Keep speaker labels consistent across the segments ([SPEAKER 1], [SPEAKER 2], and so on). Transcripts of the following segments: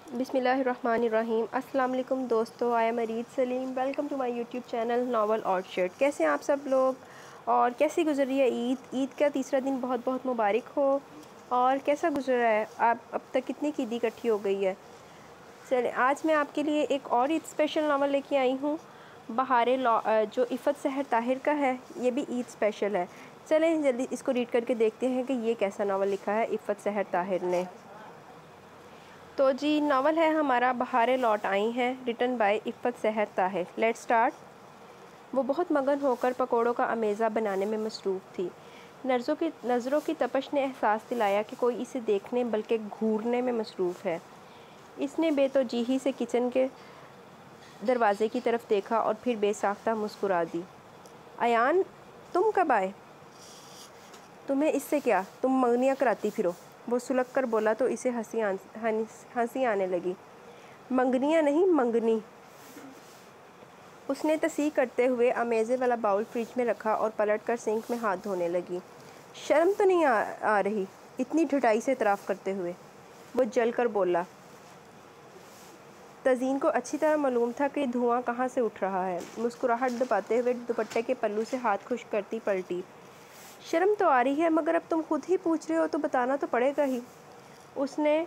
[SPEAKER 1] بسم اللہ الرحمن الرحیم۔ السلام علیکم دوستو، آئی ایم ارید Saleem, welcome to my YouTube channel novel orchard. کیسے ہیں آپ سب لوگ اور کیسی گزر رہی ہے عید کا تیسرا دن بہت بہت مبارک ہو۔ اور کیسا گزر رہا ہے آپ اب تک کتنی عیدی اکٹھی ہو گئی ہے؟ چلیں آج میں آپ کے لیے ایک اور عید اسپیشل ناول لے کے آئی ہوں، بہار جو عفت سحر طاہر کا ہے۔ یہ بھی عید اسپیشل ہے۔ چلیں جلدی اس کو ریڈ کر کے دیکھتے ہیں کہ یہ کیسا ناول لکھا ہے عفت سحر طاہر نے۔ تو جی ناول ہے ہمارا بہاریں لوٹ آئی ہیں، written by Iffat Sehar Tahir. Let start. وہ بہت مگن ہو کر پکوڑوں کا امیزہ بنانے میں مصروف تھی۔ نظروں کی تپش نے احساس دلایا کہ کوئی اسے دیکھنے بلکہ گھورنے میں مصروف ہے۔ اس نے بے توجہی سے کچن کے دروازے کی طرف دیکھا اور پھر بے ساختہ مسکرا دی۔ ایان تم کب آئے؟ تمہیں اس سے کیا؟ تم منگنیاں کراتی پھرو۔ وہ سلگ کر بولا تو اسے ہنسی آنے لگی۔ منگنیاں نہیں منگنی۔ اس نے تصحیح کرتے ہوئے امیزے والا باؤل فریج میں رکھا اور پلٹ کر سنک میں ہاتھ دھونے لگی۔ شرم تو نہیں آ رہی؟ اتنی ڈھٹائی سے اعتراف کرتے ہوئے وہ جل کر بولا۔ تزین کو اچھی طرح معلوم تھا کہ دھواں کہاں سے اٹھ رہا ہے۔ مسکراہٹ دباتے ہوئے دوپٹے کے پلو سے ہاتھ خشک کرتی پلٹی۔ شرم تو آ رہی ہے مگر اب تم خود ہی پوچھ رہے ہو تو بتانا تو پڑے گا ہی، اس نے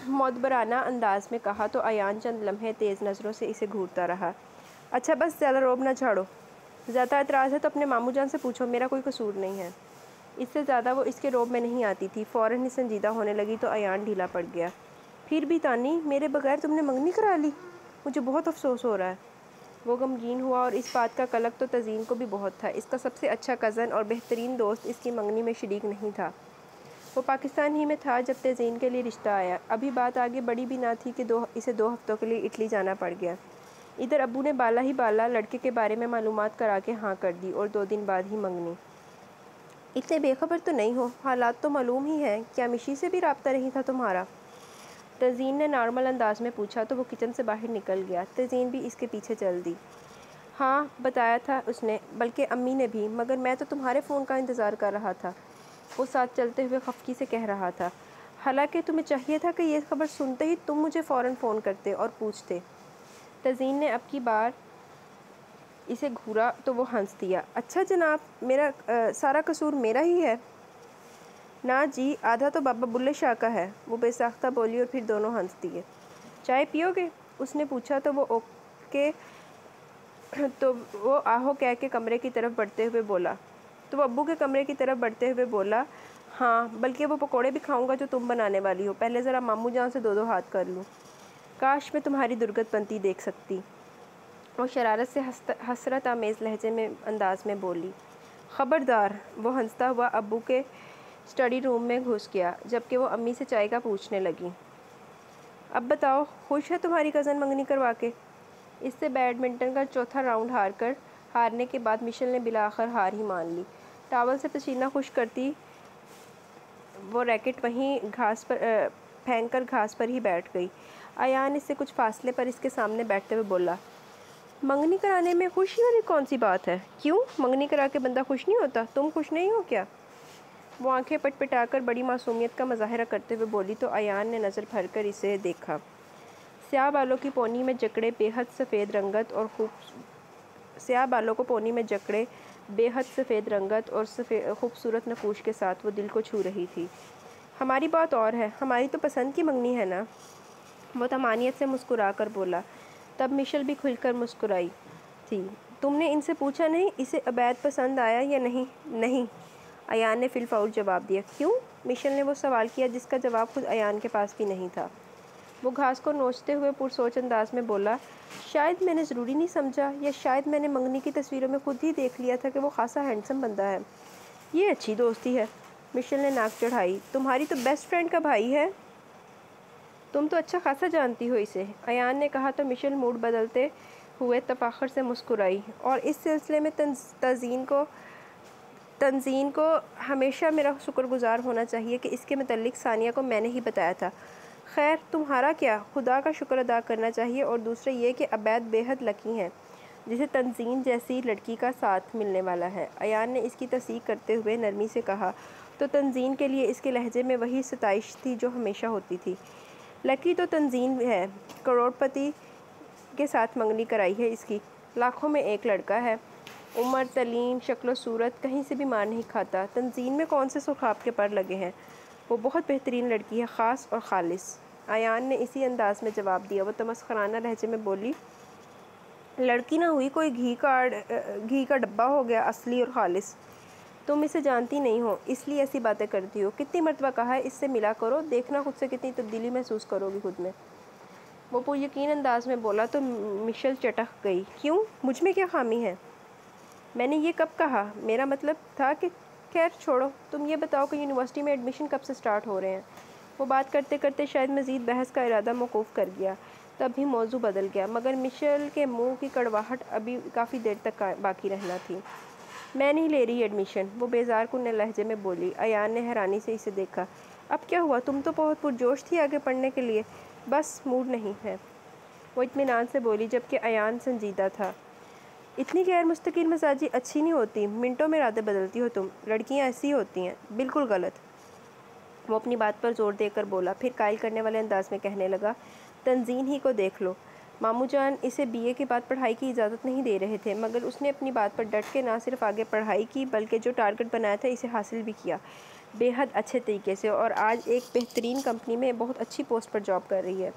[SPEAKER 1] معتبرانہ انداز میں کہا تو ایان چند لمحے تیز نظروں سے اسے گھورتا رہا۔ اچھا بس زیادہ روب نہ جھاڑو۔ زیادہ اعتراض ہے تو اپنے ماموں جان سے پوچھو، میرا کوئی قصور نہیں ہے۔ اس سے زیادہ وہ اس کے روب میں نہیں آتی تھی۔ فوراً ہی سنجیدہ ہونے لگی تو ایان ڈھیلا پڑ گیا۔ پھر بھی تانی، میرے بغیر تم نے منگنی کرا لی، مجھے بہت افسوس ہو رہا ہے۔ وہ غمگین ہوا اور اس بات کا قلق تو تزین کو بھی بہت تھا۔ اس کا سب سے اچھا کزن اور بہترین دوست اس کی منگنی میں شریک نہیں تھا۔ وہ پاکستان ہی میں تھا جب تزین کے لیے رشتہ آیا۔ ابھی بات آگے بڑھی بھی نہ تھی کہ اسے 2 ہفتوں کے لیے اٹلی جانا پڑ گیا۔ ادھر ابو نے بالا ہی بالا لڑکے کے بارے میں معلومات کرا کے ہاں کر دی اور 2 دن بعد ہی منگنی۔ اتنے بے خبر تو نہیں ہو، حالات تو معلوم ہی ہیں۔ کیا مشی سے بھی رابطہ نہیں تھا تمہارا؟ تزین نے نارمل انداز میں پوچھا تو وہ کچن سے باہر نکل گیا۔ تزین بھی اس کے پیچھے چل دی۔ ہاں بتایا تھا اس نے، بلکہ امی نے بھی، مگر میں تو تمہارے فون کا انتظار کر رہا تھا، وہ ساتھ چلتے ہوئے خفگی سے کہہ رہا تھا۔ حالانکہ تمہیں چاہیے تھا کہ یہ خبر سنتے ہی تم مجھے فوراً فون کرتے اور پوچھتے۔ تزین نے اب کی بار اسے گھورا تو وہ ہنس دیا۔ اچھا جناب، سارا قصور میرا ہی ہے؟ نہ جی، آدھا تو بابا بلے شاہ کا ہے، وہ بے ساختہ بولی اور پھر دونوں ہنس دیے۔ چائے پیو گے؟ اس نے پوچھا تو وہ آہو کہہ کے کمرے کی طرف بڑھتے ہوئے بولا۔ تو وہ ابو کے کمرے کی طرف بڑھتے ہوئے بولا، ہاں، بلکہ وہ پکوڑے بھی کھاؤں گا جو تم بنانے والی ہو۔ پہلے ذرا ماموں جان سے 2 ہاتھ کر لوں۔ کاش میں تمہاری درگت بنتی دیکھ سکتی، وہ شرارت سے حسرت آمیز لہجے میں انداز میں بولی۔ خبردار، وہ ہنستا ہوا ابو کے اسٹڈی روم میں گھس گیا جبکہ وہ امی سے چائے کا پوچھنے لگی۔ اب بتاؤ، خوش ہے تمہاری کزن منگنی کروا کے؟ اس سے بیڈمنٹن کا 4تھا راؤنڈ ہارنے کے بعد مشل نے بالآخر ہار ہی مان لی۔ ٹاول سے پسینہ خشک کرتی وہ ریکٹ وہیں پھینک کر گھاس پر ہی بیٹھ گئی۔ ایان اس سے کچھ فاصلے پر اس کے سامنے بیٹھتے ہوئے بولا، منگنی کرانے میں خوشی والی کون سی بات ہے؟ کیوں منگنی کرا کے بندہ خوش نہیں ہوتا؟ تم خوش نہیں ہو کیا؟ وہ آنکھیں پٹ پٹا کر بڑی معصومیت کا مظاہرہ کرتے ہوئے بولی تو ایان نے نظر بھر کر اسے دیکھا۔ سیاہ بالوں کی پونی میں جکڑے بے حد سفید رنگت اور خوبصورت نقوش کے ساتھ وہ دل کو چھو رہی تھی۔ ہماری بات اور ہے، ہماری تو پسند کی منگنی ہے نا؟ وہ طمانینت سے مسکرا کر بولا۔ تب مشل بھی کھل کر مسکرائی تھی۔ تم نے ان سے پوچھا نہیں اسے عبید پسند آیا یا نہیں؟ نہیں، ایان نے فی الفور جواب دیا۔ کیوں؟ مشل نے وہ سوال کیا جس کا جواب خود ایان کے پاس بھی نہیں تھا۔ وہ گھاس کو نوچتے ہوئے پرسوچ انداز میں بولا، شاید میں نے ضروری نہیں سمجھا، یا شاید میں نے منگنی کی تصویروں میں خود ہی دیکھ لیا تھا کہ وہ خاصا ہینڈسم بندہ ہے۔ یہ اچھی دوستی ہے، مشل نے ناک چڑھائی۔ تمہاری تو بیسٹ فرینڈ کا بھائی ہے، تم تو اچھا خاصا جانتی ہو اسے، ایان نے کہا تو مشل موڈ بدلتے ہوئے تفاخر سے مسکرائی۔ اور اس سلسلے میں تنزین کو ہمیشہ میرا شکر گزار ہونا چاہیے کہ اس کے متعلق ثانیہ کو میں نے ہی بتایا تھا۔ خیر تمہارا کیا، خدا کا شکر ادا کرنا چاہیے، اور دوسرا یہ کہ عبید بے حد لکی ہیں جسے تنزین جیسی لڑکی کا ساتھ ملنے والا ہے۔ ایان نے اس کی تصدیق کرتے ہوئے نرمی سے کہا، تو تنزین کے لیے اس کے لہجے میں وہی ستائش تھی جو ہمیشہ ہوتی تھی۔ لکی تو تنظیم ہے، کروڑپتی کے ساتھ منگنی کرائی ہے اس کی، لاکھوں میں ایک لڑکا ہے، عمر، تعلیم، شکل و صورت کہیں سے بھی مار نہیں کھاتا، تنظیم میں کون سے سرخاب کے پر لگے ہیں، وہ بہت بہترین لڑکی ہے، خاص اور خالص۔ ایان نے اسی انداز میں جواب دیا۔ وہ تمسخرانہ لہجے میں بولی، لڑکی نہ ہوئی کوئی گھی کا ڈبہ ہو گیا، اصلی اور خالص۔ تم اسے جانتی نہیں ہو اس لیے ایسی باتیں کرتی ہو، کتنی مرتبہ کہا ہے اس سے ملا کرو، دیکھنا خود سے کتنی تبدیلی محسوس کرو گی خود میں۔ وہ پر یقین انداز میں بولا تو مشل چٹک گئی۔ کیوں؟ مجھ میں کیا خامی ہے؟ میں نے یہ کب کہا؟ میرا مطلب تھا کہ خیر چھوڑو، تم یہ بتاؤ کہ یونیورسٹی میں ایڈمیشن کب سے سٹارٹ ہو رہے ہیں؟ وہ بات کرتے کرتے شاید مزید بحث کا ارادہ موقوف کر گیا، تب بھی موضوع بدل گیا، مگر مشل کے منہ کی کڑواہٹ ابھی کافی دیر تک باقی رہنا تھی۔ میں نہیں لے رہی ایڈمیشن، وہ بیزار کن لہجے میں بولی۔ ایان نے حیرانی سے اسے دیکھا۔ اب کیا ہوا؟ تم تو بہت پرجوش تھی آگے پڑھنے کے لیے۔ بس موڈ نہیں ہے، وہ اطمینان سے بولی، جبکہ ایان سنجیدہ تھا۔ اتنی غیر مستقل مزاجی اچھی نہیں ہوتی، منٹوں میں ارادے بدلتی ہو تم، لڑکیاں ایسی ہوتی ہیں۔ بالکل غلط، وہ اپنی بات پر زور دے کر بولا، پھر قائل کرنے والے انداز میں کہنے لگا، تنزین ہی کو دیکھ لو، ماموں جان اسے بی اے کے بعد پڑھائی کی اجازت نہیں دے رہے تھے، مگر اس نے اپنی بات پر ڈٹ کے نہ صرف آگے پڑھائی کی بلکہ جو ٹارگٹ بنایا تھا اسے حاصل بھی کیا، بے حد اچھے طریقے سے، اور آج ایک بہترین کمپنی میں بہت اچھی پوسٹ پر جاب کر رہی ہے۔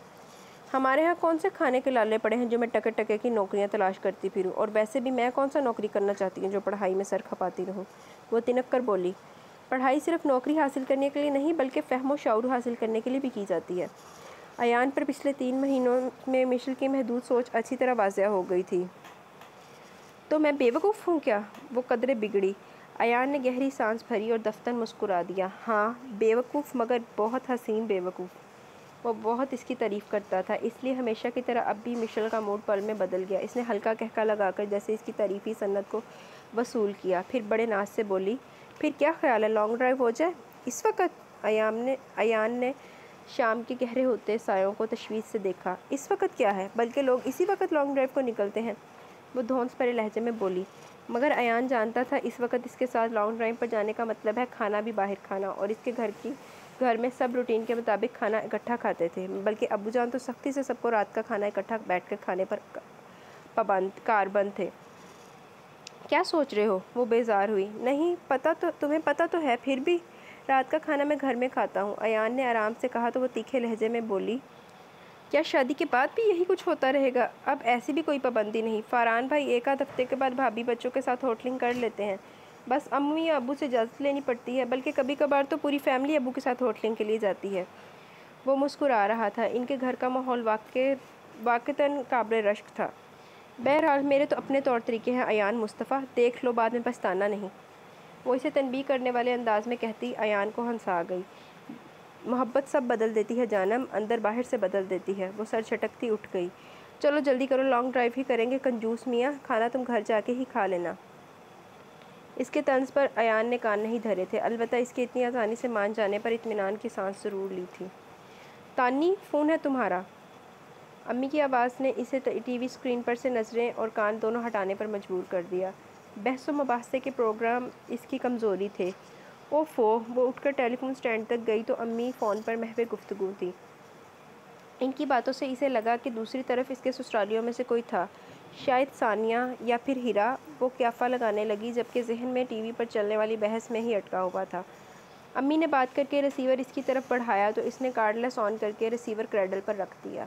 [SPEAKER 1] ہمارے ہاں کون سے کھانے کے لالے پڑے ہیں جو میں ٹکے ٹکے کی نوکریاں تلاش کرتی پھروں، اور ویسے بھی میں کون سا نوکری کرنا چاہتی ہوں جو پڑھائی میں سر کھپاتی رہوں؟ وہ تنک کر بولی، پڑھائی صرف نوکری حاصل کرنے کے لیے نہیں بلکہ فہم و شعور حاصل کرنے کے لیے بھی کی جاتی ہے۔ ایان پر پچھلے 3 مہینوں میں مشل کی محدود سوچ اچھی طرح واضح ہو گئی تھی۔ تو میں بے وقوف ہوں کیا؟ وہ قدرے بگڑی۔ ایان نے گہری سانس بھری اور دفتن مسکرا دیا۔ ہاں بے وقوف، مگر بہت حسین بے وقوف۔ وہ بہت اس کی تعریف کرتا تھا، اس لیے ہمیشہ کی طرح اب بھی مشل کا موڈ پل میں بدل گیا۔ اس نے ہلکا کہکا لگا کر جیسے اس کی تعریفی سند کو وصول کیا، پھر بڑے ناز سے بولی، پھر کیا خیال ہے لانگ ڈرائیو ہو جائے؟ اس وقت؟ ایان نے شام کے گہرے ہوتے سایوں کو تشویش سے دیکھا۔ اس وقت کیا ہے؟ بلکہ لوگ اسی وقت لانگ ڈرائیو کو نکلتے ہیں، وہ دھونس بھرے لہجے میں بولی، مگر ایان جانتا تھا اس وقت اس کے ساتھ لانگ ڈرائیو پر جانے کا مطلب ہے کھانا بھی باہر کھانا، اور اس کے گھر میں سب روٹین کے مطابق کھانا اکٹھا کھاتے تھے، بلکہ ابو جان تو سختی سے سب کو رات کا کھانا اکٹھا بیٹھ کر کھانے پر کاربند تھے۔ کیا سوچ رہے ہو؟ وہ بیزار ہوئی۔ نہیں پتہ، تو تمہیں پتہ تو ہے، پھر بھی رات کا کھانا میں گھر میں کھاتا ہوں، ایان نے آرام سے کہا تو وہ تیکھے لہجے میں بولی، کیا شادی کے بعد بھی یہی کچھ ہوتا رہے گا؟ اب ایسی بھی کوئی پابندی نہیں، فاران بھائی ایک آدھ ہفتے کے بعد بھابھی بچوں کے ساتھ ہوٹلنگ کر لیتے ہیں، بس امی یا ابو سے اجازت لینی پڑتی ہے، بلکہ کبھی کبھار تو پوری فیملی ابو کے ساتھ ہوٹلنگ کے لیے جاتی ہے۔ وہ مسکرا رہا تھا، ان کے گھر کا ماحول واقعتاً قابل رشک تھا۔ بہرحال میرے تو اپنے طور طریقے ہیں ایان مصطفیٰ، دیکھ لو بعد میں پچھتانا نہیں، وہ اسے تنبیہ کرنے والے انداز میں کہتی ایان کو ہنس آ گئی۔ محبت سب بدل دیتی ہے جانم، اندر باہر سے بدل دیتی ہے۔ وہ سر چھٹکتی اٹھ گئی۔ چلو جلدی کرو، لانگ ڈرائیو ہی کریں گے کنجوس میاں، کھانا تم گھر جا کے ہی کھا لینا۔ اس کے طنز پر ایان نے کان نہیں دھرے تھے، البتہ اس کے اتنی آسانی سے مان جانے پر اطمینان کی سانس ضرور لی تھی۔ تانی فون ہے تمہارا؟ امی کی آواز نے اسے ٹی وی اسکرین پر سے نظریں اور کان دونوں ہٹانے پر مجبور کر دیا۔ بحث و مباحثے کے پروگرام اس کی کمزوری تھے۔ اوفو، وہ اٹھ کر ٹیلی فون سٹینڈ تک گئی تو امی فون پر محو گفتگو تھی۔ ان کی باتوں سے اسے لگا کہ دوسری طرف اس کے سسرالیوں میں سے کوئی تھا، شاید ثانیہ یا پھر ہیرا۔ وہ قیافہ لگانے لگی، جبکہ ذہن میں ٹی وی پر چلنے والی بحث میں ہی اٹکا ہوا تھا۔ امی نے بات کر کے ریسیور اس کی طرف بڑھایا تو اس نے کارڈ لیس آن کر کے ریسیور کریڈل پر رکھ دیا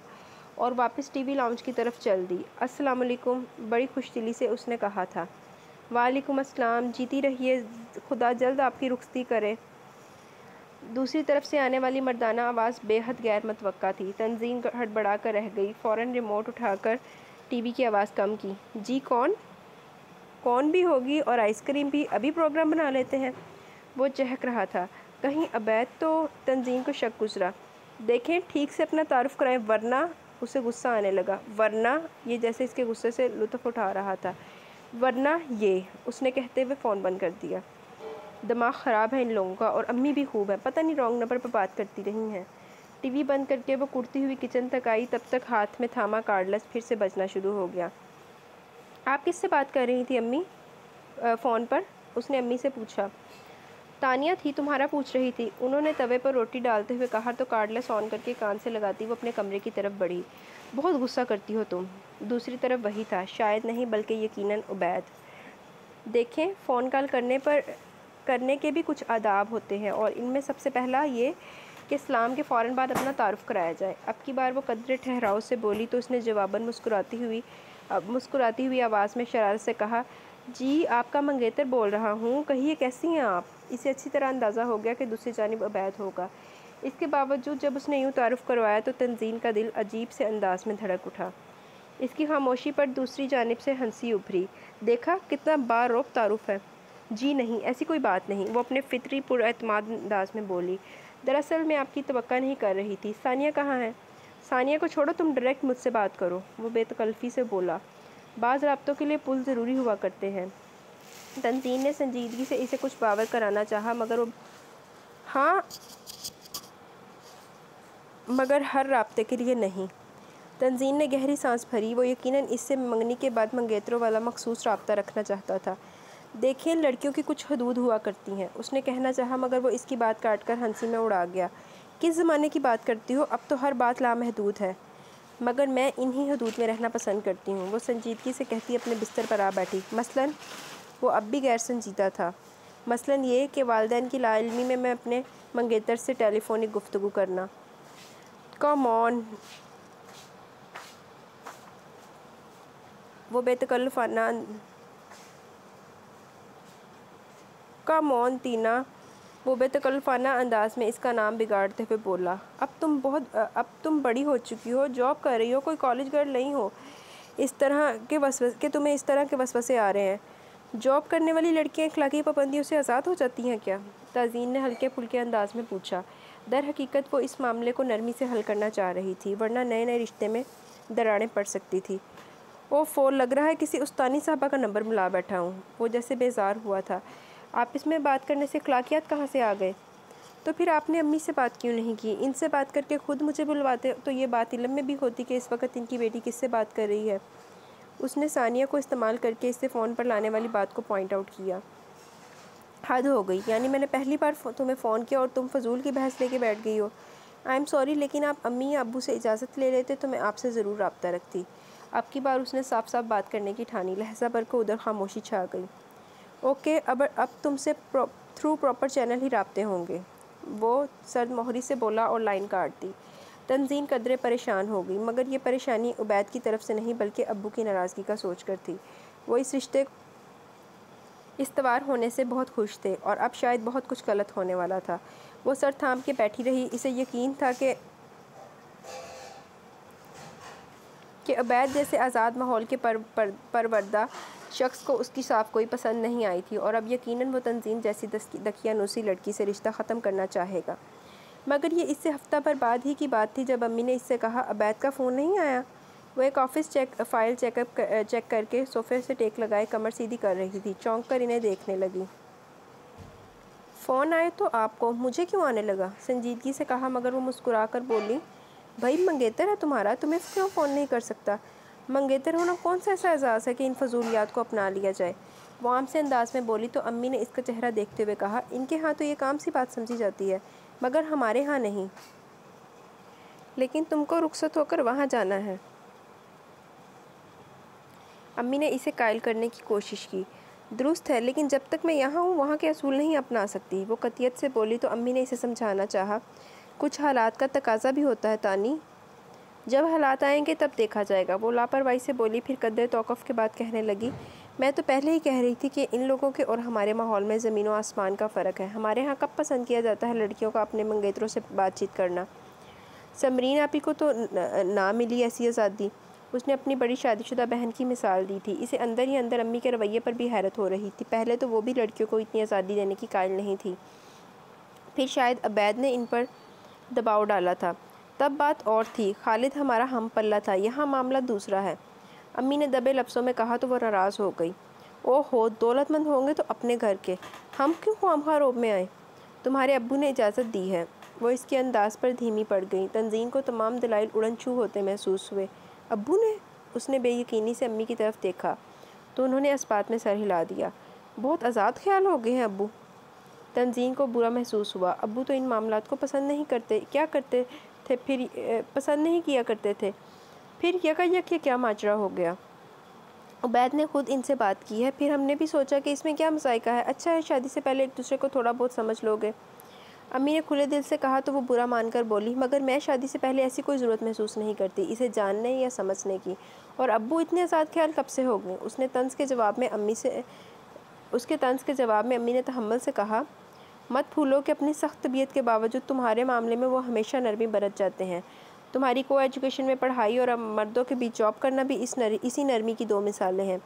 [SPEAKER 1] اور واپس ٹی وی لاؤنج کی طرف چل دی۔ السلام علیکم، بڑی خوش دلی سے اس نے کہا تھا۔ وعلیکم السلام، جیتی رہیے، خدا جلد آپ کی رخصتی کرے۔ دوسری طرف سے آنے والی مردانہ آواز بے حد غیر متوقع تھی۔ تنزین ہڑبڑا کر رہ گئی، فوراً ریموٹ اٹھا کر ٹی وی کی آواز کم کی۔ جی کون بھی ہوگی، اور آئس کریم بھی ابھی پروگرام بنا لیتے ہیں؟ وہ چہک رہا تھا، کہیں عبید تو؟ تنزین کو شک گزرا۔ دیکھیں ٹھیک سے اپنا تعارف کرائیں ورنہ۔ اسے غصہ آنے لگا۔ ورنہ؟ یہ جیسے اس کے غصے سے لطف اٹھا رہا تھا۔ ورنہ یہ، اس نے کہتے ہوئے فون بند کر دیا۔ دماغ خراب ہے ان لوگوں کا، اور امی بھی خوب ہے، پتہ نہیں رانگ نمبر پر بات کرتی رہی ہیں۔ ٹی وی بند کر کے وہ کرتی ہوئی کچن تک آئی، تب تک ہاتھ میں تھاما کارڈ لیس پھر سے بجنا شروع ہو گیا۔ آپ کس سے بات کر رہی تھی امی فون پر؟ اس نے امی سے پوچھا۔ تانیہ تھی تمہارا پوچھ رہی تھی، انہوں نے توے پر روٹی ڈالتے ہوئے کہا تو کارڈلیس آن کر کے کان سے لگاتی وہ اپنے کمرے کی طرف بڑھی۔ بہت غصہ کرتی ہو تم۔ دوسری طرف وہی تھا، شاید نہیں بلکہ یقیناً عبید۔ دیکھیں، فون کال کرنے کے بھی کچھ آداب ہوتے ہیں، اور ان میں سب سے پہلا یہ کہ سلام کے فوراً بعد اپنا تعارف کرایا جائے۔ اب کی بار وہ قدرے ٹھہراؤ سے بولی تو اس نے جواباً مسکراتی ہوئی آواز میں شرارت سے کہا، جی آپ کا منگیتر بول رہا ہوں، کہیے کیسی ہیں آپ؟ اسے اچھی طرح اندازہ ہو گیا کہ دوسری جانب عبید ہوگا۔ اس کے باوجود جب اس نے یوں تعارف کروایا تو تنزین کا دل عجیب سے انداز میں دھڑک اٹھا۔ اس کی خاموشی پر دوسری جانب سے ہنسی ابھری۔ دیکھا کتنا بارعب تعارف ہے۔ جی نہیں، ایسی کوئی بات نہیں، وہ اپنے فطری پر اعتماد انداز میں بولی۔ دراصل میں آپ کی توقع نہیں کر رہی تھی۔ ثانیہ کہاں ہے؟ ثانیہ کو چھوڑو، تم ڈائریکٹ مجھ سے بات کرو، وہ بے تکلفی سے بولا۔ بعض رابطوں کے لیے پل ضروری ہوا کرتے ہیں۔ تنزین نے سنجیدگی سے اسے کچھ باور کرانا چاہا مگر ہر رابطے کے لیے نہیں۔ تنزین نے گہری سانس بھری، وہ یقیناً اس سے منگنی کے بعد منگیتروں والا مخصوص رابطہ رکھنا چاہتا تھا۔ دیکھیں، لڑکیوں کی کچھ حدود ہوا کرتی ہیں، اس نے کہنا چاہا مگر وہ اس کی بات کاٹ کر ہنسی میں اڑا گیا۔ کس زمانے کی بات کرتی ہو؟ اب تو ہر بات لامحدود ہے۔ مگر میں انہی حدود میں رہنا پسند کرتی ہوں، وہ سنجیدگی سے کہتی اپنے بستر پر آ بیٹھی۔ مثلاً؟ وہ اب بھی غیر سنجیدہ تھا۔ مثلاً یہ کہ والدین کی لا علمی میں اپنے منگیتر سے ٹیلی فونک گفتگو کرنا۔ کم آن! وہ بے تکلفانہ انداز میں اس کا نام بگاڑتے ہوئے بولا۔ اب تم بڑی ہو چکی ہو، جاب کر رہی ہو، کوئی کالج گرل نہیں ہو کہ تمہیں اس طرح کے وسوسے آ رہے ہیں۔ جاب کرنے والی لڑکیاں اخلاقی پابندیوں سے آزاد ہو جاتی ہیں کیا؟ تنزین نے ہلکے پھلکے انداز میں پوچھا۔ در حقیقت وہ اس معاملے کو نرمی سے حل کرنا چاہ رہی تھی، ورنہ نئے رشتے میں دراڑیں پڑ سکتی تھی۔ اوفو، لگ رہا ہے کسی استانی صاحبہ کا نمبر ملا بیٹھا ہوں۔ وہ جیسے بیزار ہوا تھا۔ آپ اس میں بات کرنے سے اخلاقیات کہاں سے آ گئے؟ تو پھر آپ نے امی سے بات کیوں نہیں کی؟ ان سے بات کر کے خود مجھے بلواتے تو یہ بات علم میں بھی ہوتی کہ اس وقت ان کی بیٹی کس سے بات کر رہی ہے۔ اس نے ثانیہ کو استعمال کر کے اس سے فون پر لانے والی بات کو پوائنٹ آؤٹ کیا۔ حد ہو گئی، یعنی میں نے پہلی بار تمہیں فون کیا اور تم فضول کی بحث لے کے بیٹھ گئی ہو۔ آئی ایم سوری، لیکن آپ امی یا ابو سے اجازت لے لیتے تو میں آپ سے ضرور رابطہ رکھتی۔ اب کی بار اس نے صاف صاف بات کرنے کی ٹھانی۔ لہجہ بھر کو ادھر خاموشی چھا گئی۔ اوکے، اب تم سے تھرو پراپر چینل ہی رابطے ہوں گے، وہ سرد مہری سے بولا اور لائن کاٹ دی۔ تنزین قدرے پریشان ہو گئی، مگر یہ پریشانی عبید کی طرف سے نہیں بلکہ ابو کی ناراضگی کا سوچ کر تھی۔ وہ اس رشتے استوار ہونے سے بہت خوش تھے، اور اب شاید بہت کچھ غلط ہونے والا تھا۔ وہ سر تھام کے بیٹھی رہی۔ اسے یقین تھا کہ عبید جیسے آزاد ماحول کے پروردہ شخص کو اس کی صاف کوئی پسند نہیں آئی تھی، اور اب یقیناً وہ تنزین جیسی دقیانوسی لڑکی سے رشتہ ختم کرنا چاہے گا۔ مگر یہ اس سے ہفتہ بھر بعد ہی کی بات تھی جب امی نے اس سے کہا، عبید کا فون نہیں آیا؟ وہ ایک آفس فائل چیک کر کے صوفے سے ٹیک لگائے کمر سیدھی کر رہی تھی، چونک کر انہیں دیکھنے لگی۔ فون آئے تو آپ کو، مجھے کیوں آنے لگا؟ سنجیدگی سے کہا، مگر وہ مسکرا کر بولی، بھائی منگیتر ہے تمہارا، تمہیں کیوں فون نہیں کر سکتا؟ منگیتر ہونا کون سا ایسا اعزاز ہے کہ ان فضولیات کو اپنا لیا جائے؟ وہ عام سے انداز میں بولی تو امی نے اس کا چہرہ دیکھتے ہوئے کہا، ان کے ہاں تو یہ کام سی بات سمجھی جاتی ہے، مگر ہمارے ہاں نہیں۔ لیکن تم کو رخصت ہو کر وہاں جانا ہے۔ امی نے اسے قائل کرنے کی کوشش کی۔ درست ہے، لیکن جب تک میں یہاں ہوں وہاں کے اصول نہیں اپنا سکتی، وہ قطعیت سے بولی تو امی نے اسے سمجھانا چاہا، کچھ حالات کا تقاضا بھی ہوتا ہے تانی، جب حالات آئیں گے تب دیکھا جائے گا۔ وہ لاپرواہی سے بولی، پھر قدرے توقف کے بعد کہنے لگی، میں تو پہلے ہی کہہ رہی تھی کہ ان لوگوں کے اور ہمارے ماحول میں زمین و آسمان کا فرق ہے۔ ہمارے ہاں کب پسند کیا جاتا ہے لڑکیوں کا اپنے منگیتروں سے بات چیت کرنا؟ سمرین آپی کو تو نہ ملی ایسی آزادی۔ اس نے اپنی بڑی شادی شدہ بہن کی مثال دی تھی۔ اسے اندر ہی اندر امی کے رویے پر بھی حیرت ہو رہی تھی۔ پہلے تو وہ بھی لڑکیوں کو اتنی آزادی دینے کی قائل نہیں تھی، پھر شاید عبید نے ان پر دباؤ ڈالا تھا، تب بات اور تھی۔ خالد ہمارا ہم پلہ تھا، یہاں معاملہ دوسرا ہے، امی نے دبے لفظوں میں کہا تو وہ ناراض ہو گئی۔ او ہو، دولت مند ہوں گے تو اپنے گھر کے، ہم کیوں خواہ روب میں آئیں؟ تمہارے ابو نے اجازت دی ہے۔ وہ اس کے انداز پر دھیمی پڑ گئی۔ تنزین کو تمام دلائل اڑن چھو ہوتے محسوس ہوئے۔ ابو نے؟ اس نے بے یقینی سے امی کی طرف دیکھا تو انہوں نے اس بات میں سر ہلا دیا۔ بہت آزاد خیال ہو گئے ہیں ابو۔ تنزین کو برا محسوس ہوا۔ ابو تو ان معاملات کو پسند نہیں کرتے پسند نہیں کیا کرتے تھے، پھر یکایک یہ کیا ماجرا ہو گیا؟ عبید نے خود ان سے بات کی ہے، پھر ہم نے بھی سوچا کہ اس میں کیا مذائقہ ہے، اچھا ہے شادی سے پہلے ایک دوسرے کو تھوڑا بہت سمجھ لو گے۔ امی نے کھلے دل سے کہا تو وہ برا مان کر بولی، مگر میں شادی سے پہلے ایسی کوئی ضرورت محسوس نہیں کرتی اسے جاننے یا سمجھنے کی، اور ابو اتنے آزاد خیال کب سے ہو گئے؟ اس کے طنز کے جواب میں امی نے تحمل سے کہا، مت بھولو کہ اپنی سخت طبیعت کے باوجود تمہارے معاملے میں وہ ہمیشہ نرمی برت جاتے ہیں۔ تمہاری کو ایجوکیشن میں پڑھائی اور مردوں کے بیچ جاب کرنا بھی اسی نرمی کی دو مثالیں ہیں۔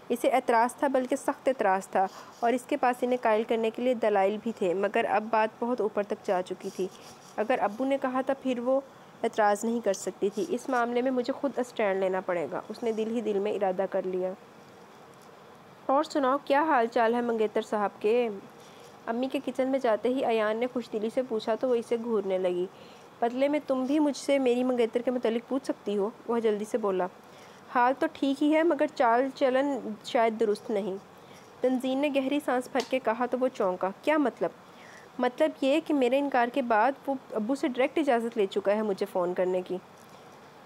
[SPEAKER 1] اسے اعتراض تھا، بلکہ سخت اعتراض تھا، اور اس کے پاس انہیں قائل کرنے کے لیے دلائل بھی تھے، مگر اب بات بہت اوپر تک جا چکی تھی۔ اگر ابو نے کہا تھا پھر وہ اعتراض نہیں کر سکتی تھی۔ اس معاملے میں مجھے خود اسٹینڈ لینا پڑے گا، اس نے دل ہی دل میں ارادہ کر لیا۔ اور سناؤ، کیا حال چال ہے منگیتر صاحب کے؟ امی کے کچن میں جاتے ہی ایان نے خوش دلی سے پوچھا تو وہ اسے گھورنے لگی۔ بدلے میں تم بھی مجھ سے میری منگیتر کے متعلق پوچھ سکتی ہو، وہ جلدی سے بولا۔ حال تو ٹھیک ہی ہے، مگر چال چلن شاید درست نہیں۔ تنزین نے گہری سانس بھر کے کہا تو وہ چونکا۔ کیا مطلب؟ مطلب یہ کہ میرے انکار کے بعد وہ ابو سے ڈائریکٹ اجازت لے چکا ہے مجھے فون کرنے کی۔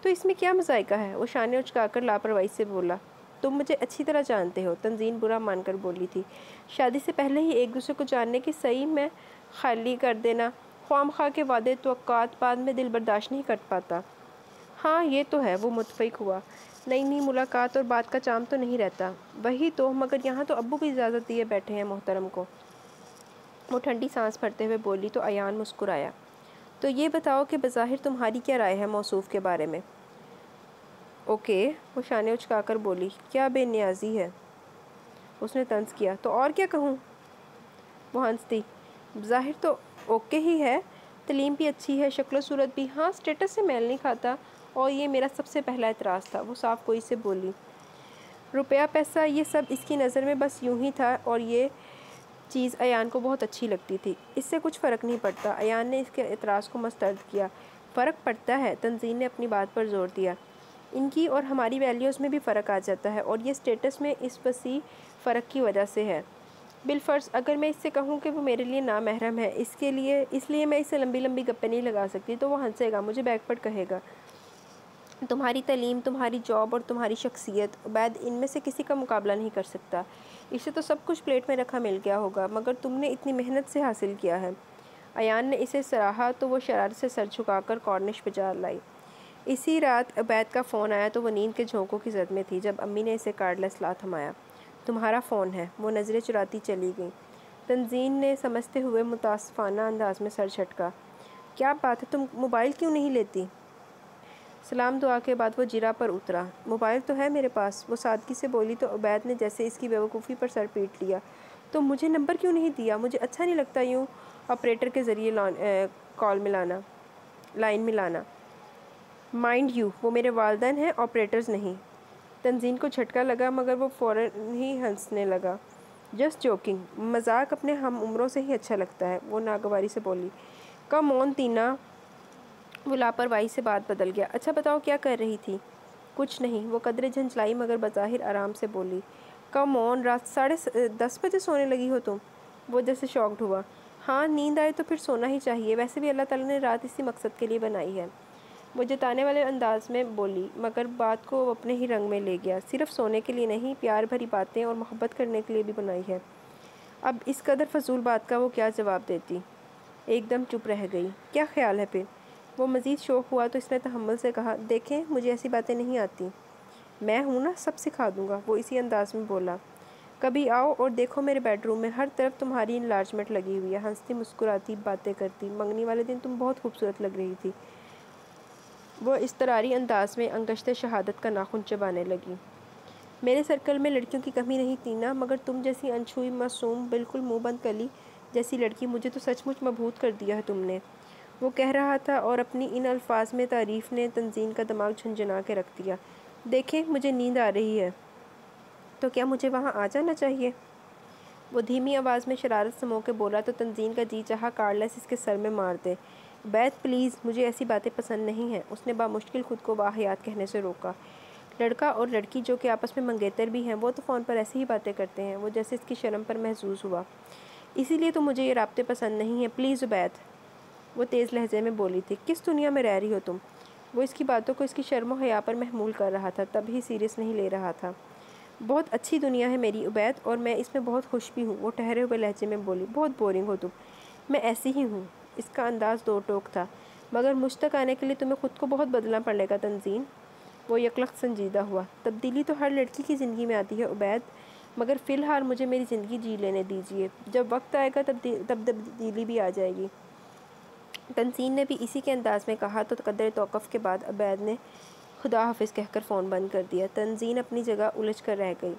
[SPEAKER 1] تو اس میں کیا مذائقہ ہے؟ وہ شانے اچکا کر لاپرواہی سے بولا۔ تم مجھے اچھی طرح جانتے ہو، تنزین برا مان کر بولی تھی۔ شادی سے پہلے ہی ایک دوسرے کو جاننے کی صحیح میں خالی کر دینا، خواہ مخواہ کے وعدے توقعات بعد میں دل برداشت نہیں کر پاتا۔ ہاں یہ تو ہے، وہ متفق ہوا۔ نئی نئی ملاقات اور بات کا چام تو نہیں رہتا۔ وہی تو، مگر یہاں تو ابو بھی اجازت دیے بیٹھے ہیں محترم کو، وہ ٹھنڈی سانس بھرتے ہوئے بولی تو ایان مسکرایا۔ تو یہ بتاؤ کہ بظاہر تمہاری کیا رائے ہے موصوف کے بارے میں؟ اوکے، وہ شانے اچکا کر بولی۔ کیا بے نیازی ہے، اس نے طنز کیا۔ تو اور کیا کہوں؟ وہ ہنس دی۔ ظاہر تو اوکے ہی ہے، تعلیم بھی اچھی ہے، شکل و صورت بھی، ہاں سٹیٹس سے میل نہیں کھاتا، اور یہ میرا سب سے پہلا اعتراض تھا، وہ صاف گوئی سے بولی۔ روپیہ پیسہ یہ سب اس کی نظر میں بس یوں ہی تھا، اور یہ چیز ایان کو بہت اچھی لگتی تھی۔ اس سے کچھ فرق نہیں پڑتا، ایان نے اس کے اعتراض کو مسترد کیا۔ فرق پڑتا ہے، تنزین نے اپنی بات پر زور دیا۔ ان کی اور ہماری ویلیوز میں بھی فرق آ جاتا ہے، اور یہ سٹیٹس میں اس وسیع فرق کی وجہ سے ہے۔ بالفرض اگر میں اس سے کہوں کہ وہ میرے لیے نامحرم ہے، اس لیے میں اسے لمبی لمبی گپیں نہیں لگا سکتی، تو وہ ہنسے گا، مجھے بیک ورڈ کہے گا۔ تمہاری تعلیم، تمہاری جاب اور تمہاری شخصیت، عبید ان میں سے کسی کا مقابلہ نہیں کر سکتا۔ اسے تو سب کچھ پلیٹ میں رکھا مل گیا ہوگا، مگر تم نے اتنی محنت سے حاصل کیا ہے۔ ایان نے اسے سراہا تو وہ شرارت سے سر جھکا کر کارنش بجا لائی۔ اسی رات عبید کا فون آیا تو وہ نیند کے جھونکوں کی زد میں تھی جب امی نے اسے کارڈ لیس لا تھمایا۔ تمہارا فون ہے، وہ نظریں چراتی چلی گئی۔ تنزین نے سمجھتے ہوئے متاسفانہ انداز میں سر جھٹکا۔ کیا بات ہے، تم موبائل کیوں نہیں لیتی؟ سلام دعا کے بعد وہ جرا پر اترا۔ موبائل تو ہے میرے پاس، وہ سادگی سے بولی تو عبید نے جیسے اس کی بیوقوفی پر سر پیٹ لیا۔ تو مجھے نمبر کیوں نہیں دیا؟ مجھے اچھا نہیں لگتا یوں آپریٹر کے ذریعے لائن ملانا۔ مائنڈ یو، وہ میرے والدین ہیں، آپریٹرز نہیں۔ تنزین کو جھٹکا لگا، مگر وہ فوراً ہی ہنسنے لگا۔ جسٹ جوکنگ، مذاق اپنے ہم عمروں سے ہی اچھا لگتا ہے، وہ ناگواری سے بولی۔ کم آن تینا، وہ لاپرواہی سے بات بدل گیا۔ اچھا بتاؤ کیا کر رہی تھی؟ کچھ نہیں، وہ قدرے جھنجھلائی مگر بظاہر آرام سے بولی۔ کم آن، رات 10:30 بجے سونے لگی ہو تم؟ وہ جیسے شاکڈ ہوا۔ ہاں، نیند آئے تو پھر سونا ہی چاہیے، ویسے بھی اللہ تعالیٰ نے رات اسی مقصد کے لیے بنائی ہے، وہ جتانے والے انداز میں بولی، مگر بات کو اپنے ہی رنگ میں لے گیا۔ صرف سونے کے لیے نہیں، پیار بھری باتیں اور محبت کرنے کے لیے بھی بنائی ہے۔ اب اس قدر فضول بات کا وہ کیا جواب دیتی؟ ایک دم چپ رہ گئی۔ کیا خیال ہے پھر؟ وہ مزید شوق ہوا تو اس نے تحمل سے کہا، دیکھیں مجھے ایسی باتیں نہیں آتی، میں ہوں نا، سب سکھا دوں گا، وہ اسی انداز میں بولا۔ کبھی آؤ اور دیکھو میرے بیڈ روم میں، ہر طرف تمہاری انلارجمنٹ لگی ہوئی ہے، ہنستی مسکراتی باتیں کرتی، منگنی والے دن تم بہت خوبصورت لگ رہی تھی۔ وہ اضطراری انداز میں انگشت شہادت کا ناخن چبانے لگی۔ میرے سرکل میں لڑکیوں کی کمی نہیں تینا، مگر تم جیسی انچھوئی معصوم، بالکل منہ بند کلی جیسی لڑکی مجھے تو سچ مچ مبہوت کر دیا ہے تم نے، وہ کہہ رہا تھا، اور اپنی ان الفاظ میں تعریف نے تنزین کا دماغ جھنجھنا کے رکھ دیا۔ دیکھیں مجھے نیند آ رہی ہے، تو کیا مجھے وہاں آ جانا چاہیے؟ وہ دھیمی آواز میں شرارت سمو کے بولا تو تنزین کا جی چاہا کارڈلیس اس کے سر میں مار دے۔ عبید پلیز، مجھے ایسی باتیں پسند نہیں ہیں، اس نے بامشکل خود کو واہیات کہنے سے روکا۔ لڑکا اور لڑکی جو کہ آپس میں منگیتر بھی ہیں، وہ تو فون پر ایسی ہی باتیں کرتے ہیں، وہ جیسے اس کی شرم پر محظوظ ہوا۔ اسی لیے تو مجھے یہ رابطے پسند نہیں ہیں، پلیز عبید، وہ تیز لہجے میں بولی تھی۔ کس دنیا میں رہ رہی ہو تم؟ وہ اس کی باتوں کو اس کی شرم و حیا پر محمول کر رہا تھا، تب ہی سیریس نہیں لے رہا تھا۔ بہت اچھی دنیا ہے میری عبید، اور میں اس میں بہت خوش بھی ہوں، وہ ٹھہرے ہوئے لہجے میں بولی۔ بہت بورنگ ہو تم۔ میں ایسی ہی ہوں۔ اس کا انداز دو ٹوک تھا۔ مگر مجھ تک آنے کے لیے تمہیں خود کو بہت بدلنا پڑے گا تنزین۔ وہ یکلخت سنجیدہ ہوا۔ تبدیلی تو ہر لڑکی کی زندگی میں آتی ہے عبید، مگر فی الحال مجھے میری زندگی جی لینے دیجیے، جب وقت آئے گا تب تبدیلی بھی آ جائے گی۔ تنزین نے بھی اسی کے انداز میں کہا تو قدرے توقف کے بعد عبید نے خدا حافظ کہہ کر فون بند کر دیا۔ تنزین اپنی جگہ الجھ کر رہ گئی۔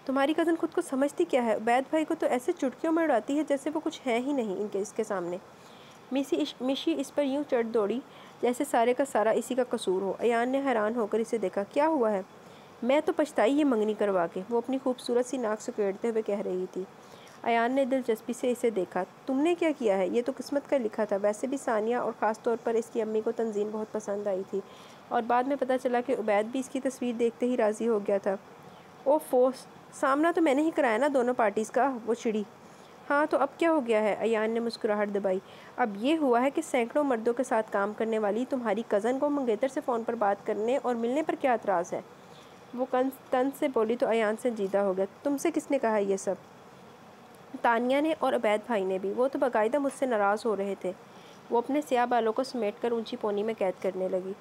[SPEAKER 1] تمہاری کزن خود کو سمجھتی کیا ہے؟ عبید بھائی کو تو ایسے چٹکیوں میں اڑاتی ہے جیسے وہ کچھ ہے ہی نہیں اس کے سامنے۔ مشی اس پر یوں چڑھ دوڑی جیسے سارے کا سارا اسی کا قصور ہو۔ ایان نے حیران ہو کر اسے دیکھا۔ کیا ہوا ہے؟ میں تو پچھتائی یہ منگنی کروا کے، وہ اپنی خوبصورت سی ناک سکیڑتے ہوئے کہہ رہی تھی۔ ایان نے دلچسپی سے اسے دیکھا۔ تم نے کیا کیا ہے؟ یہ تو قسمت کا لکھا تھا۔ ویسے بھی ثانیہ اور خاص طور پر اس کی امی کو تنزین بہت پسند آئی تھی، اور بعد میں پتہ چلا کہ عبید بھی اس کی تصویر دیکھتے ہی راضی ہو گیا تھا۔ اوف، سامنا تو میں نے ہی کرایا نا دونوں پارٹیز کا، وہ چڑی۔ ہاں تو اب کیا ہو گیا ہے؟ ایان نے مسکراہٹ دبائی۔ اب یہ ہوا ہے کہ سینکڑوں مردوں کے ساتھ کام کرنے والی تمہاری کزن کو منگیتر سے فون پر بات کرنے اور ملنے پر کیا اعتراض ہے؟ وہ طنز سے بولی تو ایان سنجیدہ ہو گیا۔ تم سے کس نے کہا یہ سب؟ تانیہ نے، اور عبید بھائی نے بھی۔ وہ تو باقاعدہ مجھ سے ناراض ہو رہے تھے۔ وہ اپنے سیاہ بالوں کو سمیٹ کر اونچی پونی میں قید کرنے لگی۔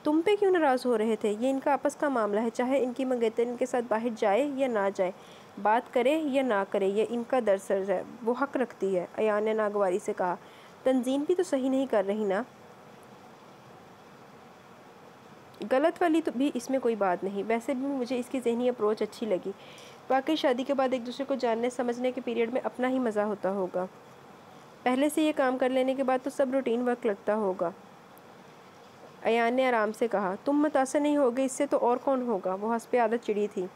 [SPEAKER 1] تم پہ کیوں ناراض ہو رہے تھے؟ یہ ان کا آپس کا معاملہ ہے، چاہے ان کی منگیتر ان کے ساتھ باہر جائے یا نہ جائے، بات کرے یا نہ کرے، یہ ان کا درسرز ہے، وہ حق رکھتی ہے۔ ایان نے ناگواری سے کہا۔ تنزین بھی تو صحیح نہیں کر رہی نا؟ غلط والی تو بھی اس میں کوئی بات نہیں۔ ویسے بھی مجھے اس کی ذہنی اپروچ اچھی لگی۔ واقعی شادی کے بعد ایک دوسرے کو جاننے سمجھنے کے پیریڈ میں اپنا ہی مزہ ہوتا ہوگا۔ پہلے سے یہ کام کر لینے کے بعد تو سب روٹین ورک لگتا ہوگا۔ ایان نے آرام سے کہا۔ تم متاثر نہیں ہوگے اس سے تو اور کون ہوگا؟ وہ ہنس پہ عادت چڑی تھی۔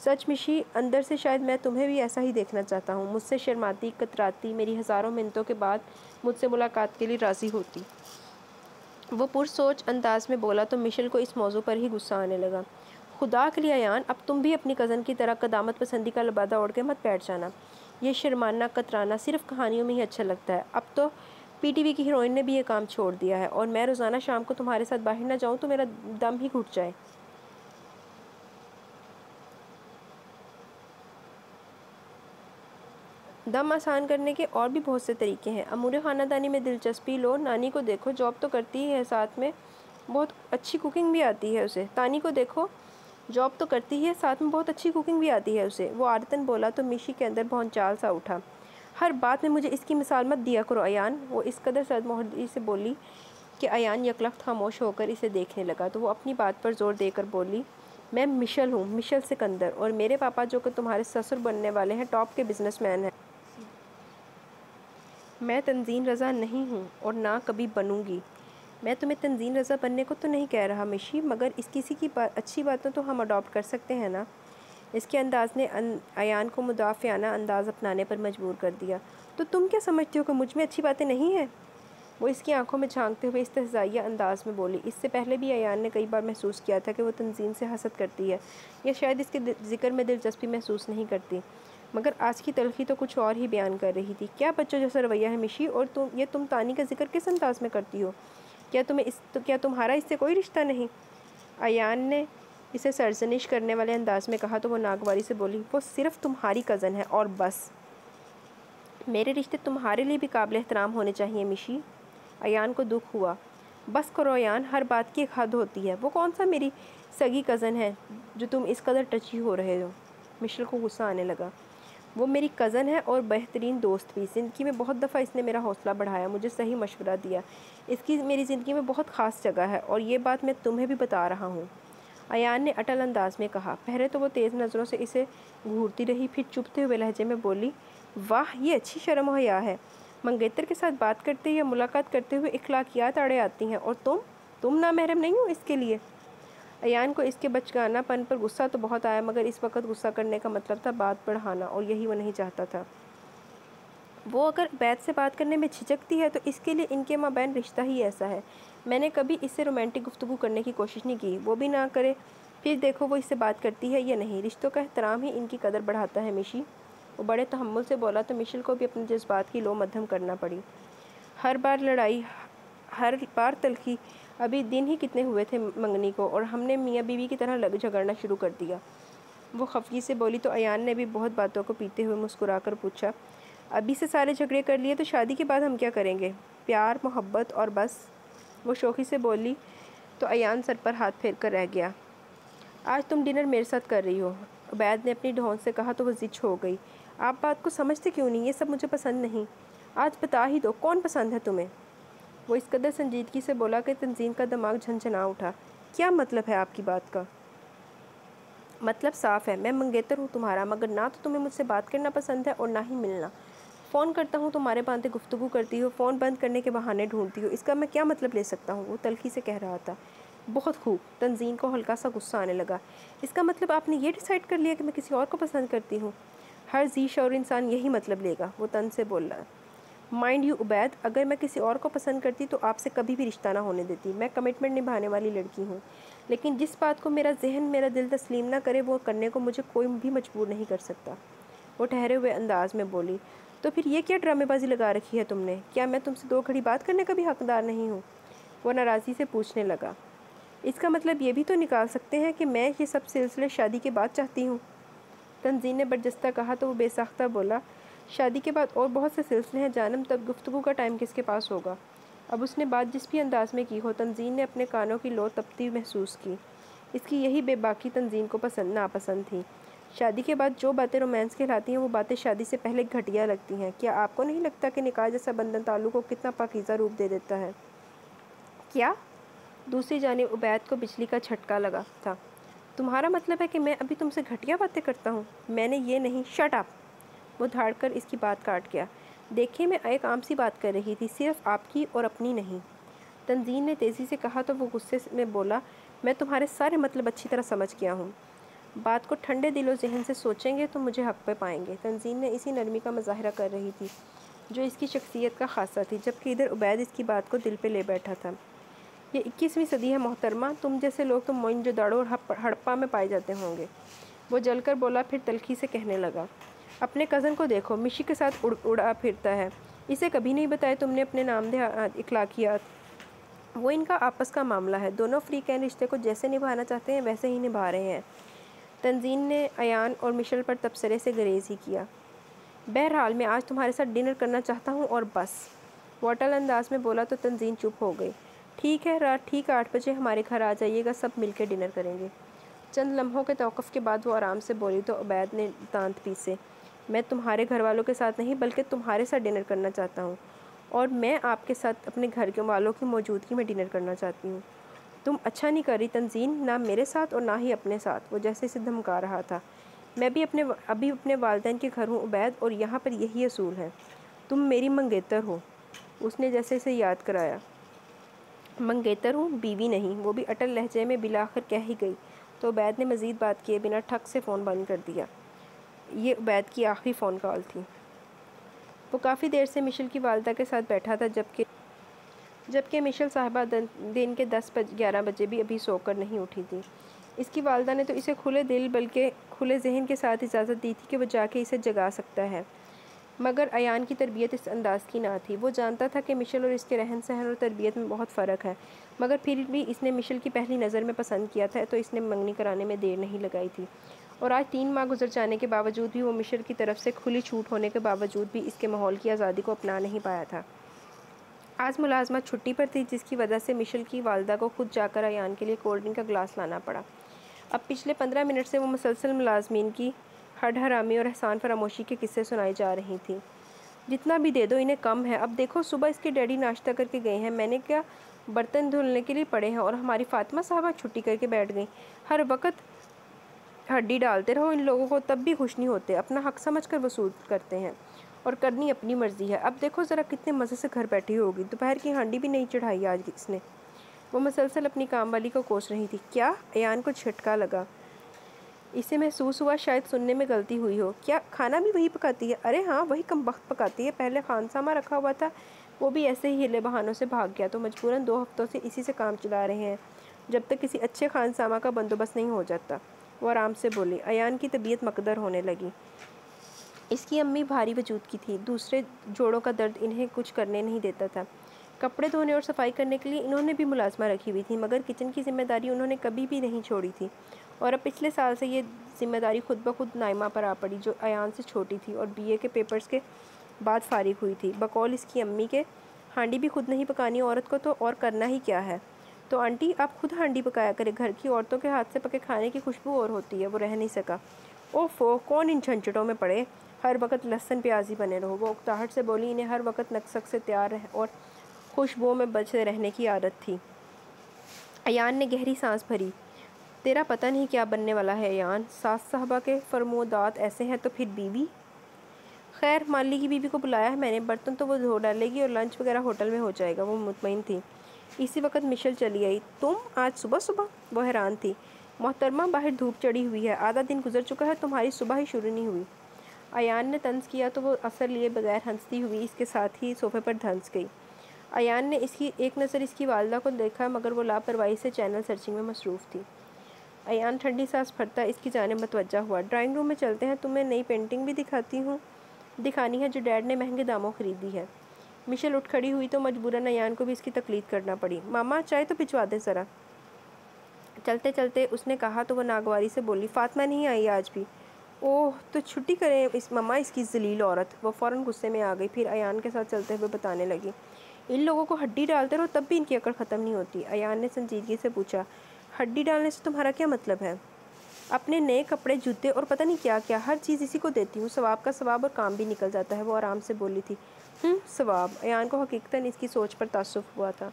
[SPEAKER 1] سچ مشی، اندر سے شاید میں تمہیں بھی ایسا ہی دیکھنا چاہتا ہوں، مجھ سے شرماتی، کتراتی، میری ہزاروں منتوں کے بعد مجھ سے ملاقات کے لیے راضی ہوتی۔ وہ پرسوچ انداز میں بولا تو مشل کو اس موضوع پر ہی غصہ آنے لگا۔ خدا کے لیے ایان، اب تم بھی اپنی کزن کی طرح قدامت پسندی کا لبادہ اوڑھ کے مت بیٹھ جانا۔ یہ شرمانا، کترانا صرف کہانیوں میں ہی اچھا لگتا ہے۔ اب تو پی ٹی وی کی ہیروئن نے بھی یہ کام چھوڑ دیا ہے، اور میں روزانہ شام کو تمہارے ساتھ باہر نہ جاؤں تو میرا دم ہی گھٹ جائے۔ دم آسان کرنے کے اور بھی بہت سے طریقے ہیں۔ امور خاندانی میں دلچسپی لو، نانی کو دیکھو، جاب تو کرتی ہی ہے، ساتھ میں بہت اچھی کوکنگ بھی آتی ہے اسے۔ تانی کو دیکھو، جاب تو کرتی ہی ہے، ساتھ میں بہت اچھی کوکنگ بھی آتی ہے اسے۔ وہ عادتاً بولا تو مشی کے اندر بھونچال سا اٹھا۔ ہر بات میں مجھے اس کی مثال مت دیا کرو ایان، وہ اس قدر سرد مہری سے بولی کہ ایان یکلخت خاموش ہو کر اسے دیکھنے لگا، تو وہ اپنی بات پر زور دے کر بولی۔ میں مشل ہوں، مشل سکندر، اور میرے پاپا جو کہ تمہارے سسر بننے والے ہیں ٹاپ کے بزنس مین ہیں۔ میں تنزین رضا نہیں ہوں اور نہ کبھی بنوں گی۔ میں تمہیں تنزین رضا بننے کو تو نہیں کہہ رہا مشی، مگر اس کسی کی اچھی باتوں تو ہم اڈاپٹ کر سکتے ہیں نا۔ اس کے انداز نے ایان کو مدافعانہ انداز اپنانے پر مجبور کر دیا۔ تو تم کیا سمجھتے ہو کہ مجھ میں اچھی باتیں نہیں ہیں؟ وہ اس کی آنکھوں میں جھانکتے ہوئے استہزائیہ انداز میں بولی۔ اس سے پہلے بھی ایان نے کئی بار محسوس کیا تھا کہ وہ تنزین سے حسد کرتی ہے، یا شاید اس کے ذکر میں دلچسپی محسوس نہیں کرتی، مگر آج کی تلخی تو کچھ اور ہی بیان کر رہی تھی۔ کیا بچوں جیسا رویہ ہے مشی، اور تم تانی کا ذکر کس انداز میں کرتی ہو؟ کیا تمہارا اس سے کوئی رشتہ نہیں؟ ایان نے اسے سرزنش کرنے والے انداز میں کہا تو وہ ناگواری سے بولی۔ وہ صرف تمہاری کزن ہے اور بس۔ میرے رشتے تمہارے لیے بھی قابل احترام ہونے چاہیے مشی۔ ایان کو دکھ ہوا۔ بس کرو ایان، ہر بات کی ایک حد ہوتی ہے۔ وہ کون سا میری سگی کزن ہے جو تم اس قدر ٹچی ہو رہے ہو؟ مشل کو غصہ آنے لگا۔ وہ میری کزن ہے اور بہترین دوست بھی۔ زندگی میں بہت دفعہ اس نے میرا حوصلہ بڑھایا، مجھے صحیح مشورہ دیا۔ اس کی میری زندگی میں بہت خاص جگہ ہے، اور یہ بات میں تمہیں بھی بتا رہا ہوں۔ ایان نے اٹل انداز میں کہا۔ پہلے تو وہ تیز نظروں سے اسے گھورتی رہی، پھر چپتے ہوئے لہجے میں بولی۔ واہ، یہ اچھی شرم و حیا ہے۔ منگیتر کے ساتھ بات کرتے یا ملاقات کرتے ہوئے اخلاقیات آڑے آتی ہیں، اور تم نامحرم نہیں ہو اس کے لیے؟ ایان کو اس کے بچگانہ پن پر غصہ تو بہت آیا، مگر اس وقت غصہ کرنے کا مطلب تھا بات بڑھانا، اور یہی وہ نہیں چاہتا تھا۔ وہ اگر عبید سے بات کرنے میں جھجکتی ہے تو اس کے لیے ان کے مابین رشتہ ہی ایسا ہے۔ میں نے کبھی اس سے رومانٹک گفتگو کرنے کی کوشش نہیں کی، وہ بھی نہ کرے، پھر دیکھو وہ اس سے بات کرتی ہے یا نہیں۔ رشتوں کا احترام ہی ان کی قدر بڑھاتا ہے مشی۔ وہ بڑے تحمل سے بولا تو مشل کو بھی اپنے جذبات کی لو مدھم کرنا پڑی۔ ہر بار تلخی، ابھی دن ہی کتنے ہوئے تھے منگنی کو اور ہم نے میاں بیوی کی طرح جھگڑنا شروع کر دیا۔ وہ خفگی سے بولی تو ایان نے بھی بہت باتوں کو پیتے ہوئے مسکرا کر پوچھا، ابھی سے سارے جھگڑے کر لیے تو شادی کے بعد ہم کیا کریں گے؟ پیار، محبت اور بس۔ وہ شوخی سے بولی تو ایان سر پر ہاتھ پھیر کر رہ گیا۔ آج تم ڈنر میرے ساتھ کر رہی ہو، عبید نے اپنی ڈھون سے کہا تو وہ ضد ہو گئی۔ آپ بات کو سمجھتے کیوں نہیں؟ یہ سب مجھے پسند نہیں۔ آج بتا ہی دو کون پسند ہے تمہیں؟ وہ اس قدر سنجیدگی سے بولا کہ تنزین کا دماغ جھنجھنا اٹھا۔ کیا مطلب ہے آپ کی بات کا؟ مطلب صاف ہے، میں منگیتر ہوں تمہارا، مگر نہ تو تمہیں مجھ سے بات کرنا پسند ہے اور نہ ہی ملنا۔ فون کرتا ہوں تمہارے بانتے گفتگو کرتی ہو، فون بند کرنے کے بہانے ڈھونڈتی ہو، اس کا میں کیا مطلب لے سکتا ہوں؟ وہ تلخی سے کہہ رہا تھا۔ بہت خوب۔ تنزین کو ہلکا سا غصہ آنے لگا۔ اس کا مطلب آپ نے یہ ڈیسائیڈ کر لیا کہ میں کسی اور کو پسند کرتی ہوں؟ ہر ذی شعور انسان یہی مطلب لے گا، وہ تن سے بول رہا۔ مائنڈ یو عبید، اگر میں کسی اور کو پسند کرتی تو آپ سے کبھی بھی رشتہ نہ ہونے دیتی۔ میں کمٹمنٹ نبھانے والی لڑکی ہوں، لیکن جس بات کو میرا ذہن، میرا دل تسلیم نہ کرے وہ کرنے کو مجھے کوئی بھی مجبور نہیں کر سکتا۔ وہ ٹھہرے ہوئے انداز میں بولی، تو پھر یہ کیا ڈرامے بازی لگا رکھی ہے تم نے؟ کیا میں تم سے 2 گھڑی بات کرنے کا بھی حقدار نہیں ہوں؟ وہ ناراضی سے پوچھنے لگا۔ اس کا مطلب یہ بھی تو نکال سکتے ہیں کہ میں یہ سب سلسلے شادی کے بعد چاہتی ہوں؟ تنزین نے برجستہ کہا تو وہ بے ساختہ بولا، شادی کے بعد اور بہت سے سلسلے ہیں جانم، تب گفتگو کا ٹائم کس کے پاس ہوگا؟ اب اس نے بات جس بھی انداز میں کی ہو، تنزین نے اپنے کانوں کی لو تپتی محسوس کی۔ اس کی یہی بے باکی تنزین کو ناپسند تھی۔ شادی کے بعد جو باتیں رومانس کہلاتی ہیں وہ باتیں شادی سے پہلے گھٹیا لگتی ہیں۔ کیا آپ کو نہیں لگتا کہ نکاح جیسا بندھن تعلق کو کتنا پاکیزہ روپ دے دیتا ہے؟ کیا؟ دوسری جانب عبید کو بجلی کا جھٹکا لگا تھا۔ تمہارا مطلب ہے کہ میں ابھی تم سے گھٹیا باتیں کرتا ہوں؟ میں نے یہ نہیں۔ Shut up! وہ دھاڑ کر اس کی بات کاٹ گیا۔ دیکھیں میں ایک عام سی بات کر رہی تھی، صرف آپ کی اور اپنی نہیں۔ تنزین نے تیزی سے کہا تو وہ غصے میں بولا، میں تمہارے سارے مطلب اچھی طرح سمجھ گیا ہوں۔ بات کو ٹھنڈے دل و ذہن سے سوچیں گے تو مجھے حق پہ پائیں گے۔ تنزین نے اسی نرمی کا مظاہرہ کر رہی تھی جو اس کی شخصیت کا خاصہ تھی، جبکہ ادھر عبید اس کی بات کو دل پہ لے بیٹھا تھا۔ یہ 21ویں صدی ہے محترمہ، تم جیسے لوگ تو موئنجودڑو اور ہڑپا میں پائے جاتے ہوں گے۔ وہ جل کر بولا، پھر تلخی سے کہنے لگا، اپنے کزن کو دیکھو، مشی کے ساتھ اڑا پھرتا ہے۔ اسے کبھی نہیں بتایا تم نے اپنے نام دہ اخلاقیات؟ وہ ان کا آپس کا معاملہ ہے، دونوں فریقین رشتے کو جیسے نبھانا چاہتے ہیں ویسے ہی نبھا رہے ہیں۔ تنزین نے ایان اور مشل پر تبصرے سے گریز ہی کیا۔ بہرحال میں آج تمہارے ساتھ ڈنر کرنا چاہتا ہوں اور بس۔ وہ اٹل انداز میں بولا تو تنزین چپ ہو گئی۔ ٹھیک ہے، رات ٹھیک 8 بجے ہمارے گھر آ جائیے گا، سب مل کے ڈنر کریں گے۔ چند لمحوں کے توقف کے بعد وہ آرام سے بولی تو عبید نے دانت پیسے، میں تمہارے گھر والوں کے ساتھ نہیں بلکہ تمہارے ساتھ ڈنر کرنا چاہتا ہوں، اور میں آپ کے ساتھ اپنے گھر کے والوں کی موجودگی میں ڈنر کرنا چاہتی ہوں۔ تم اچھا نہیں کر رہی تنزین، نہ میرے ساتھ اور نہ ہی اپنے ساتھ۔ وہ جیسے اسے دھمکا رہا تھا۔ میں بھی ابھی اپنے والدین کے گھر ہوں عبید، اور یہاں پر یہی اصول ہے۔ تم میری منگیتر ہو، اس نے جیسے اسے یاد کرایا۔ منگیتر ہوں، بیوی نہیں، وہ بھی اٹل لہجے میں بالآخر کہہ ہی گئی تو عبید نے مزید بات کیے بنا ٹھک سے فون بند کر دیا۔ یہ عبید کی آخری فون کال تھی۔ وہ کافی دیر سے مشل کی والدہ کے ساتھ بیٹھا تھا، جبکہ مشل صاحبہ دن کے 10-11 بجے بھی ابھی سو کر نہیں اٹھی تھی۔ اس کی والدہ نے تو اسے کھلے دل بلکہ کھلے ذہن کے ساتھ اجازت دی تھی کہ وہ جا کے اسے جگا سکتا ہے، مگر ایان کی تربیت اس انداز کی نہ تھی۔ وہ جانتا تھا کہ مشل اور اس کے رہن سہن اور تربیت میں بہت فرق ہے، مگر پھر بھی اس نے مشل کی پہلی نظر میں پسند کیا تھا تو اس نے منگنی کرانے میں دیر نہیں لگائی تھی، اور آج 3 ماہ گزر جانے کے باوجود بھی وہ مشل کی طرف سے کھلی چھوٹ ہونے کے باوجود بھی اس کے ماحول کی آزادی کو اپنا نہیں پایا تھا۔ آج ملازمت چھٹی پر تھی، جس کی وجہ سے مشل کی والدہ کو خود جا کر ایان کے لیے کولڈ ڈرنک کا گلاس لانا پڑا۔ اب پچھلے 15 منٹ سے وہ مسلسل ملازمین کی ہڈ حرامی اور احسان فراموشی کے قصے سنائی جا رہی تھی۔ جتنا بھی دے دو انہیں کم ہے۔ اب دیکھو، صبح اس کے ڈیڈی ناشتہ کر کے گئے ہیں، میں نے کیا برتن دھلنے کے لیے پڑے ہیں، اور ہماری فاطمہ صاحبہ چھٹی کر کے بیٹھ گئیں۔ ہر وقت ہڈی ڈالتے رہو ان لوگوں کو، تب بھی خوش نہیں ہوتے، اپنا حق سمجھ کر وصول کرتے ہیں، اور کرنی اپنی مرضی ہے۔ اب دیکھو ذرا کتنے مزے سے گھر بیٹھی ہوگی، دوپہر کی ہانڈی بھی نہیں چڑھائی آج اس نے۔ وہ مسلسل اپنی کام والی کو کوس رہی تھی۔ کیا؟ ایان کو جھٹکا لگا۔ اسے محسوس ہوا شاید سننے میں غلطی ہوئی ہو۔ کیا کھانا بھی وہی پکاتی ہے؟ ارے ہاں، وہی کمبخت پکاتی ہے۔ پہلے خانسامہ رکھا ہوا تھا، وہ بھی ایسے ہی ہلے بہانوں سے بھاگ گیا، تو مجبوراً 2 ہفتوں سے اسی سے کام چلا رہے ہیں جب تک کسی اچھے خانسامہ کا بندوبست نہیں ہو جاتا۔ وہ آرام سے بولی۔ ایان کی طبیعت مکدر ہونے لگی۔ اس کی امی بھاری وجود کی تھی، دوسرے جوڑوں کا درد انہیں کچھ کرنے نہیں دیتا تھا۔ کپڑے دھونے اور صفائی کرنے کے لیے انہوں نے بھی ملازمہ رکھی ہوئی تھی، مگر کچن کی ذمہ داری انہوں نے کبھی بھی نہیں چھوڑی تھی، اور اب پچھلے سال سے یہ ذمہ داری خود بخود نائمہ پر آ پڑی، جو ایان سے چھوٹی تھی اور BA کے پیپرز کے بعد فارغ ہوئی تھی۔ بقول اس کی امی کے ہانڈی بھی خود نہیں پکانی عورت کو تو اور کرنا ہی کیا ہے۔ تو آنٹی آپ خود ہانڈی پکایا کرے، گھر کی عورتوں کے ہاتھ سے پکے کھانے کی خوشبو اور ہوتی ہے۔ وہ رہ نہیں سکا۔ اوفو، کون ان جھنجھٹوں میں پڑے، ہر وقت لہسن پیازی بنے رہو۔ وہ اکتاہٹ سے بولی، انہیں ہر وقت نقصق سے تیار اور خوشبوؤں میں بچے رہنے کی عادت تھی۔ ایان نے گہری سانس بھری۔ تیرا پتہ نہیں کیا بننے والا ہے ایان، ساس صاحبہ کے فرمودات ایسے ہیں تو پھر بیوی۔ خیر، مالی کی بیوی کو بلایا ہے میں نے، برتن تو وہ دھو ڈالے گی اور لنچ وغیرہ ہوٹل میں ہو جائے گا۔ وہ مطمئن تھی۔ اسی وقت مشل چلی آئی۔ تم آج صبح صبح؟ وہ حیران تھی۔ محترمہ، باہر دھوپ چڑھی ہوئی ہے، آدھا دن گزر چکا ہے، تمہاری صبح ہی شروع نہیں ہوئی۔ ایان نے طنز کیا تو وہ اثر لیے بغیر ہنستی ہوئی اس کے ساتھ ہی صوفے پر دھنس گئی۔ ایان نے ایک نظر اس کی والدہ کو دیکھا، مگر وہ لاپرواہی سے چینل سرچنگ میں مصروف تھی۔ ایان ٹھنڈی سانس بھرتا اس کی جانب متوجہ ہوا۔ ڈرائنگ روم میں چلتے ہیں، تمہیں نئی پینٹنگ بھی دکھانی ہے جو ڈیڈ نے مہنگے داموں خریدی ہے۔ مشل اٹھ کھڑی ہوئی تو مجبوراً ایان کو بھی اس کی تقلید کرنا پڑی۔ ماما، چائے تو بھجوا دے ذرا۔ چلتے چلتے اس نے کہا تو وہ ناگواری سے بولی، فاطمہ نہیں آئی آج بھی؟ اوہ، تو چھٹی کریں ماما اس کی ذلیل عورت۔ وہ فوراً غصے میں آ گئی، پھر ایان کے ساتھ چلتے ہوئے بتانے لگی، ان لوگوں کو ہڈی ڈالتے رہو تب بھی ان کی عقل ختم نہیں ہوتی۔ ایان نے سنجیدگی سے پوچھا، ہڈی ڈالنے سے تمہارا کیا مطلب ہے؟ اپنے نئے کپڑے، جوتے اور پتہ نہیں کیا کیا، ہر چیز اسی کو دیتی ہوں، ثواب کا ثواب اور کام بھی نکل جاتا ہے۔ وہ آرام سے بولی تھی۔ ثواب؟ ایان کو حقیقتاً اس کی سوچ پر تعصب ہوا تھا۔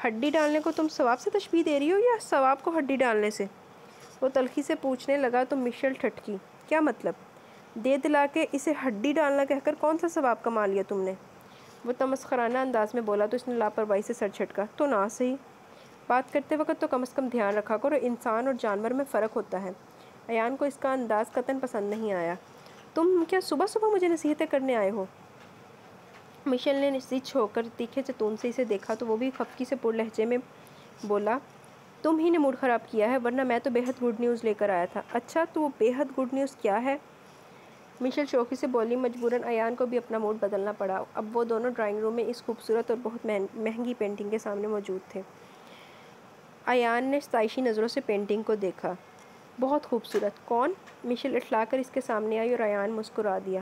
[SPEAKER 1] ہڈی ڈالنے کو تم ثواب سے تشبیہ دے رہی ہو یا ثواب کو ہڈی ڈالنے سے؟ وہ تلخی سے پوچھنے لگا تو مشل ٹھٹکی، کیا مطلب؟ دے دلا کے اسے ہڈی ڈالنا کہہ کر کون سا ثواب کما لیا تم نے؟ وہ تمسخرانہ انداز میں بولا تو اس نے لاپرواہی سے سر جھٹکا، تو نہ صحیح، بات کرتے وقت تو کم از کم دھیان رکھا کرو، انسان اور جانور میں فرق ہوتا ہے۔ ایان کو اس کا انداز قطعاً پسند نہیں آیا۔ تم کیا صبح صبح مجھے نصیحتیں کرنے آئے ہو؟ مشل نے نزدیک ہو کر تیکھے چتون سے اسے دیکھا تو وہ بھی خفگی سے پر لہجے میں بولا، تم ہی نے موڈ خراب کیا ہے، ورنہ میں تو بے حد گڈ نیوز لے کر آیا تھا۔ اچھا، تو وہ بے حد گڈ نیوز کیا ہے؟ مشل شوخی سے بولی۔ مجبوراً ایان کو بھی اپنا موڈ بدلنا پڑا۔ اب وہ دونوں ڈرائنگ روم میں اس خوبصورت اور بہت مہنگی پینٹنگ کے سامنے موجود تھے۔ ایان نے ستائشی نظروں سے پینٹنگ کو دیکھا۔ بہت خوبصورت؟ کون؟ مشل اٹھلا کر اس کے سامنے آئی اور ایان مسکرا دیا۔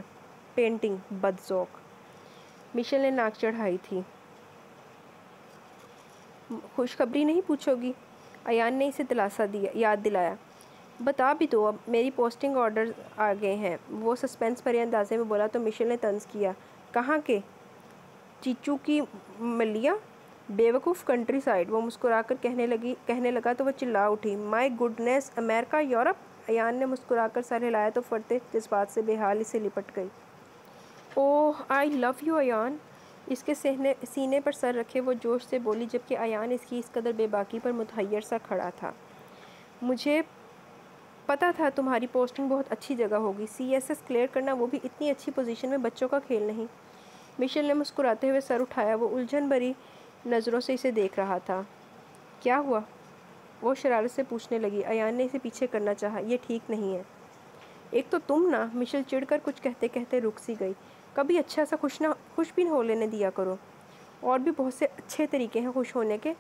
[SPEAKER 1] پینٹنگ، بدذوق۔ مشل نے ناک چڑھائی تھی۔ خوشخبری نہیں پوچھو گی؟ ایان نے اسے دلاسا یاد دلایا۔ بتا بھی دو، اب میری پوسٹنگ آرڈر آ گئے ہیں، وہ سسپینس بھرے اندازے میں بولا تو مشل نے طنز کیا، کہاں کے؟ چیچو کی ملیا؟ بیوقوف، کنٹری سائڈ۔ وہ مسکرا کر کہنے لگا تو وہ چلا اٹھی، مائی گڈنس، امریکہ، یورپ؟ ایان نے مسکرا کر سر ہلایا تو فرتے جذبات سے بے حال اسے لپٹ گئی۔ اوہ، آئی لو یو ایان۔ اس کے سینے پر سر رکھے وہ جوش سے بولی، جبکہ ایان اس کی اس قدر بے باکی پر متحیر سا کھڑا تھا۔ مجھے پتا تھا تمہاری پوسٹنگ بہت اچھی جگہ ہوگی، CSS کلیئر کرنا، وہ بھی اتنی اچھی پوزیشن میں، بچوں کا کھیل نہیں۔ مشل نے مسکراتے ہوئے سر اٹھایا۔ وہ الجھن بھری نظروں سے اسے دیکھ رہا تھا۔ کیا ہوا؟ وہ شرارت سے پوچھنے لگی۔ ایان نے اسے پیچھے کرنا چاہا، یہ ٹھیک نہیں ہے۔ ایک تو تم نا، مشل چڑھ کر کچھ کہتے کہتے رک سی گئی، کبھی اچھا سا خوش بھی ہو لینے دیا کرو، اور بھی بہت سے اچھے طریقے ہیں خوش ہونے کے،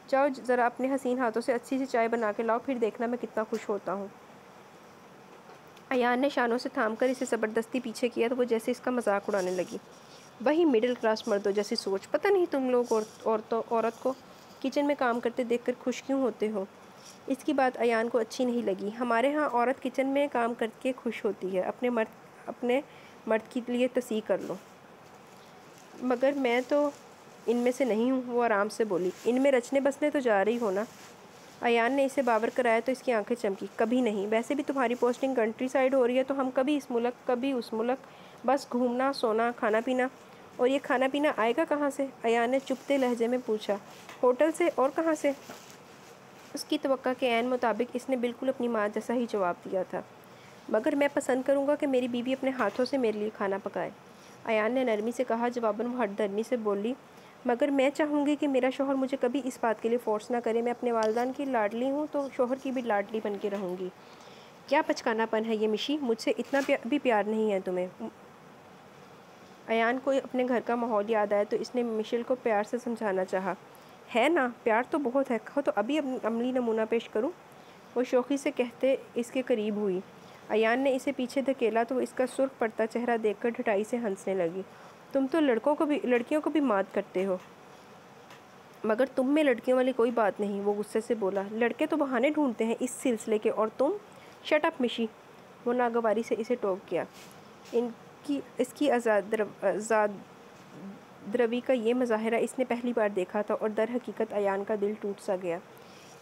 [SPEAKER 1] جاؤ ذرا اپنے حسین ہاتھوں سے اچھی سی چائے بنا کے لاؤ، پھر دیکھنا میں کتنا خوش ہوتا ہوں۔ ایان نے شانوں سے تھام کر اسے زبردستی پیچھے کیا تو وہ جیسے اس کا مذاق اڑانے لگی۔ وہی مڈل کلاس مردوں جیسی سوچ، پتہ نہیں تم لوگ عورت کو کچن میں کام کرتے دیکھ کر خوش کیوں ہوتے ہو؟ اس کی بات ایان کو اچھی نہیں لگی۔ ہمارے ہاں عورت کچن میں کام کر کے خوش ہوتی ہے، اپنے مرد کے لیے تصحیح کر لو۔ مگر میں تو ان میں سے نہیں ہوں، وہ آرام سے بولی۔ ان میں رچنے بسنے تو جا رہی ہو نا؟ ایان نے اسے باور کرایا تو اس کی آنکھیں چمکی، کبھی نہیں، ویسے بھی تمہاری پوسٹنگ کنٹری سائڈ ہو رہی ہے تو ہم کبھی اس ملک کبھی اس ملک، بس گھومنا، سونا، کھانا پینا۔ اور یہ کھانا پینا آئے گا کہاں سے؟ ایان نے چپتے لہجے میں پوچھا۔ ہوٹل سے، اور کہاں سے؟ اس کی توقع کے عین مطابق اس نے بالکل اپنی ماں جیسا ہی جواب دیا تھا۔ مگر میں پسند کروں گا کہ میری بیوی اپنے ہاتھوں سے میرے لیے کھانا پکائے، ایان نے نرمی سے کہا۔ جواباً وہ ہٹ دھرمی سے بولی، مگر میں چاہوں گی کہ میرا شوہر مجھے کبھی اس بات کے لیے فورس نہ کرے، میں اپنے والدین کی لاڈلی ہوں تو شوہر کی بھی لاڈلی بن کے رہوں گی۔ کیا بچکانا پن ہے یہ مشی، مجھ سے اتنا بھی پیار نہیں ہے تمہیں؟ ایان کو اپنے گھر کا ماحول یاد آیا تو اس نے مشیل کو پیار سے سمجھانا چاہا۔ ہے نا، پیار تو بہت ہے، کہو تو ابھی عملی نمونہ پیش کروں؟ وہ شوخی سے کہتے اس کے قریب ہوئی۔ ایان نے اسے پیچھے دھکیلا تو وہ اس کا سرخ پڑتا چہرہ دیکھ کر ڈھٹائی سے ہنسنے لگی۔ تم تو لڑکیوں کو بھی مات کرتے ہو، مگر تم میں لڑکیوں والی کوئی بات نہیں، وہ غصے سے بولا۔ لڑکے تو بہانے ڈھونڈتے ہیں اس سلسلے کے، اور تم؟ شٹ اپ مشی، وہ ناگواری سے اسے ٹوک گیا۔ اس کی آزاد روی کا یہ مظاہرہ اس نے پہلی بار دیکھا تھا، اور در حقیقت ایان کا دل ٹوٹ سا گیا۔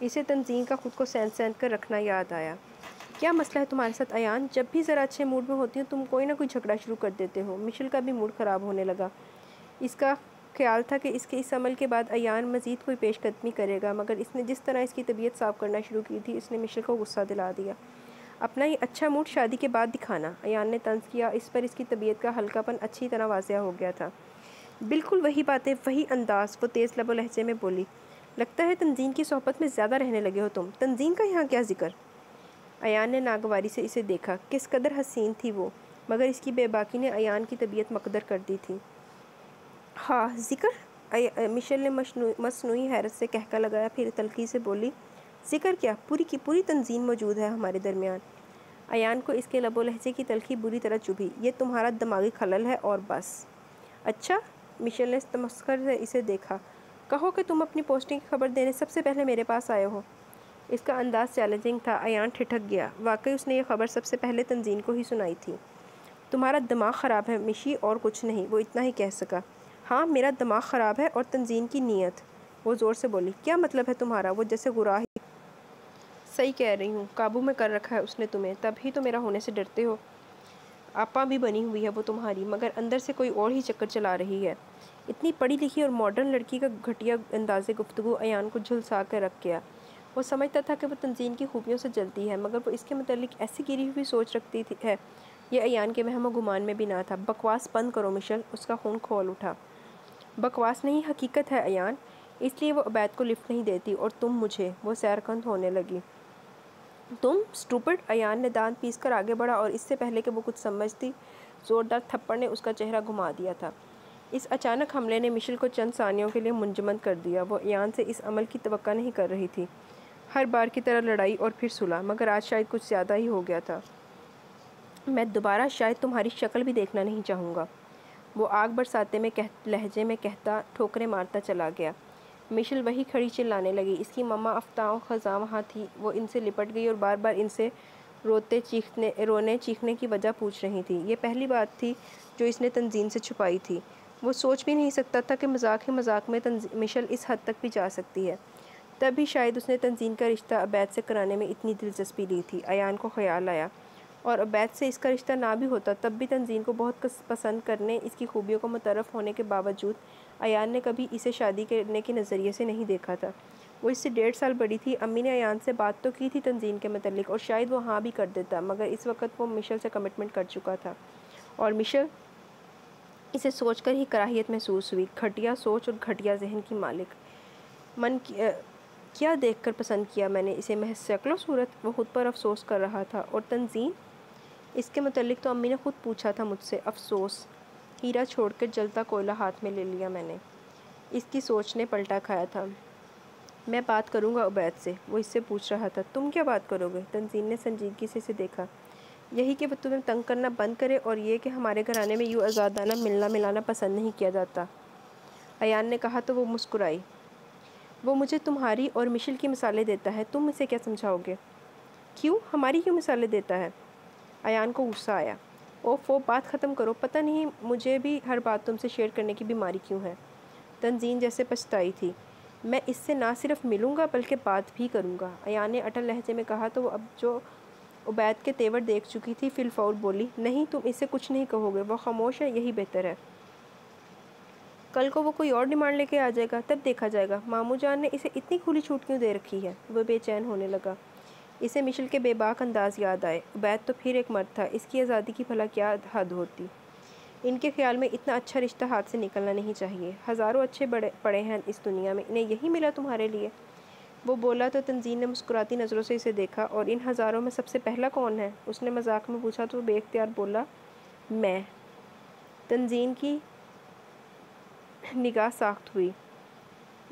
[SPEAKER 1] اسے تنزین کا خود کو سینت کر رکھنا یاد آیا۔ کیا مسئلہ ہے تمہارے ساتھ ایان؟ جب بھی ذرا اچھے موڈ میں ہوتی ہوں تم کوئی نہ کوئی جھگڑا شروع کر دیتے ہو۔ مشیل کا بھی موڈ خراب ہونے لگا۔ اس کا خیال تھا کہ اس کے اس عمل کے بعد ایان مزید کوئی پیش قدمی کرے گا، مگر اس نے جس طرح اس کی طبیعت صاف کرنا شروع کی تھی اس نے مشیل کو غصہ دلا دیا۔ اپنا یہ اچھا موڈ شادی کے بعد دکھانا، ایان نے طنز کیا۔ اس پر اس کی طبیعت کا ہلکا پن اچھی طرح واضح ہو گیا تھا۔ بالکل وہی باتیں، وہی انداز، وہ تیز لب و لہجے میں بولی۔ لگتا ہے تنزین کی صحبت میں زیادہ رہنے لگے ہو تم۔ تنزین کا یہاں کیا ذکر؟ ایان نے ناگواری سے اسے دیکھا۔ کس قدر حسین تھی وہ، مگر اس کی بے باکی نے ایان کی طبیعت مقدر کر دی تھی۔ ہاں ذکر؟ مشیل نے مصنوعی حیرت سے کہکا لگایا، پھر تلخی سے بولی۔ ذکر کیا؟ پوری کی پوری تنزین موجود ہے ہمارے درمیان۔ ایان کو اس کے لب و لہجے کی تلخی بری طرح چبھی۔ یہ تمہارا دماغی خلل ہے اور بس۔ اچھا؟ مشیل نے تمسخر سے اسے دیکھا۔ کہو کہ تم اپنی پوسٹنگ کی خبر دینے سب سے پہلے میرے پاس آئے ہو۔ اس کا انداز چیلنجنگ تھا۔ ایان ٹھٹک گیا۔ واقعی اس نے یہ خبر سب سے پہلے تنزین کو ہی سنائی تھی۔ تمہارا دماغ خراب ہے مشی، اور کچھ نہیں، وہ اتنا ہی کہہ سکا۔ ہاں میرا دماغ خراب ہے، اور تنزین کی نیت، وہ زور سے بولی۔ کیا مطلب ہے تمہارا؟ وہ جیسے گراہ ہی۔ صحیح کہہ رہی ہوں، قابو میں کر رکھا ہے اس نے تمہیں، تب ہی تو میرا ہونے سے ڈرتے ہو۔ آپا بھی بنی ہوئی ہے وہ تمہاری، مگر اندر سے کوئی اور ہی چکر چلا رہی ہے۔ اتنی پڑھی لکھی اور ماڈرن لڑکی کا گھٹیا انداز گفتگو ایان کو جھلسا کر رکھ گیا۔ وہ سمجھتا تھا کہ وہ تنزین کی خوبیوں سے جلتی ہے، مگر وہ اس کے متعلق ایسی گری ہوئی سوچ رکھتی ہے، یہ ایان کے وہم و گمان میں بھی نہ تھا۔ بکواس بند کرو مشیل، اس کا خون کھول اٹھا۔ بکواس نہیں، حقیقت ہے ایان، اس لیے وہ عبید کو لفٹ نہیں دیتی، اور تم مجھے، وہ سیرکند ہونے لگی۔ تم اسٹوپڈ، ایان نے دانت پیس کر آگے بڑھا، اور اس سے پہلے کہ وہ کچھ سمجھتی زوردار تھپڑ نے اس کا چہرہ گھما دیا تھا۔ اس اچانک حملے نے مشیل کو چند ثانیوں کے لیے منجمد کر دیا۔ وہ ایان سے اس عمل کی توقع نہیں کر رہی تھی۔ ہر بار کی طرح لڑائی اور پھر صلح، مگر آج شاید کچھ زیادہ ہی ہو گیا تھا۔ میں دوبارہ شاید تمہاری شکل بھی دیکھنا نہیں چاہوں گا، وہ آگ برساتے لہجے میں کہتا ٹھوکریں مارتا چلا گیا۔ مشیل وہی کھڑی چلانے لگی۔ اس کی مما افتاء و خزاں وہاں تھی۔ وہ ان سے لپٹ گئی اور بار بار ان سے رونے چیخنے کی وجہ پوچھ رہی تھی۔ یہ پہلی بات تھی جو اس نے تنزین سے چھپائی تھی۔ وہ سوچ بھی نہیں سکتا تھا کہ مذاق ہی مذاق میں مشیل اس حد تک بھی جا سکتی ہے۔ تب بھی شاید اس نے تنزین کا رشتہ عبید سے کرانے میں اتنی دلچسپی لی تھی۔ ایان کو خیال آیا، اور عبید سے اس کا رشتہ نہ بھی ہوتا تب بھی تنزین کو بہت پسند کرنے، اس کی خوبیوں کو متعارف ہونے کے باوجود ایان نے کبھی اسے شادی کرنے کے نظریے سے نہیں دیکھا تھا۔ وہ اس سے 1.5 سال بڑی تھی۔ امی نے ایان سے بات تو کی تھی تنزین کے متعلق، اور شاید وہ ہاں بھی کر دیتا، مگر اس وقت وہ مشیل سے کمٹمنٹ کر چکا تھا، اور مشیل اسے سوچ کر ہی کراہیت محسوس ہوئی۔ گھٹیا سوچ اور گھٹیا ذہن کی مالک۔ من کیا دیکھ کر پسند کیا میں نے اسے، محض شکل و صورت؟ وہ خود پر افسوس کر رہا تھا۔ اور تنزین؟ اس کے متعلق تو امی نے خود پوچھا تھا مجھ سے۔ افسوس؟ ہیرا چھوڑ کر جلتا کوئلہ ہاتھ میں لے لیا میں نے، اس کی سوچ نے پلٹا کھایا تھا۔ میں بات کروں گا عبید سے، وہ اس سے پوچھ رہا تھا۔ تم کیا بات کرو گے؟ تنزین نے سنجیدگی سے اسے دیکھا۔ یہی کہ وہ تمہیں تنگ کرنا بند کرے، اور یہ کہ ہمارے گھرانے میں یوں آزادانہ ملنا ملانا پسند نہیں کیا جاتا، ایان نے کہا تو وہ مسکرائی۔ وہ مجھے تمہاری اور مشیل کی مثالیں دیتا ہے، تم اسے کیا سمجھاؤ گے؟ کیوں؟ ہماری کیوں مثالیں دیتا ہے؟ ایان کو غصہ آیا۔ اوف، بات ختم کرو، پتہ نہیں مجھے بھی ہر بات تم سے شیئر کرنے کی بیماری کیوں ہے۔ تنزین جیسے پچھتائی تھی۔ میں اس سے نہ صرف ملوں گا بلکہ بات بھی کروں گا، ایان نے اٹل لہجے میں کہا تو وہ اب جو عبید کے تیور دیکھ چکی تھی فی الفور بولی۔ نہیں، تم اسے کچھ نہیں کہو گے، وہ خاموش ہے، یہی بہتر ہے۔ کل کو وہ کوئی اور ڈیمانڈ لے کے آ جائے گا، تب دیکھا جائے گا۔ ماموں جان نے اسے اتنی کھلی چھوٹ کیوں دے رکھی ہے؟ وہ بے چین ہونے لگا۔ اسے مشیل کے بے باک انداز یاد آئے۔ عبید تو پھر ایک مرد تھا، اس کی آزادی کی بھلا کیا حد ہوتی؟ ان کے خیال میں اتنا اچھا رشتہ ہاتھ سے نکلنا نہیں چاہیے۔ ہزاروں اچھے پڑے ہیں اس دنیا میں، انہیں یہی ملا تمہارے لیے؟ وہ بولا تو تنزین نے مسکراتی نظروں سے اسے دیکھا۔ اور ان ہزاروں میں سب سے پہلا کون ہے؟ اس نے مذاق میں پوچھا تو وہ بے اختیار بولا، میں۔ تنزین کی نگاہ ساخت ہوئی۔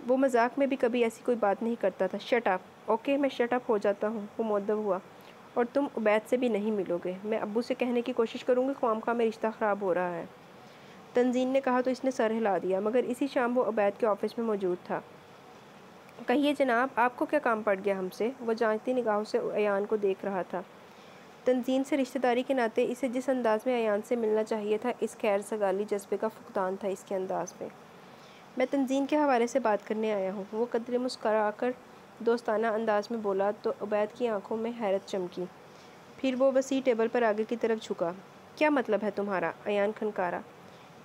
[SPEAKER 1] وہ مذاق میں بھی کبھی ایسی کوئی بات نہیں کرتا تھا۔ Shut up. اوکے میں شٹ اپ ہو جاتا ہوں۔ وہ مؤدب ہوا۔ اور تم عبید سے بھی نہیں ملو گے۔ میں ابو سے کہنے کی کوشش کروں گی خواہ مخواہ میں رشتہ خراب ہو رہا ہے۔ تنزین نے کہا تو اس نے سر ہلا دیا، مگر اسی شام وہ عبید کے آفس میں موجود تھا۔ کہیے جناب، آپ کو کیا کام پڑ گیا ہم سے؟ وہ جانچتی نگاہوں سے ایان کو دیکھ رہا تھا۔ تنزین سے رشتہ داری کے ناطے اسے جس انداز میں ایان سے ملنا چاہیے تھا، اس غیر سگالی جذبے کا فقدان تھا اس کے انداز میں۔ میں تنزین کے حوالے سے بات کرنے آیا ہوں، وہ قدرے مسکرا کر دوستانہ انداز میں بولا تو عبید کی آنکھوں میں حیرت چمکی۔ پھر وہ وسیع ٹیبل پر آگے کی طرف جھکا۔ کیا مطلب ہے تمہارا؟ ایان کھنکارا۔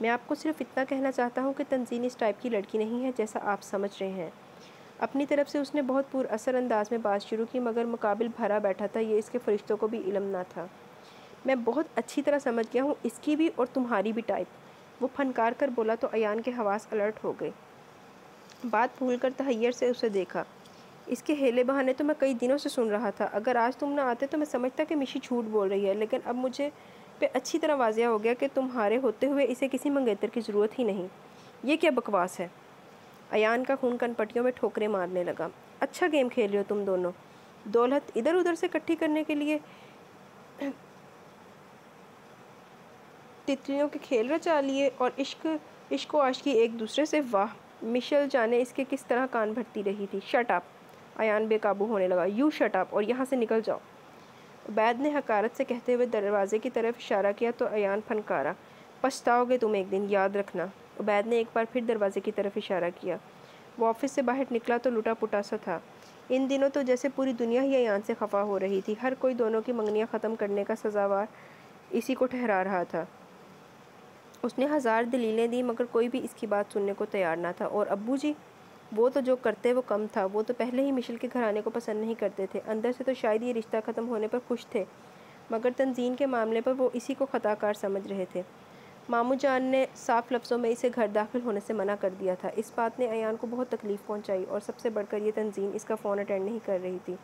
[SPEAKER 1] میں آپ کو صرف اتنا کہنا چاہتا ہوں کہ تنزین اس ٹائپ کی لڑکی نہیں ہے جیسا آپ سمجھ رہے ہیں۔ اپنی طرف سے اس نے بہت پر اثر انداز میں بات شروع کی، مگر مقابل بھرا بیٹھا تھا، یہ اس کے فرشتوں کو بھی علم نہ تھا۔ میں بہت اچھی طرح سمجھ گیا ہوں اس کی بھی اور تمہاری بھی ٹائپ۔ وہ پھنکار کر بولا تو ایان کے حواس الرٹ ہو گئے۔ بات بھول کر تحیر سے اسے دیکھا۔ اس کے ہیلے بہانے تو میں کئی دنوں سے سن رہا تھا۔ اگر آج تم نہ آتے تو میں سمجھتا کہ مشی جھوٹ بول رہی ہے، لیکن اب مجھے پہ اچھی طرح واضح ہو گیا کہ تمہارے ہوتے ہوئے اسے کسی منگیتر کی ضرورت ہی نہیں۔ یہ کیا بکواس ہے؟ ایان کا خون کن پٹیوں میں ٹھوکریں مارنے لگا۔ اچھا گیم کھیل رہے ہو تم دونوں۔ دولت ادھر ادھر سے اکٹھی کرنے کے لیے تتلیوں کے کھیل رچا لیے، اور عشق و عاشقی ایک دوسرے سے۔ واہ، مشل جانے اس کے کس طرح کان بھرتی رہی تھی۔ Shut up. ایان بے قابو ہونے لگا۔ یو شٹ اپ اور یہاں سے نکل جاؤ۔ عبید نے حقارت سے کہتے ہوئے دروازے کی طرف اشارہ کیا تو ایان پھنکارا۔ پچھتاؤ گے تم ایک دن، یاد رکھنا۔ عبید نے ایک بار پھر دروازے کی طرف اشارہ کیا۔ وہ آفس سے باہر نکلا تو لٹا پٹا سا تھا۔ ان دنوں تو جیسے پوری دنیا ہی ایان سے خفا ہو رہی تھی۔ ہر کوئی دونوں کی منگنیاں ختم کرنے کا سزاوار اسی کو ٹھہرا رہا تھا۔ اس نے ہزار دلیلیں دی مگر کوئی بھی اس کی بات سننے کو تیار نہ تھا۔ اور ابو جی؟ وہ تو جو کرتے وہ کم تھا۔ وہ تو پہلے ہی مشل کے گھرانے کو پسند نہیں کرتے تھے، اندر سے تو شاید یہ رشتہ ختم ہونے پر خوش تھے، مگر تنزین کے معاملے پر وہ اسی کو خطا کار سمجھ رہے تھے۔ ماموں جان نے صاف لفظوں میں اسے گھر داخل ہونے سے منع کر دیا تھا۔ اس بات نے ایان کو بہت تکلیف پہنچائی، اور سب سے بڑھ کر یہ تنزین اس کا فون اٹینڈ نہیں کر رہی تھی۔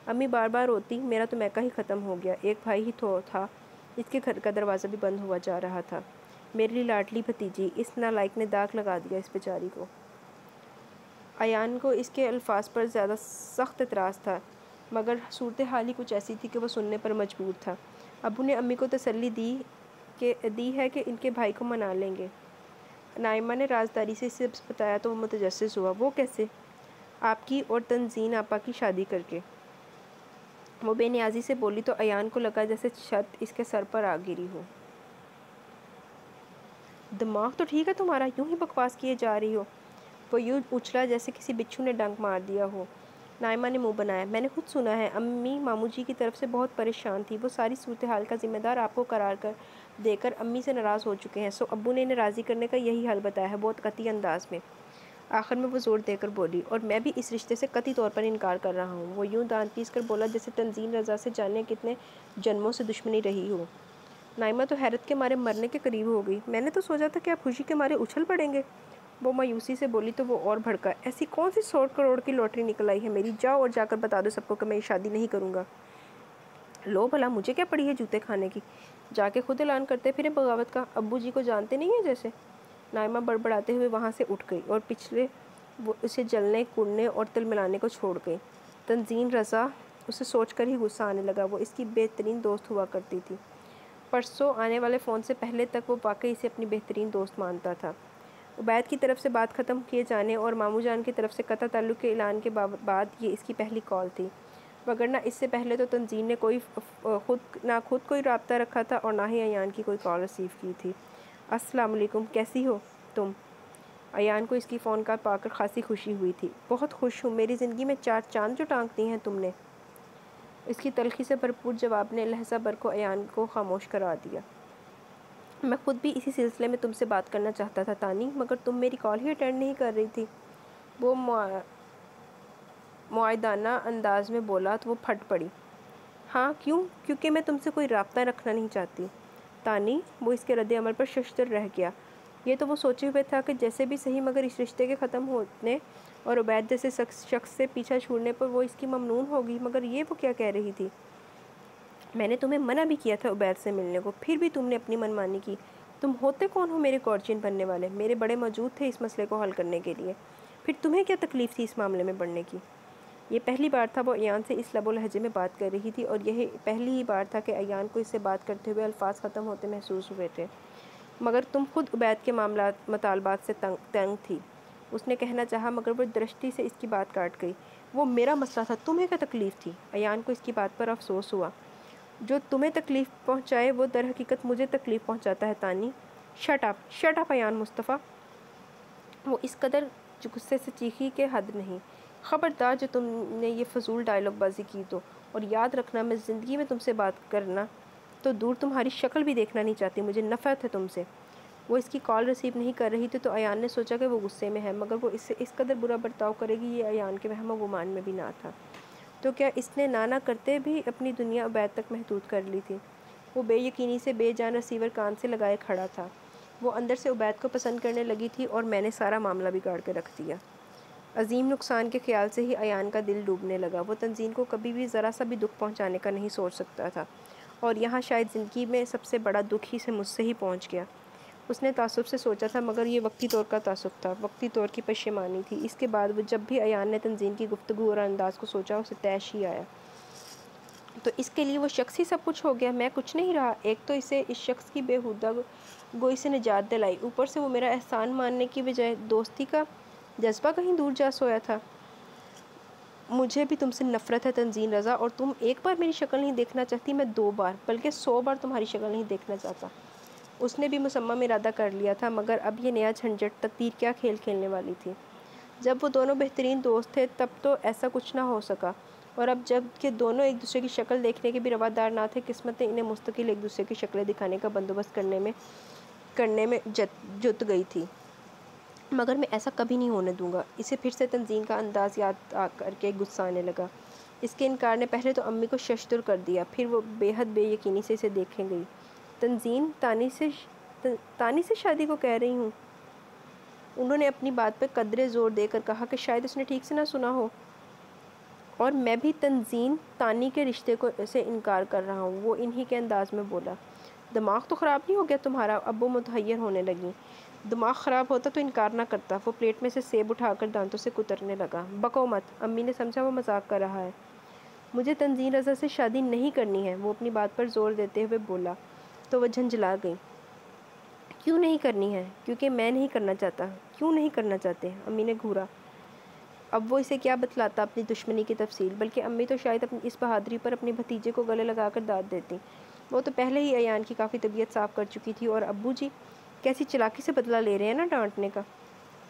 [SPEAKER 1] امی بار بار روتی، میرا تو میکا ہی ختم ہو گیا، ایک بھائی ہی تو تھا، اس کے گھر کا دروازہ بھی بند ہوا جا رہا تھا، میری لاڈلی بھتیجی۔ اس نالائق نے داغ لگا دیا اس بیچاری کو۔ ایان کو اس کے الفاظ پر زیادہ سخت اعتراض تھا، مگر صورتحال ہی کچھ ایسی تھی کہ وہ سننے پر مجبور تھا۔ ابو نے امی کو تسلی دی ہے کہ ان کے بھائی کو منا لیں گے۔ نائمہ نے رازداری سے اسے بتایا تو وہ متجسس ہوا۔ وہ کیسے؟ آپ کی اور تنزین آپا کی شادی کر کے۔ وہ بے نیازی سے بولی تو ایان کو لگا جیسے چھت اس کے سر پر آ گری ہو۔ دماغ تو ٹھیک ہے تمہارا، یوں ہی بکواس کیے جا رہی ہو؟ وہ یوں اچھلا جیسے کسی بچھو نے ڈنک مار دیا ہو۔ نائمہ نے منہ بنایا۔ میں نے خود سنا ہے، امی ماموں جی کی طرف سے بہت پریشان تھی، وہ ساری صورتحال کا ذمہ دار آپ کو قرار دے کر امی سے ناراض ہو چکے ہیں، سو ابو نے انہیں راضی کرنے کا یہی حل بتایا ہے، بہت قطعی انداز میں۔ آخر میں وہ زور دے کر بولی، اور میں بھی اس رشتے سے قطعی طور پر انکار کر رہا ہوں۔ وہ یوں دانت پیس کر بولا جیسے تنزین رضا سے جانے کتنے جنموں سے دشمنی رہی ہو۔ نائمہ تو حیرت کے مارے مرنے کے قریب ہو گئی۔ میں نے تو سوچا تھا کہ آپ خوشی کے مارے اچھل پڑیں گے۔ وہ مایوسی سے بولی تو وہ اور بھڑکا۔ ایسی کون سی 100 کروڑ کی لاٹری نکل آئی ہے میری؟ جاؤ اور جا کر بتا دو سب کو کہ میں یہ شادی نہیں کروں گا۔ لو بھلا مجھے کیا پڑی ہے جوتے کھانے کی؟ جا کے خود اعلان کرتے پھریں بغاوت کا، ابو جی کو جانتے نہیں ہیں جیسے۔ نائمہ بڑبڑاتے ہوئے وہاں سے اٹھ گئی اور پچھلے وہ اسے جلنے کوڑنے اور تل ملانے کو چھوڑ گئی۔ تنزین رضا، اسے سوچ کر ہی غصہ آنے لگا، وہ اس کی بہترین دوست ہوا کرتی تھی۔ پرسوں آنے والے فون سے پہلے تک وہ واقعی اسے اپنی بہترین دوست مانتا تھا۔ عبید کی طرف سے بات ختم کیے جانے اور ماموں جان کی طرف سے قطع تعلق کے اعلان کے بعد یہ اس کی پہلی کال تھی، وگرنہ اس سے پہلے تو تنزین نے نہ خود کوئی رابطہ رکھا تھا اور نہ ہی ایان کی کوئی کال ریسیو کی تھی۔ السلام علیکم، کیسی ہو تم؟ ایان کو اس کی فون کال پا کر خاصی خوشی ہوئی تھی۔ بہت خوش ہوں، میری زندگی میں 4 چاند جو ٹانک دی ہیں تم نے۔ اس کی تلخی سے بھرپور جواب نے لہجہ بھر کو ایان کو خاموش کرا دیا۔ میں خود بھی اسی سلسلے میں تم سے بات کرنا چاہتا تھا تانی، مگر تم میری کال ہی اٹینڈ نہیں کر رہی تھی۔ وہ معاہدانہ انداز میں بولا تو وہ پھٹ پڑی۔ ہاں کیوں؟ کیونکہ میں تم سے کوئی رابطہ رکھنا نہیں چاہتی تانی۔ وہ اس کے رد عمل پر ششدر رہ گیا۔ یہ تو وہ سوچے ہوئے تھا کہ جیسے بھی صحیح مگر اس رشتے کے ختم ہونے اور عبید جیسے شخص سے پیچھا چھوڑنے پر وہ اس کی ممنون ہوگی، مگر یہ وہ کیا کہہ رہی تھی؟ میں نے تمہیں منع بھی کیا تھا عبید سے ملنے کو، پھر بھی تم نے اپنی منمانی کی۔ تم ہوتے کون ہو میرے گارجین بننے والے؟ میرے بڑے موجود تھے اس مسئلے کو حل کرنے کے لیے، پھر تمہیں کیا تکلیف تھی اس معاملے میں بڑھنے کی؟ یہ پہلی بار تھا وہ ایان سے اس لب و لہجے میں بات کر رہی تھی، اور یہ پہلی ہی بار تھا کہ ایان کو اس سے بات کرتے ہوئے الفاظ ختم ہوتے محسوس ہوئے تھے۔ مگر تم خود عبید کے مطالبات سے تنگ تھی، اس نے کہنا چاہا، مگر وہ درشتی سے اس کی بات کاٹ گئی۔ وہ میرا مسئلہ تھا، تمہیں کیا تکلیف تھی؟ ایان کو اس کی بات پر افسوس ہوا۔ جو تمہیں تکلیف پہنچائے وہ در حقیقت مجھے تکلیف پہنچاتا ہے تانی۔ شٹ اپ ایان مصطفیٰ۔ وہ اس قدر غصے سے چیخی کہ حد نہیں۔ خبردار جو تم نے یہ فضول ڈائلاگ بازی کی تو، اور یاد رکھنا میں زندگی میں تم سے بات کرنا تو دور تمہاری شکل بھی دیکھنا نہیں چاہتی، مجھے نفرت ہے تم سے۔ وہ اس کی کال ریسیو نہیں کر رہی تھی تو ایان نے سوچا کہ وہ غصے میں ہے، مگر وہ اس سے اس قدر برا برتاؤ کرے گی یہ ایان کے وہم و گمان میں بھی نہ تھا۔ تو کیا اس نے نہ کرتے بھی اپنی دنیا عبید تک محدود کر لی تھی؟ وہ بے یقینی سے بے جان ریسیور کان سے لگائے کھڑا تھا۔ وہ اندر سے عبید کو پسند کرنے لگی تھی، اور میں نے سارا معاملہ بگاڑ کے رکھ دیا۔ عظیم نقصان کے خیال سے ہی ایان کا دل ڈوبنے لگا۔ وہ تنزین کو کبھی بھی ذرا سا بھی دکھ پہنچانے کا نہیں سوچ سکتا تھا، اور یہاں شاید زندگی میں سب سے بڑا دکھ ہی سے مجھ سے ہی پہنچ گیا۔ اس نے تعصب سے سوچا تھا، مگر یہ وقتی طور کا تعصب تھا، وقتی طور کی پشیمانی تھی۔ اس کے بعد وہ جب بھی ایان نے تنزین کی گفتگو اور انداز کو سوچا اسے طیش ہی آیا۔ تو اس کے لیے وہ شخص ہی سب کچھ ہو گیا، میں کچھ نہیں رہا۔ ایک تو اسے اس شخص کی بےہودہ گوئی سے نجات دلائی، اوپر سے وہ میرا احسان ماننے کی بجائے دوستی کا جذبہ کہیں دور جا سویا تھا۔ مجھے بھی تم سے نفرت ہے تنزین رضا، اور تم ایک بار میری شکل نہیں دیکھنا چاہتی، میں 2 بار بلکہ 100 بار تمہاری شکل نہیں دیکھنا چاہتا۔ اس نے بھی مصمم ارادہ کر لیا تھا، مگر اب یہ نیا جھنجٹ تقدیر کیا کھیل کھیلنے والی تھی۔ جب وہ دونوں بہترین دوست تھے تب تو ایسا کچھ نہ ہو سکا، اور اب جب کہ دونوں ایک دوسرے کی شکل دیکھنے کے بھی روادار نہ تھے، قسمت نے انہیں مستقل ایک دوسرے کی شکلیں دکھانے کا بندوبست کرنے میں جت گئی تھی۔ مگر میں ایسا کبھی نہیں ہونے دوں گا۔ اسے پھر سے تنزین کا انداز یاد آ کر کے غصہ آنے لگا۔ اس کے انکار نے پہلے تو امی کو ششدر کر دیا، پھر وہ بے حد بے یقینی سے اسے دیکھیں گئی۔ تنزین، تانی سے شادی کو کہہ رہی ہوں؟ انہوں نے اپنی بات پہ قدرے زور دے کر کہا کہ شاید اس نے ٹھیک سے نہ سنا ہو۔ اور میں بھی تنزین تانی کے رشتے سے انکار کر رہا ہوں، وہ انہی کے انداز میں بولا۔ دماغ تو خراب نہیں ہو گیا تمہارا؟ اب وہ متحیر ہونے لگی۔ دماغ خراب ہوتا تو انکار نہ کرتا۔ وہ پلیٹ میں سے سیب اٹھا کر دانتوں سے کترنے لگا۔ بکو مت، امی نے سمجھا وہ مذاق کر رہا ہے۔ مجھے تنزین رضا سے شادی نہیں کرنی ہے، وہ اپنی بات پر زور دیتے ہوئے بولا۔ تو وہ جھنجھلا گئی۔ کیوں نہیں کرنی ہے؟ کیونکہ میں نہیں کرنا چاہتا۔ کیوں نہیں کرنا چاہتے؟ امی نے گھورا۔ اب وہ اسے کیا بتلاتا اپنی دشمنی کی تفصیل، بلکہ امی تو شاید اس بہادری پر اپنے بھتیجے کو گلے لگا کر داد دیتی۔ وہ تو پہلے ہی ایان کی کافی طبیعت صاف کر چکی تھی، اور ابو جی کیسی چلاکی سے بدلہ لے رہے ہیں نا ڈانٹنے کا۔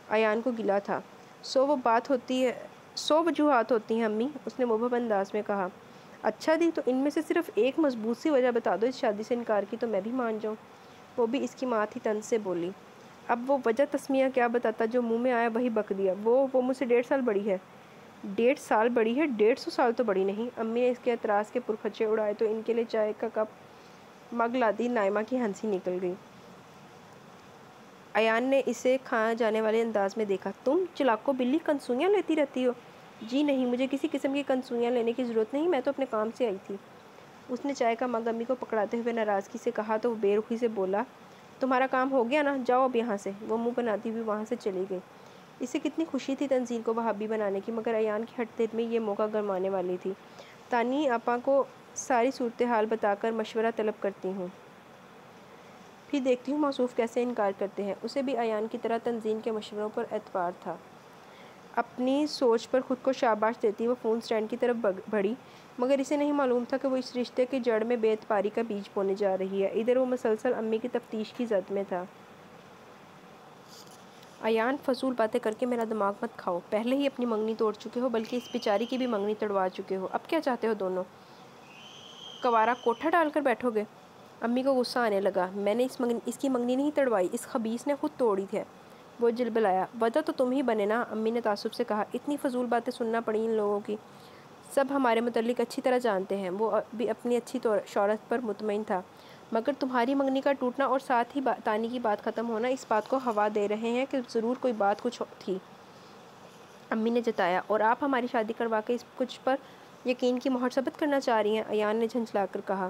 [SPEAKER 1] ایان کو گلا تھا۔ 100 وجوہات ہوتی ہیں امی، اس نے مبہم انداز میں کہا۔ اچھا دی، تو ان میں سے صرف ایک مضبوط سی وجہ بتا دو اس شادی سے انکار کی تو میں بھی مان جاؤں۔ وہ بھی اس کی ماں تھی، طنز سے بولی۔ اب وہ وجہ تسمیہ کیا بتاتا، جو منہ میں آیا وہی بک دیا۔ وہ مجھ سے 1.5 سال بڑی ہے۔ 1.5 سال بڑی ہے؟ 150 سال تو بڑی نہیں۔ امی نے اس کے اعتراض کے پرخچے اڑائے تو ان کے لیے چائے کا کپ مگ لا دی۔ نائمہ کی ہنسی نکل گئی۔ ایان نے اسے کھایا جانے والے انداز میں دیکھا۔ تم چلاکو بلی کنسوئیاں لیتی رہتی ہو؟ جی نہیں، مجھے کسی قسم کی کنسوئیاں لینے کی ضرورت نہیں، میں تو اپنے کام سے آئی تھی۔ اس نے چائے کا مگ امی کو پکڑاتے ہوئے ناراضگی سے کہا تو وہ بے رخی سے بولا، تمہارا کام ہو گیا نا، جاؤ اب یہاں سے۔ وہ منہ بناتی ہوئی وہاں سے چلی گئی۔ اسے کتنی خوشی تھی تنزین کو وہابی بنانے کی، مگر ایان کی ہٹ دل میں یہ موقع گرمانے والی تھی۔ تانی آپا کو ساری صورتحال بتا کر مشورہ طلب کرتی ہوں، پھر دیکھتی ہوں موصوف کیسے انکار کرتے ہیں۔ اسے بھی ایان کی طرح تنزین کے مشوروں پر اعتبار تھا۔ اپنی سوچ پر خود کو شاباش دیتی وہ فون سٹینڈ کی طرف بڑھی، مگر اسے نہیں معلوم تھا کہ وہ اس رشتے کی جڑ میں بے اعتباری کا بیج بونے جا رہی ہے۔ ادھر وہ مسلسل امی کی تفتیش کی زد میں تھا۔ ایان، فضول باتیں کر کے میرا دماغ مت کھاؤ۔ پہلے ہی اپنی منگنی توڑ چکے ہو، بلکہ اس بیچاری کی بھی منگنی تڑوا چکے ہو۔ اب کیا چاہتے ہو دونوں؟ کوارا کوٹھا ڈال کر بیٹھو گے؟ امی کو غصہ آنے لگا۔ میں نے اس کی منگنی نہیں تڑوائی، اس خبیث نے خود توڑی ہے۔ وہ جلبلایا۔ وجہ تو تم ہی بنے نا، امی نے تعصب سے کہا۔ اتنی فضول باتیں سننا پڑی ان لوگوں کی، سب ہمارے متعلق اچھی طرح جانتے ہیں۔ وہ بھی اپنی اچھی شہرت پر مطمئن تھا، مگر تمہاری منگنی کا ٹوٹنا اور ساتھ ہی تانی کی بات ختم ہونا اس بات کو ہوا دے رہے ہیں کہ ضرور کوئی بات کچھ تھی، امی نے جتایا۔ اور آپ ہماری شادی کروا کے اس کچھ پر یقین کی مہر ثبت کرنا چاہ رہی ہیں، ایان نے جھنجھلا کر کہا۔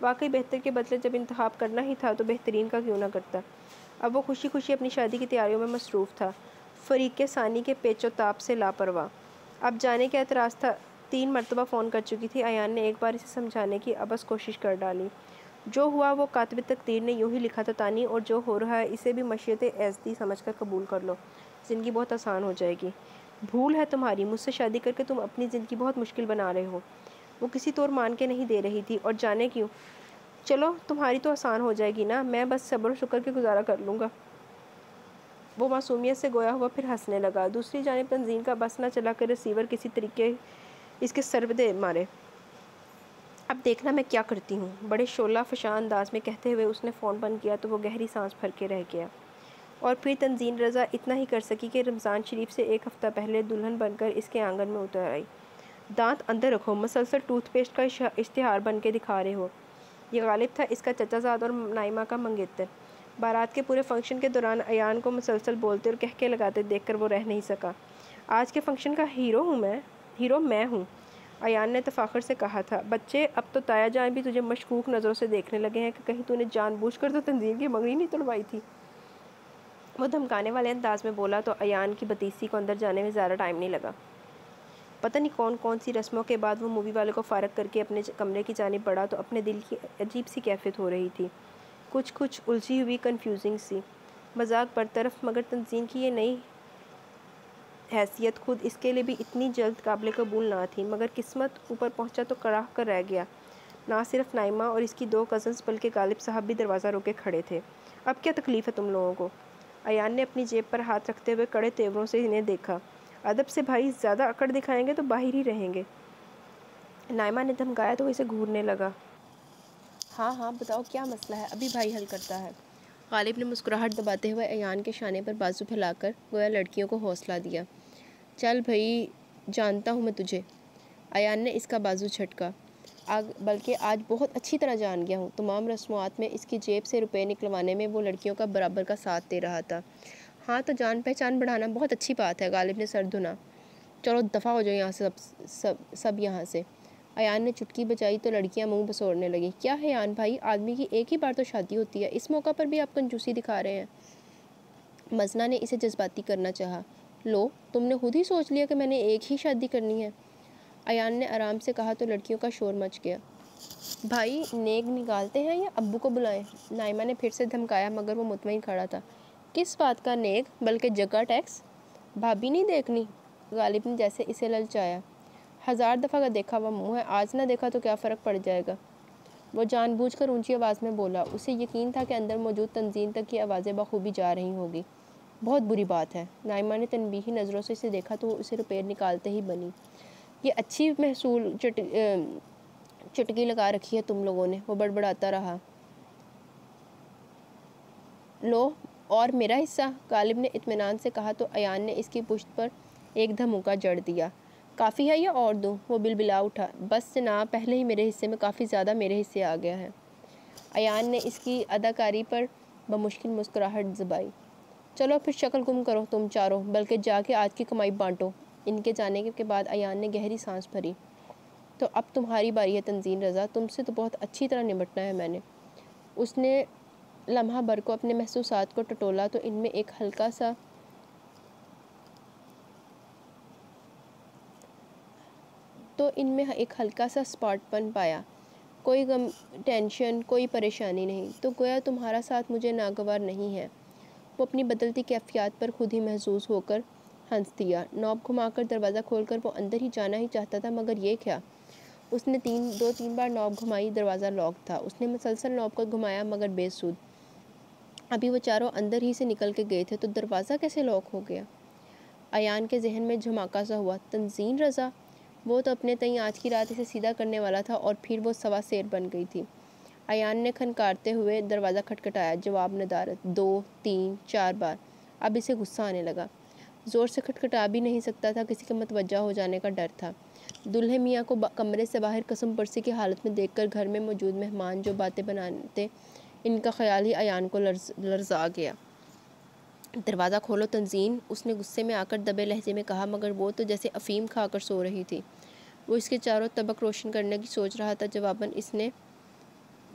[SPEAKER 1] واقعی بہتر کے بدلے جب انتخاب کرنا ہی تھا تو بہترین کا کیوں نہ کرتا۔ اب وہ خوشی خوشی اپنی شادی کی تیاریوں میں مصروف تھا، فریق ثانی کے پیچ و تاب سے لاپرواہ۔ اب جانے کا اعتراض تھا۔ 3 مرتبہ فون کر چکی تھی ایان نے، ایک بار اسے سمجھانے کی ابس کوشش کر ڈالی۔ جو ہوا وہ کاتب تقدیر نے یوں ہی لکھا تھا تانی، اور جو ہو رہا ہے اسے بھی مشیت ایزدی سمجھ کر قبول کر لو، زندگی بہت آسان ہو جائے گی۔ بھول ہے تمہاری، مجھ سے شادی کر کے تم اپنی زندگی بہت مشکل بنا رہے ہو۔ وہ کسی طور مان کے نہیں دے رہی تھی، اور جانے کیوں۔ چلو تمہاری تو آسان ہو جائے گی نا، میں بس صبر و شکر کے گزارا کر لوں گا۔ وہ معصومیت سے گویا ہوا پھر ہنسنے لگا۔ دوسری جانب تنزین کا بس نہ چلا کہ ریسیور کسی طریقے اس کے سر دے مارے۔ اب دیکھنا میں کیا کرتی ہوں، بڑے شعلہ فشاں انداز میں کہتے ہوئے اس نے فون بند کیا تو وہ گہری سانس بھر کے رہ گیا۔ اور پھر تنزین رضا اتنا ہی کر سکی کہ رمضان شریف سے 1 ہفتہ پہلے دلہن بن کر اس کے آنگن میں اتر آئی۔ دانت اندر رکھو، مسلسل ٹوتھ پیسٹ کا اشتہار بن کے دکھا رہے ہو۔ یہ غالب تھا اس کا چچا زاد اور نائمہ کا منگیتر۔ بارات کے پورے فنکشن کے دوران ایان کو مسلسل بولتے اور کہکے لگاتے دیکھ کر وہ رہ نہیں سکا۔ آج کے فنکشن کا ہیرو میں ہوں، ایان نے تفاخر سے کہا تھا۔ بچے، اب تو تایا جان بھی تجھے مشکوک نظروں سے دیکھنے لگے ہیں کہ کہیں تو نے جان بوجھ کر تو تنزین کی منگنی نہیں توڑوائی تھی۔ وہ دھمکانے والے انداز میں بولا تو ایان کی بتیسی کو اندر جانے میں زیادہ ٹائم نہیں لگا۔ پتہ نہیں کون سی رسموں کے بعد وہ مووی والے کو فارغ کر کے اپنے کمرے کی جانب بڑھا تو اپنے دل کی عجیب سی کیفیت ہو رہی تھی، کچھ الجھی ہوئی، کنفیوزنگ سی۔ مذاق برطرف، مگر تنزین کی یہ نئی حیثیت خود اس کے لیے بھی اتنی جلد قابل قبول نہ تھی، مگر قسمت اوپر پہنچا تو کڑا کر رہ گیا۔ نہ صرف نائمہ اور اس کی 2 کزنز بلکہ غالب صاحب بھی دروازہ روکے کھڑے تھے۔ اب کیا تکلیف ہے تم لوگوں کو؟ ایان نے اپنی جیب پر ہاتھ رکھتے ہوئے کڑے تیوروں سے انہیں دیکھا۔ ادب سے بھائی، زیادہ اکڑ دکھائیں گے تو باہر ہی رہیں گے۔ نائمہ نے دھمکایا تو وہ اسے گھورنے لگا۔ ہاں بتاؤ کیا مسئلہ ہے، ابھی بھائی حل کرتا ہے۔ غالب نے مسکراہٹ دباتے ہوئے ایان کے شانے پر بازو پھیلا کر گویا لڑکیوں کو حوصلہ دیا۔ چل بھائی، جانتا ہوں میں تجھے۔ ایان نے اس کا بازو جھٹکا۔ بلکہ آج بہت اچھی طرح جان گیا ہوں۔ تمام رسومات میں اس کی جیب سے روپے نکلوانے میں وہ لڑکیوں کا برابر کا ساتھ دے رہا تھا۔ ہاں تو جان پہچان بڑھانا بہت اچھی بات ہے، غالب نے سر دھنا۔ چلو دفعہ ہو جاؤ یہاں سے سب یہاں سے۔ ایان نے چٹکی بجائی تو لڑکیاں منہ بسوڑنے لگیں۔ کیا ہے ایان بھائی، آدمی کی ایک ہی بار تو شادی ہوتی ہے، اس موقع پر بھی آپ کنجوسی دکھا رہے ہیں۔ مزنہ نے اسے جذباتی کرنا چاہا۔ لو، تم نے خود ہی سوچ لیا کہ میں نے ایک ہی شادی کرنی ہے، ایان نے آرام سے کہا تو لڑکیوں کا شور مچ گیا۔ بھائی نیک نکالتے ہیں یا ابو کو بلائیں؟ نائمہ نے پھر سے دھمکایا، مگر وہ مطمئن کھڑا تھا۔ کس بات کا نیک، بلکہ جگہ ٹیکس؟ بھابھی نہیں دیکھنی؟ غالب نے جیسے اسے للچایا۔ 1000 دفعہ کا دیکھا ہوا منہ ہے، آج نہ دیکھا تو کیا فرق پڑ جائے گا؟ وہ جان بوجھ کر اونچی آواز میں بولا۔ اسے یقین تھا کہ اندر موجود تنزین تک کی آوازیں بخوبی جا رہی ہوں گی۔ بہت بری بات ہے۔ نائمہ نے تنبیہی نظروں سے اسے دیکھا تو وہ اسے روپے نکالتے ہی بنی۔ یہ اچھی محصول چٹکی لگا رکھی ہے تم لوگوں نے، وہ بڑبڑاتا رہا۔ لو، اور میرا حصہ؟ غالب نے اطمینان سے کہا تو ایان نے اس کی پشت پر ایک دھمکا جڑ دیا۔ کافی ہے یا اور دوں؟ وہ بلبلا اٹھا۔ بس جناب، پہلے ہی میرے حصے میں کافی زیادہ میرے حصے آ گیا ہے۔ ایان نے اس کی اداکاری پر بمشکل مسکراہٹ زبائی۔ چلو پھر شکل گم کرو تم چاروں، بلکہ جا کے آج کی کمائی بانٹو۔ ان کے جانے کے بعد ایان نے گہری سانس بھری۔ تو اب تمہاری باری ہے تنزین رضا، تم سے تو بہت اچھی طرح نمٹنا ہے میں نے۔ اس نے لمحہ بھر کو اپنے محسوسات کو ٹٹولا تو ان میں ایک ہلکا سا سپاٹ پن پایا۔ کوئی غم، ٹینشن، کوئی پریشانی نہیں، تو گویا تمہارا ساتھ مجھے ناگوار نہیں ہے۔ وہ اپنی بدلتی کیفیات پر خود ہی محظوظ ہو کر ہنس دیا۔ نوب گھما کر دروازہ کھول کر وہ اندر ہی جانا ہی چاہتا تھا، مگر یہ کیا؟ اس نے 2-3 بار نوب گھمائی، دروازہ لاک تھا۔ اس نے مسلسل نوب کو گھمایا مگر بے سود۔ ابھی وہ چاروں اندر ہی سے نکل کے گئے تھے تو دروازہ کیسے لاک ہو گیا؟ ایان کے ذہن میں جھماکا سا ہوا۔ تنزین رضا، وہ تو اپنے تئیں آج کی رات اسے سیدھا کرنے والا تھا اور پھر وہ سوا سیر بن گئی تھی۔ ایان نے کھنکارتے ہوئے دروازہ کھٹکھٹایا، جواب ندارت، 2-3-4 بار۔ اب اسے غصہ آنے لگا۔ زور سے کھٹکھٹا بھی نہیں سکتا تھا، کسی کے متوجہ ہو جانے کا ڈر تھا۔ دولہے میاں کو کمرے سے باہر قسم پرسی کی حالت میں دیکھ کر گھر میں موجود مہمان جو باتیں بناتے، ان کا خیال ہی ایان کو لرزا گیا۔ دروازہ کھولو تنزین، اس نے غصے میں آ کر دبے لہجے میں کہا، مگر وہ تو جیسے افیم کھا کر سو رہی تھی۔ وہ اس کے چاروں طبق روشن کرنے کی سوچ رہا تھا۔ جواباً اس نے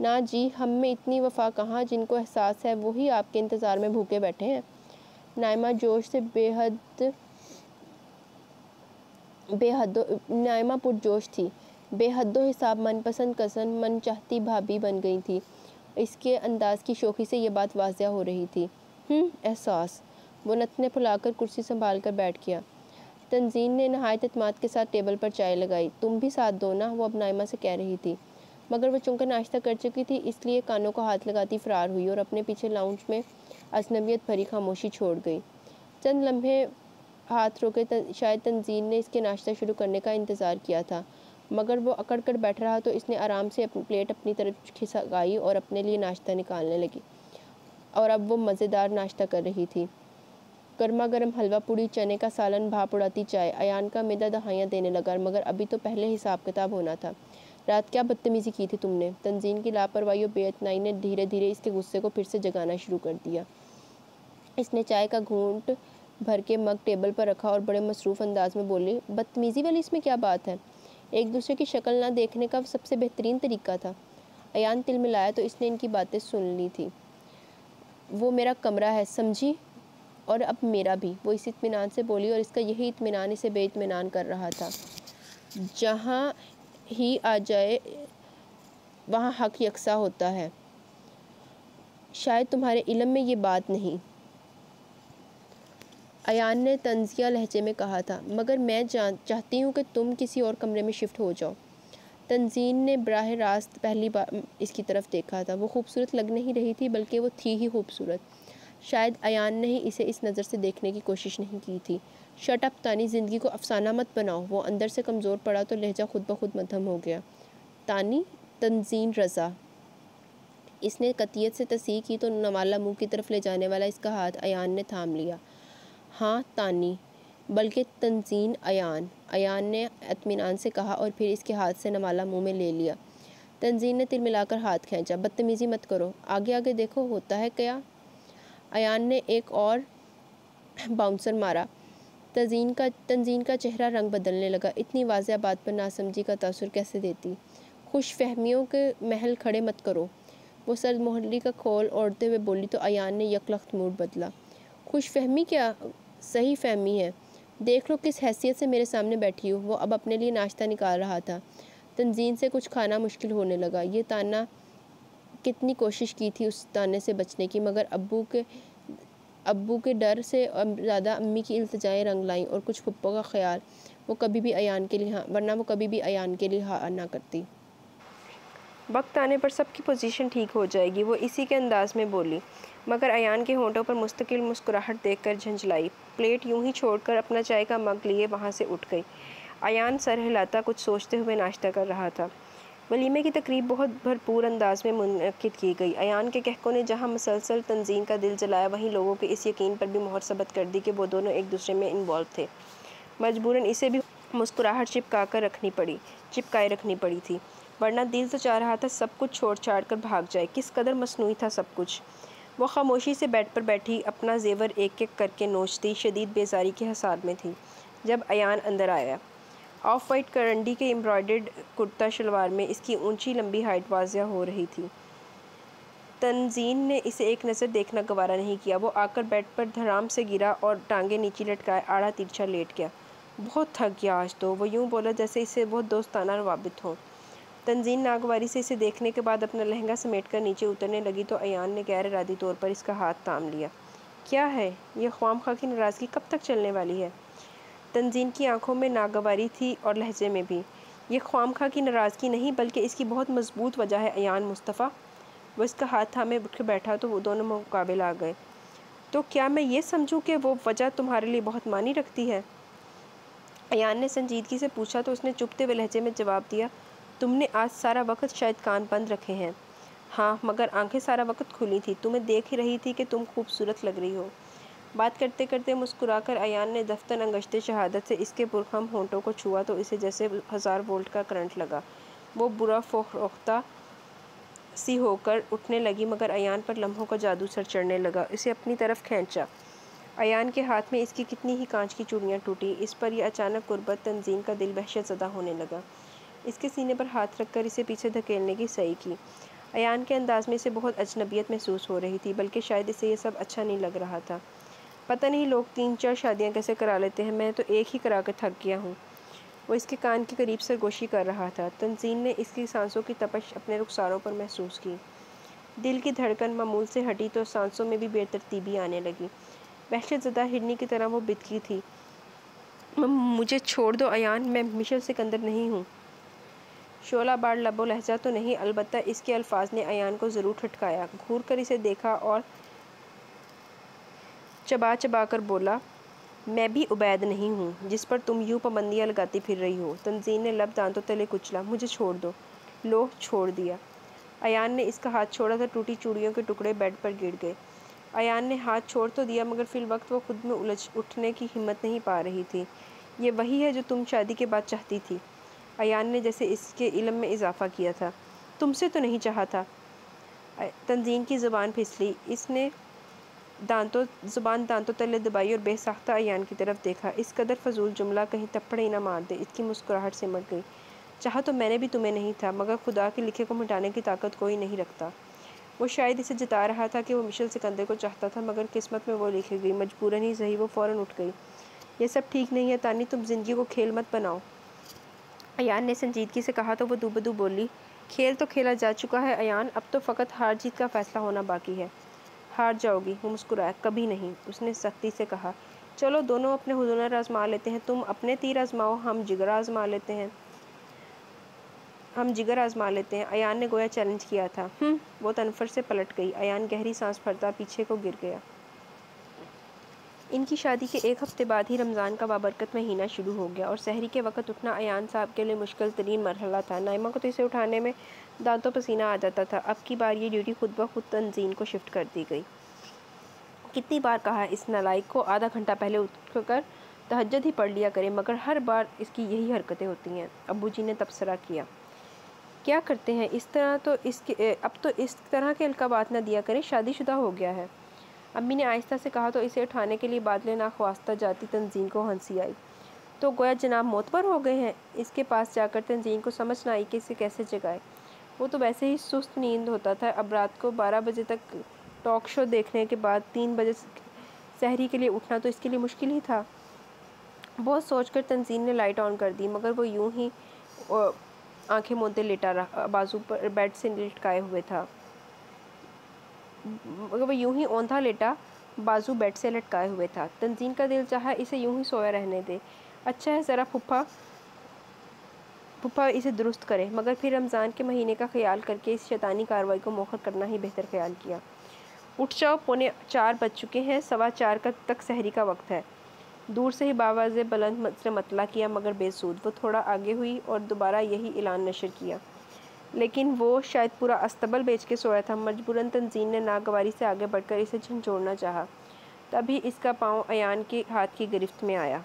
[SPEAKER 1] نا جی، ہم میں اتنی وفا کہاں، جن کو احساس ہے وہی آپ کے انتظار میں بھوکے بیٹھے ہیں۔ نائمہ جوش سے نائمہ پرجوش تھی، بے حد و حساب من پسند کزن، من چاہتی بھابھی بن گئی تھی۔ اس کے انداز کی شوخی سے یہ بات واضح ہو رہی تھی۔ احساس۔ وہ نتنے پھلا کر کرسی سنبھال کر بیٹھ گیا۔ تنزین نے نہایت اعتماد کے ساتھ ٹیبل پر چائے لگائی۔ تم بھی ساتھ دو نا، وہ اب نائمہ سے کہہ رہی تھی، مگر وہ چونکہ ناشتہ کر چکی تھی اس لیے کانوں کو ہاتھ لگاتی فرار ہوئی اور اپنے پیچھے لاؤنج میں اجنبیت بھری خاموشی چھوڑ گئی۔ چند لمحے ہاتھ روکے شاید تنزین نے اس کے ناشتہ شروع کرنے کا انتظار کیا تھا، مگر وہ اکڑ کر بیٹھ رہا تو اس نے آرام سے اپنی پلیٹ اپنی طرف کھسکائی اور اپنے لیے ناشتہ نکالنے لگی، اور اب وہ مزیدار ناشتہ کر رہی تھی۔ گرما گرم حلوہ پوڑی، چنے کا سالن، بھاپ اڑاتی چائے۔ ایان کا معدہ دہائیاں دینے لگا، مگر ابھی تو پہلے حساب کتاب ہونا تھا۔ رات کیا بدتمیزی کی تھی تم نے؟ تنزین کی لاپرواہی و بے اعتنائی نے دھیرے دھیرے اس کے غصے کو پھر سے جگانا شروع کر دیا۔ اس نے چائے کا گھونٹ بھر کے مگ ٹیبل پر رکھا اور بڑے مصروف انداز میں بولی، بدتمیزی والی اس میں کیا بات ہے؟ ایک دوسرے کی شکل نہ دیکھنے کا سب سے بہترین طریقہ تھا۔ ایان تلملایا تو اس نے ان کی باتیں سن لی تھی۔ وہ میرا کمرہ ہے، سمجھی؟ اور اب میرا بھی، وہ اس اطمینان سے بولی، اور اس کا یہی اطمینان اسے بے اطمینان کر رہا تھا۔ جہاں ہی آ جائے وہاں حق یکساں ہوتا ہے۔ شاید تمہارے علم میں یہ بات نہیں، ایان نے طنزیہ لہجے میں کہا تھا، مگر میں چاہتی ہوں کہ تم کسی اور کمرے میں شفٹ ہو جاؤ۔ تنزین نے براہ راست پہلی بار اس کی طرف دیکھا تھا۔ وہ خوبصورت لگ نہیں رہی تھی، بلکہ وہ تھی ہی خوبصورت۔ شاید ایان نے ہی اسے اس نظر سے دیکھنے کی کوشش نہیں کی تھی۔ شٹ اپ تانی، زندگی کو افسانہ مت بناؤ۔ وہ اندر سے کمزور پڑا تو لہجہ خود بخود مدھم ہو گیا۔ تانی؟ تنزین رضا۔ اس نے قطعیت سے تصحیح کی تو نوالہ منہ کی طرف لے جانے والا اس کا ہاتھ ایان نے تھام لیا۔ ہاں تانی، بلکہ تنزین ایان، ایان نے اطمینان سے کہا اور پھر اس کے ہاتھ سے نوالہ منہ میں لے لیا۔ تنزین نے تل ملا کر ہاتھ کھینچا۔ بدتمیزی مت کرو، آگے آگے دیکھو ہوتا ہے کیا؟ ایان نے ایک اور باؤنسر مارا۔ تنزین کا چہرہ رنگ بدلنے لگا۔ اتنی واضح بات پر ناسمجھی کا تاثر کیسے دیتی؟ خوش فہمیوں کے محل کھڑے مت کرو، وہ سرد موہری کا کھول اوڑھتے ہوئے بولی تو ایان نے یکلخت موڈ بدلا۔ خوش فہمی کیا، صحیح فہمی ہے، دیکھ لو کس حیثیت سے میرے سامنے بیٹھی ہو۔ وہ اب اپنے لیے ناشتہ نکال رہا تھا۔ تنزین سے کچھ کھانا مشکل ہونے لگا۔ یہ تانا کتنی کوشش کی تھی اس تانے سے بچنے کی، مگر ابو کے ڈر سے زیادہ امی کی التجائیں رنگ لائیں اور کچھ پھپھو کا خیال، ورنہ وہ کبھی بھی ایان کے لیے ہاں نہ کرتی۔ وقت آنے پر سب کی پوزیشن ٹھیک ہو جائے گی، وہ اسی کے انداز میں بولی، مگر ایان کے ہونٹوں پر مستقل مسکراہٹ دیکھ کر جھنجھلائی۔ پلیٹ یوں ہی چھوڑ کر اپنا چائے کا مگ لیے وہاں سے اٹھ گئی۔ ایان سر ہلاتا کچھ سوچتے ہوئے ناشتہ کر رہا تھا۔ ولیمے کی تقریب بہت بھرپور انداز میں منعقد کی گئی۔ ایان کے کہکوں نے جہاں مسلسل تنزین کا دل جلایا، وہیں لوگوں کے اس یقین پر بھی مہر ثبت کر دی کہ وہ دونوں ایک دوسرے میں انوالو تھے۔ مجبوراً اسے بھی مسکراہٹ چپکائے رکھنی پڑی تھی، ورنہ دل تو چاہ رہا تھا سب کچھ چھوڑ چھاڑ کر بھاگ جائے۔ کس قدر مصنوعی تھا سب کچھ۔ وہ خاموشی سے بیڈ پر بیٹھی اپنا زیور ایک ایک کر کے نوچتی، شدید بیزاری کے حساب میں تھی۔ جب ایان اندر آیا، آف وائٹ کرنڈی کے امبرائڈرڈ کرتا شلوار میں اس کی اونچی لمبی ہائٹ واضح ہو رہی تھی۔ تنزین نے اسے ایک نظر دیکھنا گوارا نہیں کیا۔ وہ آ کر بیڈ پر دھڑام سے گرا اور ٹانگیں نیچی لٹکائے آڑا ترچھا لیٹ گیا۔ بہت تھک گیا آج تو، وہ یوں بولا جیسے اس سے بہت دوستانہ روابط ہوں۔ تنزین ناگواری سے اسے دیکھنے کے بعد اپنا لہنگا سمیٹ کر نیچے اترنے لگی تو ایان نے غیر ارادی طور پر اس کا ہاتھ تھام لیا۔ کیا ہے یہ خواہ مخواہ کی ناراضگی، کب تک چلنے والی ہے؟ تنزین کی آنکھوں میں ناگواری تھی اور لہجے میں بھی۔ یہ خواہ مخواہ کی ناراضگی نہیں، بلکہ اس کی بہت مضبوط وجہ ہے ایان مصطفیٰ۔ وہ اس کا ہاتھ تھامے اٹھ بیٹھا تو وہ دونوں مقابل آ گئے۔ تو کیا میں یہ سمجھوں کہ وہ وجہ تمہارے لیے بہت معنی رکھتی ہے؟ ایان نے سنجیدگی سے پوچھا تو اس نے چبھتے ہوئے لہجے میں جواب دیا، تم نے آج سارا وقت شاید کان بند رکھے ہیں۔ ہاں، مگر آنکھیں سارا وقت کھلی تھی، تمہیں دیکھ رہی تھی کہ تم خوبصورت لگ رہی ہو۔ بات کرتے کرتے مسکرا کر ایان نے دفتن انگشت شہادت سے اس کے پرخم ہونٹوں کو چھوا تو اسے جیسے 1000 وولٹ کا کرنٹ لگا۔ وہ برا فروختہ سی ہو کر اٹھنے لگی، مگر ایان پر لمحوں کا جادو سر چڑھنے لگا، اسے اپنی طرف کھینچا۔ ایان کے ہاتھ میں اس کی کتنی ہی کانچ کی چوڑیاں ٹوٹی۔ اس پر یہ اچانک قربت، تنزین کا دل وحشت زدہ ہونے لگا۔ اس کے سینے پر ہاتھ رکھ کر اسے پیچھے دھکیلنے کی سعی کی۔ ایان کے انداز میں اسے بہت اجنبیت محسوس ہو رہی تھی، بلکہ شاید اسے یہ سب اچھا نہیں لگ رہا تھا۔ پتہ نہیں لوگ 3-4 شادیاں کیسے کرا لیتے ہیں، میں تو ایک ہی کرا کے تھک گیا ہوں۔ وہ اس کے کان کے قریب سرگوشی کر رہا تھا۔ تنزین نے اس کی سانسوں کی تپش اپنے رخساروں پر محسوس کی۔ دل کی دھڑکن معمول سے ہٹی تو سانسوں میں بھی بے ترتیبی آنے لگی۔ وحشت زدہ ہرنی کی طرح وہ بتکی تھی۔ مجھے چھوڑ دو ایان، میں مشل سکندر نہیں ہوں۔ شعلہ بار لب و لہجہ تو نہیں، البتہ اس کے الفاظ نے ایان کو ضرور ٹھٹکایا۔ گھور کر اسے دیکھا اور چبا چبا کر بولا، میں بھی عبید نہیں ہوں جس پر تم یوں پابندیاں لگاتی پھر رہی ہو۔ تنزین نے لب دانتوں تلے کچلا، مجھے چھوڑ دو۔ لو، چھوڑ دیا۔ ایان نے اس کا ہاتھ چھوڑا تو ٹوٹی چوڑیوں کے ٹکڑے بیڈ پر گر گئے۔ ایان نے ہاتھ چھوڑ تو دیا مگر فی الوقت وہ خود میں الجھ اٹھنے کی ہمت نہیں پا رہی تھی۔ یہ وہی ہے جو تم شادی کے بعد چاہتی تھی؟ ایان نے جیسے اس کے علم میں اضافہ کیا تھا۔ تم سے تو نہیں چاہا تھا۔ تنزین کی زبان پھسلی۔ اس نے زبان دانتوں تلے دبائی اور بے ساختہ ایان کی طرف دیکھا۔ اس قدر فضول جملہ کہیں تپڑ ہی نہ مار دے۔ اس کی مسکراہٹ سمٹ گئی۔ چاہا تو میں نے بھی تمہیں نہیں تھا، مگر خدا کے لکھے کو مٹانے کی طاقت کوئی نہیں رکھتا۔ وہ شاید اسے جتا رہا تھا کہ وہ مشل سکندر کو چاہتا تھا، مگر قسمت میں وہ لکھی گئی۔ مجبوراً ہی صحیح وہ فوراً اٹھ گئی۔ یہ سب ٹھیک نہیں ہے تانی، تم زندگی کو کھیل مت بناؤ۔ ایان نے سنجیدگی سے کہا تو وہ دو بدو بولی، کھیل تو کھیلا جا چکا ہے ایان، اب تو فقط ہار جیت کا فیصلہ ہونا باقی ہے۔ ہار جاؤ گی؟ وہ مسکرایا، کبھی نہیں۔ اس نے سختی سے کہا، چلو دونوں اپنے ہنر آزما لیتے ہیں، تم اپنے تیر آزماؤ، ہم جگر آزما لیتے ہیں۔ ایان نے گویا چیلنج کیا تھا۔ وہ تنفر سے پلٹ گئی۔ ایان گہری سانس بھرتا پیچھے کو گر گیا۔ ان کی شادی کے ایک ہفتے بعد ہی رمضان کا بابرکت مہینہ شروع ہو گیا اور سحری کے وقت اٹھنا ایان صاحب کے لیے مشکل ترین مرحلہ تھا۔ نائمہ کو تو اسے اٹھانے میں دانتوں پسینہ آ جاتا تھا۔ اب کی بار یہ ڈیوٹی خود بخود تنزین کو شفٹ کر دی گئی۔ کتنی بار کہا اس نالائق کو آدھا گھنٹہ پہلے اٹھ کر تہجد ہی پڑھ لیا کرے، مگر ہر بار اس کی یہی حرکتیں ہوتی ہیں۔ ابو جی نے تبصرہ کیا، کیا کرتے ہیں اب تو اس طرح کے القابات نہ دیا کریں، شادی شدہ ہو گیا ہے۔ امی نے آہستہ سے کہا تو اسے اٹھانے کے لیے بادلے ناخواستہ جاتی تنزین کو ہنسی آئی۔ تو گویا جناب معتبر ہو گئے ہیں۔ اس کے پاس جا کر تنزین کو سمجھ نہ آئی کہ اسے کیسے جگائے۔ وہ تو ویسے ہی سست نیند ہوتا تھا، اب رات کو 12 بجے تک ٹاک شو دیکھنے کے بعد 3 بجے سحری کے لیے اٹھنا تو اس کے لیے مشکل ہی تھا۔ بہت سوچ کر تنزین نے لائٹ آن کر دی، مگر وہ یوں ہی آنکھیں موندے لیٹا رہا، بازو پر بیڈ سے لٹکائے ہوئے تھا۔ اوندھا لیٹا بازو بیڈ سے لٹکائے ہوئے تھا۔ تنزین کا دل چاہا اسے یوں ہی سویا رہنے دے، اچھا ہے ذرا پھپھا اسے درست کرے، مگر پھر رمضان کے مہینے کا خیال کر کے اس شیطانی کارروائی کو مؤخر کرنا ہی بہتر خیال کیا۔ اٹھ جاؤ، 3:45 بج چکے ہیں، 4:15 تک سحری کا وقت ہے۔ دور سے ہی بآواز بلند سے مطلع کیا، مگر بے سود۔ وہ تھوڑا آگے ہوئی اور دوبارہ یہی اعلان نشر کیا، لیکن وہ شاید پورا استبل بیچ کے سویا تھا۔ مجبوراً تنزین نے ناگواری سے آگے بڑھ کر اسے جھنجھوڑنا چاہا، تبھی اس کا پاؤں ایان کے ہاتھ کی گرفت میں آیا۔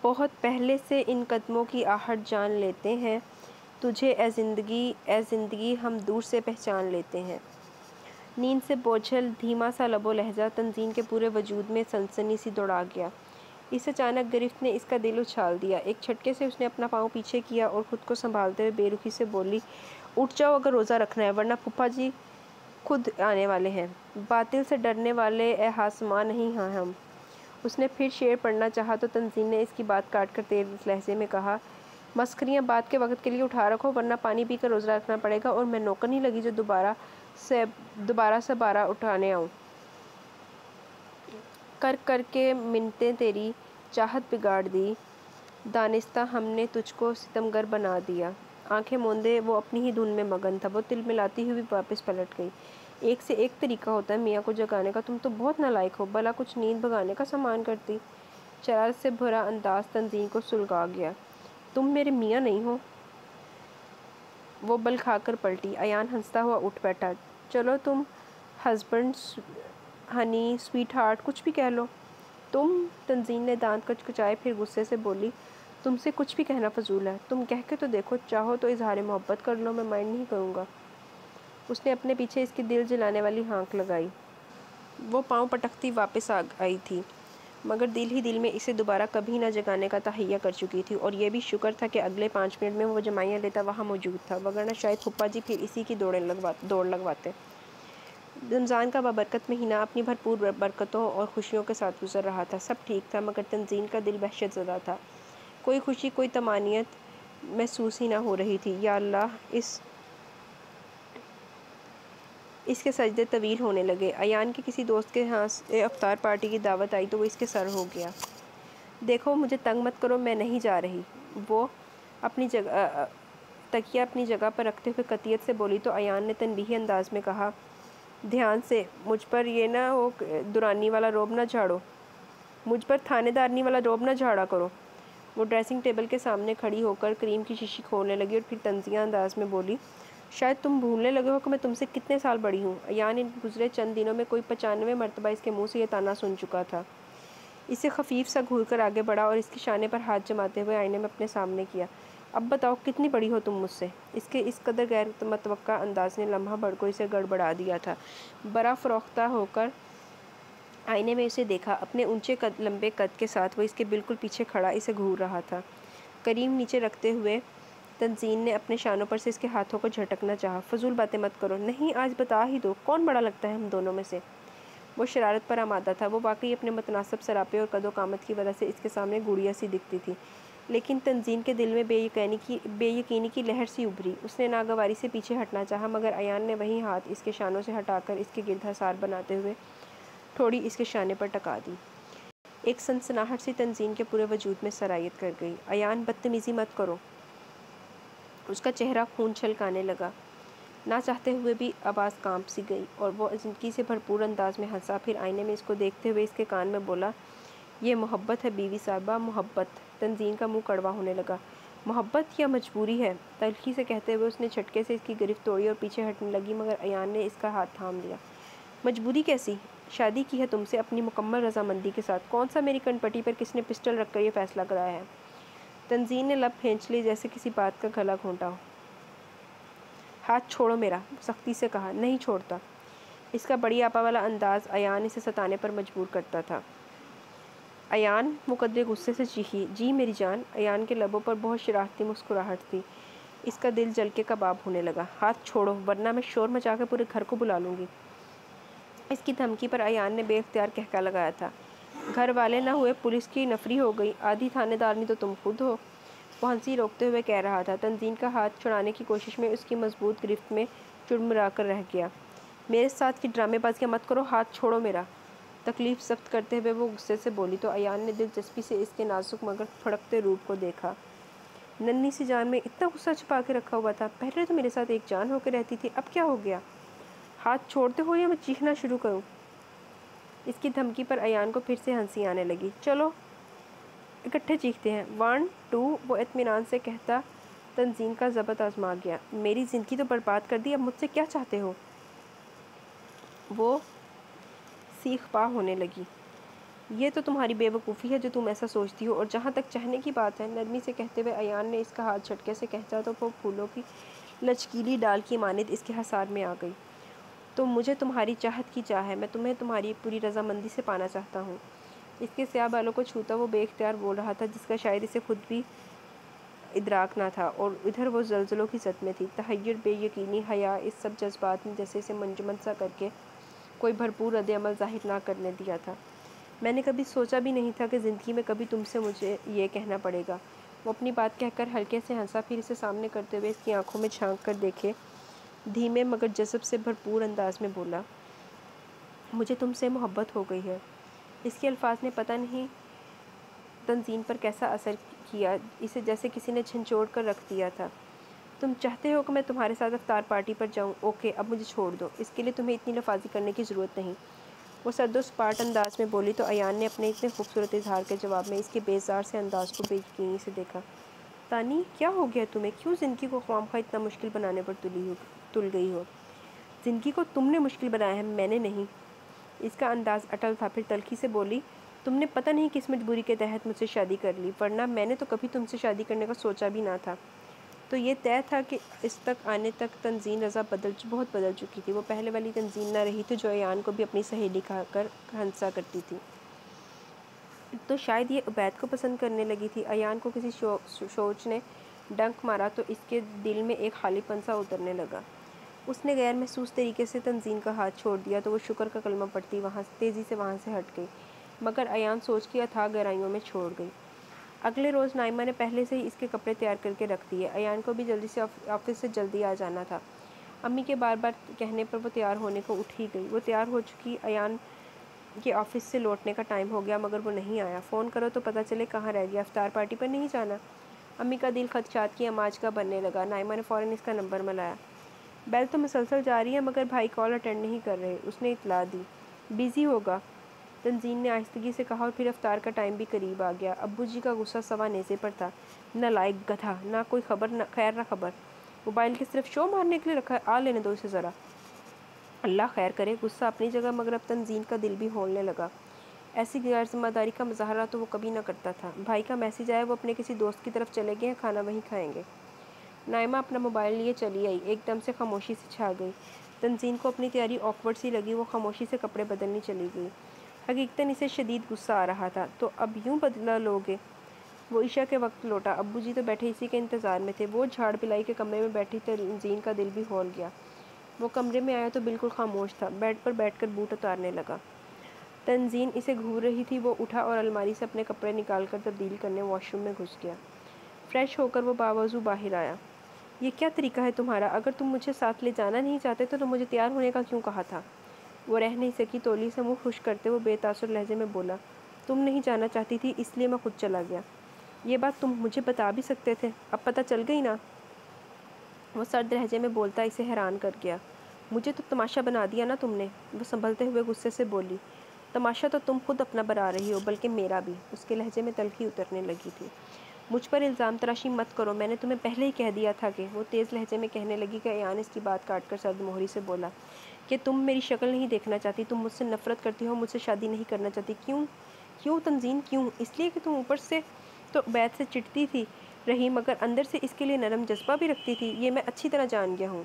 [SPEAKER 1] بہت پہلے سے ان قدموں کی آہٹ جان لیتے ہیں، تجھے اے زندگی ہم دور سے پہچان لیتے ہیں۔ نیند سے بوجھل دھیما سا لب و لہجہ تنزین کے پورے وجود میں سنسنی سی دوڑا گیا۔ اس اچانک گرفت نے اس کا دل اچھال دیا۔ ایک جھٹکے سے اس نے اپنا پاؤں پیچھے کیا اور خود کو سنبھالتے ہوئے بے رخی سے بولی، اٹھ جاؤ اگر روزہ رکھنا ہے، ورنہ پھپھا جی خود آنے والے ہیں۔ باطل سے ڈرنے والے اے ہاسماں نہیں ہیں ہم۔ اس نے پھر شعر پڑھنا چاہا تو تنزین نے اس کی بات کاٹ کر تیز لہجے میں کہا، مسخریاں بعد کے وقت کے لیے اٹھا رکھو، ورنہ پانی پی کر روزہ رکھنا پڑے گا اور میں نوکر نہیں لگی جو دوبارہ سے بارہ اٹھانے آؤں۔ کر کے منتیں تیری چاہت بگاڑ دی، دانستہ ہم نے تجھ کو ستمگر بنا دیا۔ آنکھیں موندے وہ اپنی ہی دھن میں مگن تھا۔ وہ تل ملاتی ہوئی واپس پلٹ گئی۔ ایک سے ایک طریقہ ہوتا ہے میاں کو جگانے کا، تم تو بہت نالائق ہو، بھلا کچھ نیند بھگانے کا سامان کرتی۔ شرارت سے بھرا انداز تنزین کو سلگا گیا، تم میرے میاں نہیں ہو۔ وہ بل کھا کر پلٹی۔ ایان ہنستا ہوا اٹھ بیٹھا، چلو تم ہسبینڈ، ہنی، سویٹ ہارٹ کچھ بھی کہہ لو۔ تنزین نے دانت کچکچائے، پھر غصے سے بولی، تم سے کچھ بھی کہنا فضول ہے، تم کہہ کے تو دیکھو، چاہو تو اظہار محبت کر لو، میں مائنڈ نہیں کروں گا۔ اس نے اپنے پیچھے اس کی دل جلانے والی ہانک لگائی۔ وہ پاؤں پٹکتی واپس آئی تھی۔ مگر دل ہی دل میں اسے دوبارہ کبھی نہ جگانے کا تہیہ کر چکی تھی، اور یہ بھی شکر تھا کہ اگلے 5 منٹ میں وہ جمائیاں لیتا وہاں موجود تھا، وگرنہ شاید پھپھا جی پھر اسی کی دوڑ لگواتے۔ رمضان کا بابرکت مہینہ اپنی بھرپور برکتوں اور خوشیوں کے ساتھ گزر رہا تھا۔ سب ٹھیک تھا، مگر تنزین کا دل وحشت زدہ تھا۔ کوئی خوشی، کوئی طمانینت محسوس ہی نہ ہو رہی تھی۔ یا اللہ! اس کے سجدے طویل ہونے لگے۔ ایان کے کسی دوست کے ہاں سے افطار پارٹی کی دعوت آئی تو وہ اس کے سر ہو گیا۔ دیکھو مجھے تنگ مت کرو، میں نہیں جا رہی۔ وہ تکیہ اپنی جگہ پر رکھتے ہوئے قطعیت سے بولی تو ایان نے تنبیہی انداز میں کہا، دھیان سے، مجھ پر یہ نہ ہو دورانی والا روب نہ جھاڑو، مجھ پر تھانے دارنی والا روب نہ جھاڑا کرو۔ وہ ڈریسنگ ٹیبل کے سامنے کھڑی ہو کر کریم کی شیشی کھولنے لگی اور پھر طنزیہ انداز میں بولی، شاید تم بھولنے لگے ہو کہ میں تم سے کتنے سال بڑی ہوں۔ ایان ان گزرے چند دنوں میں کوئی 95 مرتبہ اس کے منہ سے یہ طعنہ سن چکا تھا۔ اسے خفیف سا گھور کر آگے بڑھا اور اس کے شانے پر ہاتھ جماتے ہوئے آئینے میں اپنے سامنے کیا۔ اب بتاؤ کتنی بڑی ہو تم مجھ سے؟ اس کے اس قدر غیر متوقع انداز نے لمحہ بھر کو اسے گڑبڑا دیا تھا۔ برا فروختہ ہو کر آئینے میں اسے دیکھا۔ اپنے اونچے لمبے قد کے ساتھ وہ اس کے بالکل پیچھے کھڑا اسے گھور رہا تھا۔ کریم نیچے رکھتے ہوئے تنزین نے اپنے شانوں پر سے اس کے ہاتھوں کو جھٹکنا چاہا۔ فضول باتیں مت کرو۔ نہیں، آج بتا ہی دو، کون بڑا لگتا ہے ہم دونوں میں سے؟ وہ شرارت پر آمادہ تھا۔ وہ واقعی اپنے متناسب سراپے اور قد و قامت کی وجہ سے اس کے سامنے گڑیا سی دکھتی تھی، لیکن تنزین کے دل میں بے یقینی کی لہر سی ابھری۔ اس نے ناگواری سے پیچھے ہٹنا چاہا، مگر ایان نے وہی ہاتھ اس کے شانوں سے ہٹا کر اس کے گرد حصار بناتے ہوئے تھوڑی اس کے شانے پر ٹکا دی۔ ایک سنسناہٹ سی تنزین کے پورے وجود میں سرایت کر گئی۔ ایان، بدتمیزی مت کرو۔ اس کا چہرہ خون چھلکانے لگا۔ نہ چاہتے ہوئے بھی آواز کانپ سی گئی اور وہ زندگی سے بھرپور انداز میں ہنسا، پھر آئینے میں اس کو دیکھتے ہوئے اس کے کان میں بولا، یہ محبت ہے بیوی صاحبہ، محبت۔ تنزین کا منہ کڑوا ہونے لگا۔ محبت یا مجبوری ہے؟ تلخی سے کہتے ہوئے اس نے جھٹکے سے اس کی گرفت توڑی اور پیچھے ہٹنے لگی، مگر ایان نے اس کا ہاتھ تھام لیا۔ مجبوری کیسی؟ شادی کی ہے تم سے اپنی مکمل رضامندی کے ساتھ۔ کون سا میری کنپٹی پر کس نے پسٹل رکھ کر یہ فیصلہ کرایا ہے؟ تنزین نے لب کھینچ لی جیسے کسی بات کا گلا گھونٹا ہو۔ ہاتھ چھوڑو میرا، سختی سے کہا۔ نہیں چھوڑتا۔ اس کا بڑی آپا والا انداز ایان اسے ستانے پر مجبور کرتا تھا۔ ایان، وہ قدرے غصے سے چیخی۔ جی میری جان۔ ایان کے لبوں پر بہت شراختی مسکراہٹ تھی۔ اس کا دل جل کے کباب ہونے لگا۔ ہاتھ چھوڑو ورنہ میں شور مچا کے پورے گھر کو بلا لوں گی۔ اس کی دھمکی پر ایان نے بے اختیار قہقہہ لگایا تھا۔ گھر والے نہ ہوئے پولیس کی نفری ہو گئی، آدھی تھانے دارنی تو تم خود ہو، وہ ہنسی روکتے ہوئے کہہ رہا تھا۔ تنزین کا ہاتھ چھڑانے کی کوشش میں اس کی مضبوط گرفت میں چڑمڑا کر رہ گیا۔ میرے ساتھ کی ڈرامے بازیاں مت کرو، ہاتھ چھوڑو میرا، تکلیف ضبط کرتے ہوئے وہ غصے سے بولی تو ایان نے دلچسپی سے اس کے نازک مگر پھڑکتے روپ کو دیکھا۔ ننھی سی جان میں اتنا غصہ چھپا کے رکھا ہوا تھا؟ پہلے تو میرے ساتھ ایک جان ہو کے رہتی تھی، اب کیا ہو گیا؟ ہاتھ چھوڑتے ہو یا میں چیخنا شروع کروں؟ اس کی دھمکی پر ایان کو پھر سے ہنسی آنے لگی۔ چلو اکٹھے چیختے ہیں، 1 2، وہ اطمینان سے کہتا تنزین کا ضبط آزما گیا۔ میری زندگی تو برباد کر دی، اب مجھ سے کیا چاہتے ہو؟ وہ سیخ پا ہونے لگی۔ یہ تو تمہاری بے وقوفی ہے جو تم ایسا سوچتی ہو، اور جہاں تک چاہنے کی بات ہے، نرمی سے کہتے ہوئے ایان نے اس کا ہاتھ جھٹکے سے کھینچا تو وہ پھولوں کی لچکیلی ڈال کی مانند اس کے حصار میں آ گئی۔ تو مجھے تمہاری چاہت کی چاہ ہے، میں تمہیں تمہاری پوری رضامندی سے پانا چاہتا ہوں۔ اس کے سیاہ بالوں کو چھوتا وہ بے اختیار بول رہا تھا جس کا شاید اسے خود بھی ادراک نہ تھا، اور ادھر وہ زلزلوں کی زد میں تھی۔ تحیر، بے یقینی، حیا، اس سب جذبات نے جیسے اسے منجمد سا کر کے کوئی بھرپور رد عمل ظاہر نہ کرنے دیا تھا۔ میں نے کبھی سوچا بھی نہیں تھا کہ زندگی میں کبھی تم سے مجھے یہ کہنا پڑے گا۔ وہ اپنی بات کہہ کر ہلکے سے ہنسا، پھر اسے سامنے کرتے ہوئے اس کی آنکھوں میں جھانک کر دیکھے دھیمے مگر جذب سے بھرپور انداز میں بولا، مجھے تم سے محبت ہو گئی ہے۔ اس کے الفاظ نے پتہ نہیں تنزین پر کیسا اثر کیا، اسے جیسے کسی نے جھنجھوڑ کر رکھ دیا تھا۔ تم چاہتے ہو کہ میں تمہارے ساتھ افطار پارٹی پر جاؤں؟ اوکے، اب مجھے چھوڑ دو، اس کے لیے تمہیں اتنی لفاظی کرنے کی ضرورت نہیں، وہ سرد و سپاٹ انداز میں بولی تو ایان نے اپنے اتنے خوبصورت اظہار کے جواب میں اس کے بیزار سے انداز کو بے یقینی سے دیکھا۔ تانی، کیا ہو گیا تمہیں؟ کیوں زندگی کو خواہ اتنا مشکل بنانے پر تل گئی ہو؟ زندگی کو تم نے مشکل بنایا ہے، میں نے نہیں۔ اس کا انداز اٹل تھا، پھر تلخی سے بولی، تم نے پتہ نہیں کس مجبوری کے تحت مجھ سے شادی کر لی، ورنہ میں نے تو کبھی تم سے شادی کرنے کا سوچا بھی نہ تھا۔ تو یہ طے تھا کہ اس تک آنے تک تنزین رضا بہت بدل چکی تھی۔ وہ پہلے والی تنزین نہ رہی تھی جو ایان کو بھی اپنی سہیلی کہہ کر ہنسا کرتی تھی۔ تو شاید یہ عبید کو پسند کرنے لگی تھی۔ ایان کو کسی سوچ نے ڈنک مارا تو اس کے دل میں ایک خالی پن سا اترنے لگا۔ اس نے غیر محسوس طریقے سے تنزین کا ہاتھ چھوڑ دیا تو وہ شکر کا کلمہ پڑھتی تیزی سے وہاں سے ہٹ گئی، مگر ایان سوچ کے اتھاہ گہرائیوں میں چھوڑ گئی۔ اگلے روز نائمہ نے پہلے سے ہی اس کے کپڑے تیار کر کے رکھ دیے۔ ایان کو بھی جلدی سے آفس سے جلدی آ جانا تھا۔ امی کے بار بار کہنے پر وہ تیار ہونے کو اٹھ ہی گئی۔ وہ تیار ہو چکی۔ ایان کے آفس سے لوٹنے کا ٹائم ہو گیا مگر وہ نہیں آیا۔ فون کرو تو پتہ چلے کہاں رہ گیا۔ افطار پارٹی پر نہیں جانا؟ امی کا دل خدشات کی اماج کا بننے لگا۔ نائمہ نے فوراً اس کا نمبر ملایا۔ بیل تو مسلسل جاری ہے مگر بھائی کال اٹینڈ نہیں کر رہے۔ اس نے اطلاع دی۔ بیزی ہوگا، تنزین نے آہستگی سے کہا، اور پھر افطار کا ٹائم بھی قریب آ گیا۔ ابو جی کا غصہ سوا نیزے پر تھا۔ نالائق گدھا، نہ کوئی خبر نہ خیر نہ خبر، موبائل کے صرف شو مارنے کے لیے رکھا ہے، آ لینے دو اسے ذرا۔ اللہ خیر کرے۔ غصہ اپنی جگہ مگر اب تنزین کا دل بھی ہولنے لگا۔ ایسی غیر ذمہ داری کا مظاہرہ تو وہ کبھی نہ کرتا تھا۔ بھائی کا میسج آیا، وہ اپنے کسی دوست کی طرف چلے گئے ہیں، کھانا وہیں کھائیں گے۔ نائمہ اپنا موبائل لیے چلی آئی۔ ایک دم سے خاموشی سے چھا گئی۔ تنزین کو اپنی تیاری آکورڈ سی لگی۔ وہ خاموشی سے کپڑے بدلنے چلی گئی۔ حقیقتاً اسے شدید غصہ آ رہا تھا۔ تو اب یوں بدلہ لوگے؟ وہ عشاء کے وقت لوٹا۔ ابو جی تو بیٹھے اسی کے انتظار میں تھے۔ وہ جھاڑ پلائی کے کمرے میں بیٹھی تنزین کا دل بھی ہول گیا۔ وہ کمرے میں آیا تو بالکل خاموش تھا۔ بیڈ پر بیٹھ کر بوٹ اتارنے لگا۔ تنزین اسے گھور رہی تھی۔ وہ اٹھا اور الماری سے اپنے کپڑے نکال کر تبدیل کرنے واش روم میں گھس گیا۔ فریش ہو کر وہ باوضو باہر آیا۔ یہ کیا طریقہ ہے تمہارا؟ اگر تم مجھے ساتھ لے جانا نہیں چاہتے تو مجھے تیار ہونے کا کیوں کہا تھا؟ وہ رہ نہیں سکی۔ تولی سے منہ خشک کرتے وہ بے تاثر لہجے میں بولا، تم نہیں جانا چاہتی تھی اس لیے میں خود چلا گیا۔ یہ بات تم مجھے بتا بھی سکتے تھے، اب پتہ چل گئی نا؟ وہ سرد لہجے میں بولتا اسے حیران کر گیا۔ مجھے تو تماشا بنا دیا نا تم نے، وہ سنبھلتے ہوئے غصے سے بولی۔ تماشا تو تم خود اپنا بنا رہی ہو، بلکہ میرا بھی۔ اس کے لہجے میں تلخی اترنے لگی تھی۔ مجھ پر الزام تراشی مت کرو، میں نے تمہیں پہلے ہی کہہ دیا تھا کہ۔ وہ تیز لہجے میں کہنے لگی کہ ایان اس کی بات کاٹ کر سرد مہری سے بولا کہ تم میری شکل نہیں دیکھنا چاہتی، تم مجھ سے نفرت کرتی ہو، مجھ سے شادی نہیں کرنا چاہتی۔ کیوں تنزین، کیوں؟ اس لیے کہ تم اوپر سے تو عبید سے چڑھتی تھی رہی مگر اندر سے اس کے لیے نرم جذبہ بھی رکھتی تھی، یہ میں اچھی طرح جان گیا ہوں۔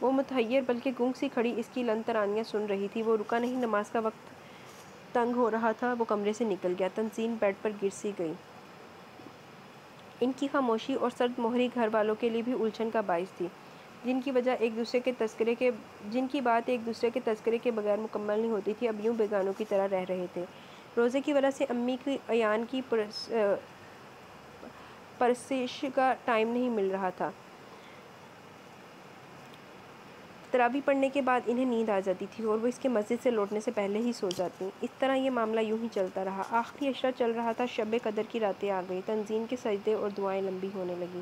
[SPEAKER 1] وہ متحیر بلکہ گونگ سی کھڑی اس کی لن ترانیاں سن رہی تھی۔ وہ رکا نہیں، نماز کا وقت تنگ ہو رہا تھا۔ وہ کمرے سے نکل گیا۔ تنزین بیڈ پر گر سی گئی۔ ان کی خاموشی اور سرد مہری گھر والوں کے لیے بھی الجھن کا باعث تھی، جن کی بات ایک دوسرے کے تذکرے کے بغیر مکمل نہیں ہوتی تھی، اب یوں بیگانوں کی طرح رہ رہے تھے۔ روزے کی وجہ سے امی کی ایان کی پرسش کا ٹائم نہیں مل رہا تھا۔ تراویح پڑھنے کے بعد انہیں نیند آ جاتی تھی اور وہ اس کے مسجد سے لوٹنے سے پہلے ہی سو جاتی۔ اس طرح یہ معاملہ یوں ہی چلتا رہا۔ آخری عشرہ چل رہا تھا، شب قدر کی راتیں آ گئیں۔ تنزین کے سجدے اور دعائیں لمبی ہونے لگیں۔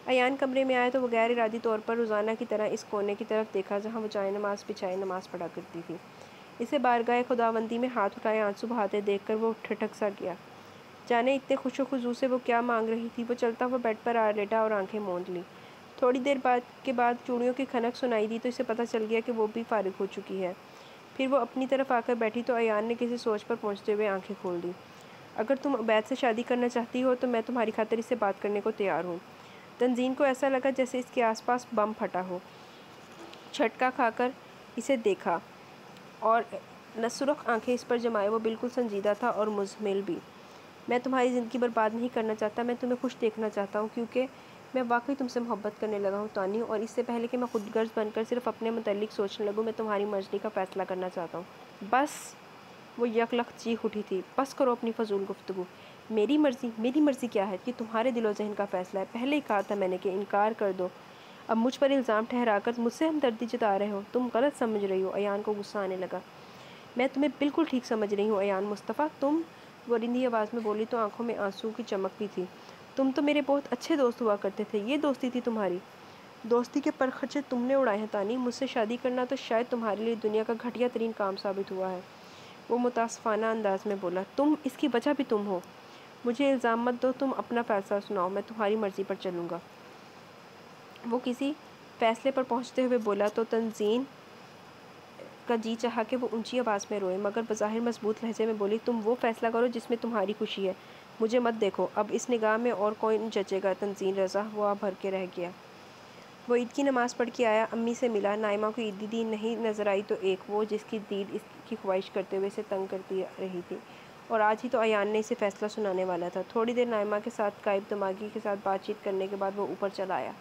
[SPEAKER 1] ایان کمرے میں آیا تو وہ غیر ارادی طور پر روزانہ کی طرح اس کونے کی طرف دیکھا جہاں وہ جائے نماز بچھائے نماز پڑھا کرتی تھی۔ اسے بارگاہ خداوندی میں ہاتھ اٹھائے آنسو بہاتے دیکھ کر وہ ٹھٹک سا گیا۔ جانے اتنے خوش و خضوع سے وہ کیا مانگ رہی تھی۔ وہ چلتا ہوا بیڈ پر آ لیٹا اور آنکھیں موند لیں۔ تھوڑی دیر کے بعد چوڑیوں کی کھنک سنائی دی تو اسے پتہ چل گیا کہ وہ بھی فارغ ہو چکی ہے۔ پھر وہ اپنی طرف آ کر بیٹھی تو ایان نے کسی سوچ پر پہنچتے ہوئے آنکھیں کھول دیں۔ اگر تم عبید سے شادی کرنا چاہتی ہو تو میں تمہاری خاطر اس سے بات کرنے کو تیار ہوں۔ تنزین کو ایسا لگا جیسے اس کے آس پاس بم پھٹا ہو۔ جھٹکا کھا کر اسے دیکھا اور سرخ آنکھیں اس پر جمائے وہ بالکل سنجیدہ تھا اور مزمل بھی۔ میں تمہاری زندگی برباد نہیں کرنا چاہتا، میں تمہیں خوش دیکھنا چاہتا ہوں کیونکہ میں واقعی تم سے محبت کرنے لگا ہوں تانی، اور اس سے پہلے کہ میں خود غرض بن کر صرف اپنے متعلق سوچنے لگوں، میں تمہاری مرضی کا فیصلہ کرنا چاہتا ہوں۔ بس! وہ یک لخت چیخ اٹھی تھی۔ بس کرو اپنی فضول گفتگو۔ میری مرضی کیا ہے؟ یہ تمہارے دل و ذہن کا فیصلہ ہے۔ پہلے ہی کہا تھا میں نے کہ انکار کر دو۔ اب مجھ پر الزام ٹھہرا کر مجھ سے ہمدردی جتا رہے ہو، تم غلط سمجھ رہی ہو۔ ایان کو غصہ آنے لگا۔ میں تمہیں بالکل ٹھیک سمجھ رہی ہوں ایان مصطفیٰ، تم، وہ رندی آواز میں بولی تو آنکھوں میں آنسو کی چمک بھی تھی، تم تو میرے بہت اچھے دوست ہوا کرتے تھے، یہ دوستی تھی تمہاری؟ دوستی کے پرخچے تم نے اڑائے ہیں تانی، مجھ سے شادی کرنا تو شاید تمہارے لیے دنیا کا گھٹیا ترین کام ثابت ہوا ہے۔ وہ متاسفانہ انداز میں بولا، اس کی وجہ بھی تم ہو۔ مجھے الزام مت دو، تم اپنا فیصلہ سناؤ، میں تمہاری مرضی پر چلوں گا۔ وہ کسی فیصلے پر پہنچتے ہوئے بولا تو تنزین کا جی چاہا کہ وہ اونچی آواز میں روئے، مگر بظاہر مضبوط لہجے میں بولی، تم وہ فیصلہ کرو جس میں تمہاری خوشی ہے، مجھے مت دیکھو۔ اب اس نگاہ میں اور کون جچے گا؟ تنزین رضا ہوا بھر کے رہ گیا۔ وہ عید کی نماز پڑھ کے آیا، امی سے ملا۔ نائمہ کو عیدی نہیں نظر آئی تو ایک وہ جس کی دید اس کی خواہش کرتے ہوئے اسے تنگ کرتی رہی تھی، اور آج ہی تو ایان نے اسے فیصلہ سنانے والا تھا۔ تھوڑی دیر نائمہ کے ساتھ قائب دماغی کے ساتھ بات چیت کرنے کے بعد وہ اوپر چلا آیا۔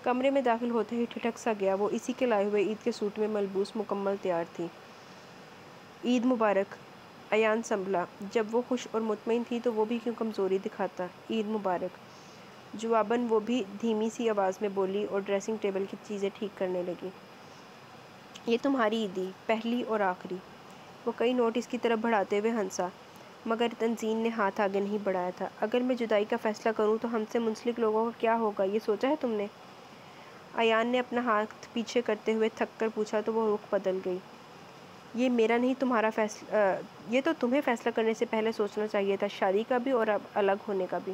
[SPEAKER 1] کمرے میں داخل ہوتے ہی ٹھٹک سا گیا۔ وہ اسی کے لائے ہوئے عید کے سوٹ میں ملبوس مکمل تیار تھی۔ عید مبارک۔ ایان سنبھلا۔ جب وہ خوش اور مطمئن تھی تو وہ بھی کیوں کمزوری دکھاتا۔ عید مبارک۔ جواباً وہ بھی دھیمی سی آواز میں بولی اور ڈریسنگ ٹیبل کی چیزیں ٹھیک کرنے لگی۔ یہ تمہاری عیدی، پہلی اور آخری۔ وہ کئی نوٹ اس کی طرف بڑھاتے ہوئے ہنسا، مگر تنزین نے ہاتھ آگے نہیں بڑھایا تھا۔ اگر میں جدائی کا فیصلہ کروں تو ہم سے منسلک لوگوں کا کیا ہوگا، یہ سوچا ہے تم نے؟ ایان نے اپنا ہاتھ پیچھے کرتے ہوئے تھک کر پوچھا تو وہ رخ بدل گئی۔ یہ میرا نہیں تمہارا فیصلہ، یہ تو تمہیں فیصلہ کرنے سے پہلے سوچنا چاہیے تھا، شادی کا بھی اور اب الگ ہونے کا بھی۔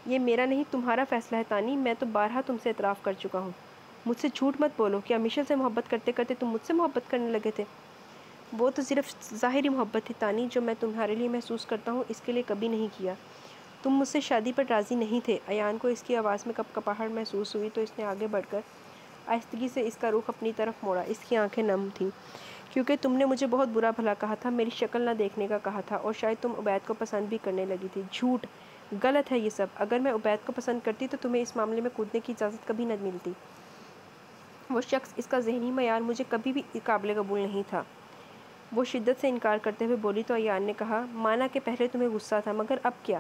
[SPEAKER 1] یہ میرا نہیں تمہارا فیصلہ ہے تانی، میں تو بارہا تم سے اعتراف کر چکا ہوں۔ مجھ سے جھوٹ مت بولو، کیا مشل سے محبت کرتے کرتے تم مجھ سے محبت کرنے لگے تھے؟ وہ تو صرف ظاہری محبت تھی تانی، جو میں تمہارے لیے محسوس کرتا ہوں اس کے لیے کبھی نہیں کیا۔ تم مجھ سے شادی پر راضی نہیں تھے۔ ایان کو اس کی آواز میں کپکپاہٹ محسوس ہوئی تو اس نے آگے بڑھ کر آہستگی سے اس کا رخ اپنی طرف موڑا۔ اس کی آنکھیں نم تھیں۔ کیونکہ تم نے مجھے بہت برا بھلا کہا تھا، میری شکل نہ دیکھنے کا کہا تھا، اور شاید تم عبید کو پسند بھی کرنے لگی تھی۔ جھوٹ، غلط ہے یہ سب۔ اگر میں عبید کو پسند کرتی تو تمہیں اس معاملے میں کودنے کی اجازت کبھی نہ ملتی۔ وہ شخص، اس کا ذہنی معیار مجھے کبھی بھی قابل قبول نہیں تھا۔ وہ شدت سے انکار کرتے ہوئے بولی تو ایان نے کہا، مانا کہ پہلے تمہیں غصہ تھا، مگر اب کیا؟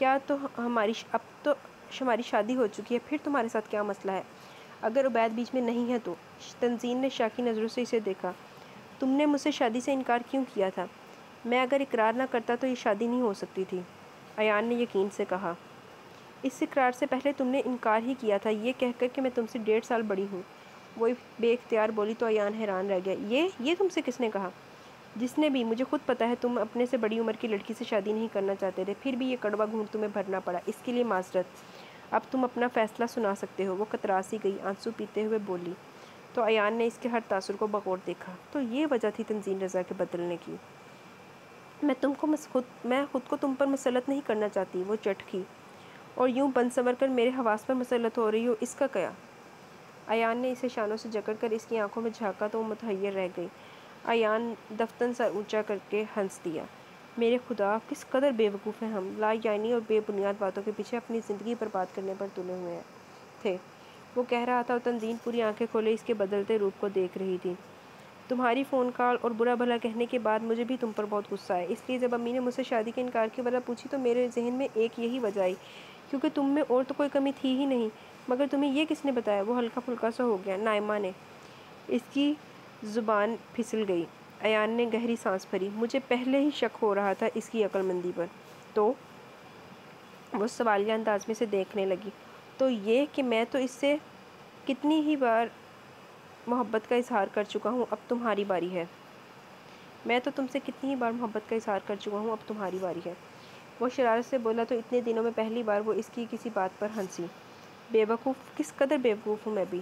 [SPEAKER 1] اب تو ہماری شادی ہو چکی ہے، پھر تمہارے ساتھ کیا مسئلہ ہے؟ اگر عبید بیچ میں نہیں ہے تو؟ تنزین نے شاکی نظروں سے اسے دیکھا۔ تم نے مجھ سے شادی سے انکار کیوں کیا تھا؟ میں اگر اقرار نہ کرتا تو یہ شادی نہیں ہو سکتی تھی، ایان نے یقین سے کہا۔ اس اقرار سے پہلے تم نے انکار ہی کیا تھا، یہ کہہ کر کہ میں تم سے 1.5 سال بڑی ہوں۔ وہ بے اختیار بولی تو ایان حیران رہ گیا۔ یہ تم سے کس نے کہا؟ جس نے بھی، مجھے خود پتہ ہے تم اپنے سے بڑی عمر کی لڑکی سے شادی نہیں کرنا چاہتے تھے، پھر بھی یہ کڑوا گھونٹ تمہیں بھرنا پڑا، اس کے لیے معذرت۔ اب تم اپنا فیصلہ سنا سکتے ہو۔ وہ کترا سی گئی، آنسو پیتے ہوئے بولی تو ایان نے اس کے ہر تاثر کو بغور دیکھا۔ تو یہ وجہ تھی تنزین رضا کے بدلنے کی؟ میں خود کو تم پر مسلط نہیں کرنا چاہتی۔ وہ چٹکی۔ اور یوں بن سنور کر میرے حواس پر مسلط ہو رہی ہو، اس کا کیا؟ ایان نے اسے شانوں سے جکڑ کر اس کی آنکھوں میں جھانکا تو وہ متحیر رہ گئی۔ ایان دفتن سر اونچا کر کے ہنس دیا۔ میرے خدا، کس قدر بے وقوف ہیں ہم، لا یعنی اور بے بنیاد باتوں کے پیچھے اپنی زندگی برباد کرنے پر تلے ہوئے تھے۔ وہ کہہ رہا تھا اور تنزین پوری آنکھیں کھولے اس کے بدلتے روپ کو دیکھ رہی تھی۔ تمہاری فون کال اور برا بھلا کہنے کے بعد مجھے بھی تم پر بہت غصہ ہے، اس لیے جب امی نے مجھ سے شادی کے انکار کی وجہ پوچھی تو میرے ذہن میں ایک یہی وجہ آئی، کیونکہ تم میں اور تو کوئی کمی تھی ہی نہیں۔ مگر تمہیں یہ کس نے بتایا؟ وہ ہلکا پھلکا سا ہو گیا۔ نائمہ نے۔ اس کی زبان پھسل گئی۔ ایان نے گہری سانس بھری۔ مجھے پہلے ہی شک ہو رہا تھا اس کی عقل مندی پر۔ تو؟ وہ سوالیہ انداز میں سے دیکھنے لگی۔ تو یہ کہ میں تو اس سے کتنی ہی بار محبت کا اظہار کر چکا ہوں، اب تمہاری باری ہے۔ میں تو تم سے کتنی ہی بار محبت کا اظہار کر چکا ہوں، اب تمہاری باری ہے۔ وہ شرارت سے بولا تو اتنے دنوں میں پہلی بار وہ اس کی کسی بات پر ہنسی۔ بے وقوف، کس قدر بے وقوف ہوں میں بھی؟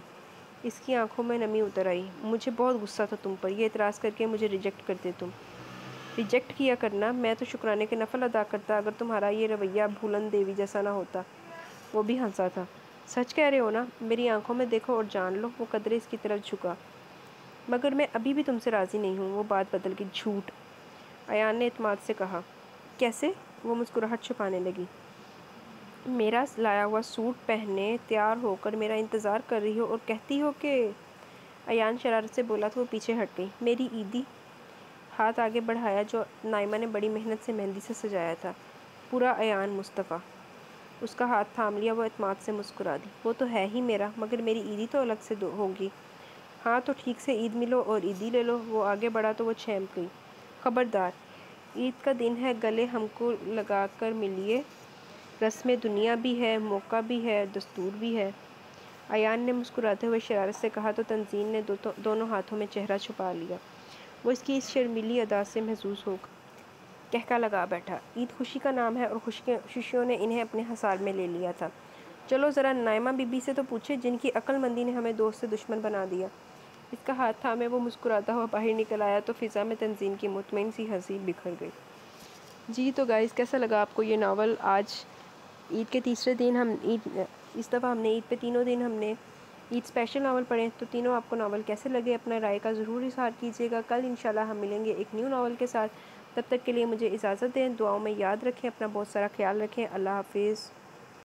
[SPEAKER 1] اس کی آنکھوں میں نمی اتر آئی۔ مجھے بہت غصہ تھا تم پر، یہ اعتراض کر کے مجھے ریجیکٹ کرتے تم۔ ریجیکٹ کیا کرنا؟ میں تو شکرانے کے نفل ادا کرتا اگر تمہارا یہ رویہ بھولن دیوی جیسا نہ ہوتا۔ وہ بھی ہنسا تھا۔ سچ کہہ رہے ہو نا؟ میری آنکھوں میں دیکھو اور جان لو۔ وہ قدرے اس کی طرف جھکا۔ مگر میں ابھی بھی تم سے راضی نہیں ہوں۔ وہ بات بدل کے جھوٹ، ایان نے اعتماد سے کہا۔ کیسے؟ وہ مسکراہٹ چھپانے لگی۔ میرا لایا ہوا سوٹ پہنے تیار ہو کر میرا انتظار کر رہی ہو اور کہتی ہو کہ… ایان شرارت سے بولا تو وہ پیچھے ہٹ گئی۔ میری عیدی؟ ہاتھ آگے بڑھایا جو نائمہ نے بڑی محنت سے مہندی سے سجایا تھا۔ پورا ایان مصطفیٰ۔ اس کا ہاتھ تھام لیا۔ وہ اعتماد سے مسکرا دی۔ وہ تو ہے ہی میرا، مگر میری عیدی تو الگ سے ہوگی۔ ہاں تو ٹھیک سے عید ملو اور عیدی لے لو۔ وہ آگے بڑھا تو وہ چھینک گئی۔ خبردار، عید کا دن ہے، گلے ہم کو لگا کر ملیے، رسم دنیا بھی ہے، موقع بھی ہے، دستور بھی ہے۔ ایان نے مسکراتے ہوئے شرارت سے کہا تو تنزین نے دونوں ہاتھوں میں چہرہ چھپا لیا۔ وہ اس کی اس شرمیلی ادا سے محظوظ ہو کر کہکا لگا بیٹھا۔ عید خوشی کا نام ہے اور خوشیوں نے انہیں اپنے حصار میں لے لیا تھا۔ چلو ذرا نائمہ بی بی سے تو پوچھے، جن کی عقل مندی نے ہمیں دوست سے دشمن بنا دیا۔ اس کا ہاتھ تھامے وہ مسکراتا ہوا باہر نکل آیا تو فضا میں تنزین کی مطمئن سی ہنسی بکھر گئی۔ جی تو گائز، کیسا لگا آپ کو یہ ناول؟ آج عید کے تیسرے دن اس دفعہ ہم نے عید پہ تینوں دن ہم نے عید اسپیشل ناول پڑھے، تو تینوں آپ کو ناول کیسے لگے اپنا رائے کا ضرور اظہار کیجیے گا۔ کل انشاءاللہ ہم ملیں گے ایک نیو ناول کے ساتھ۔ تب تک کے لیے مجھے اجازت دیں، دعاؤں میں یاد رکھیں، اپنا بہت سارا خیال رکھیں، اللہ حافظ۔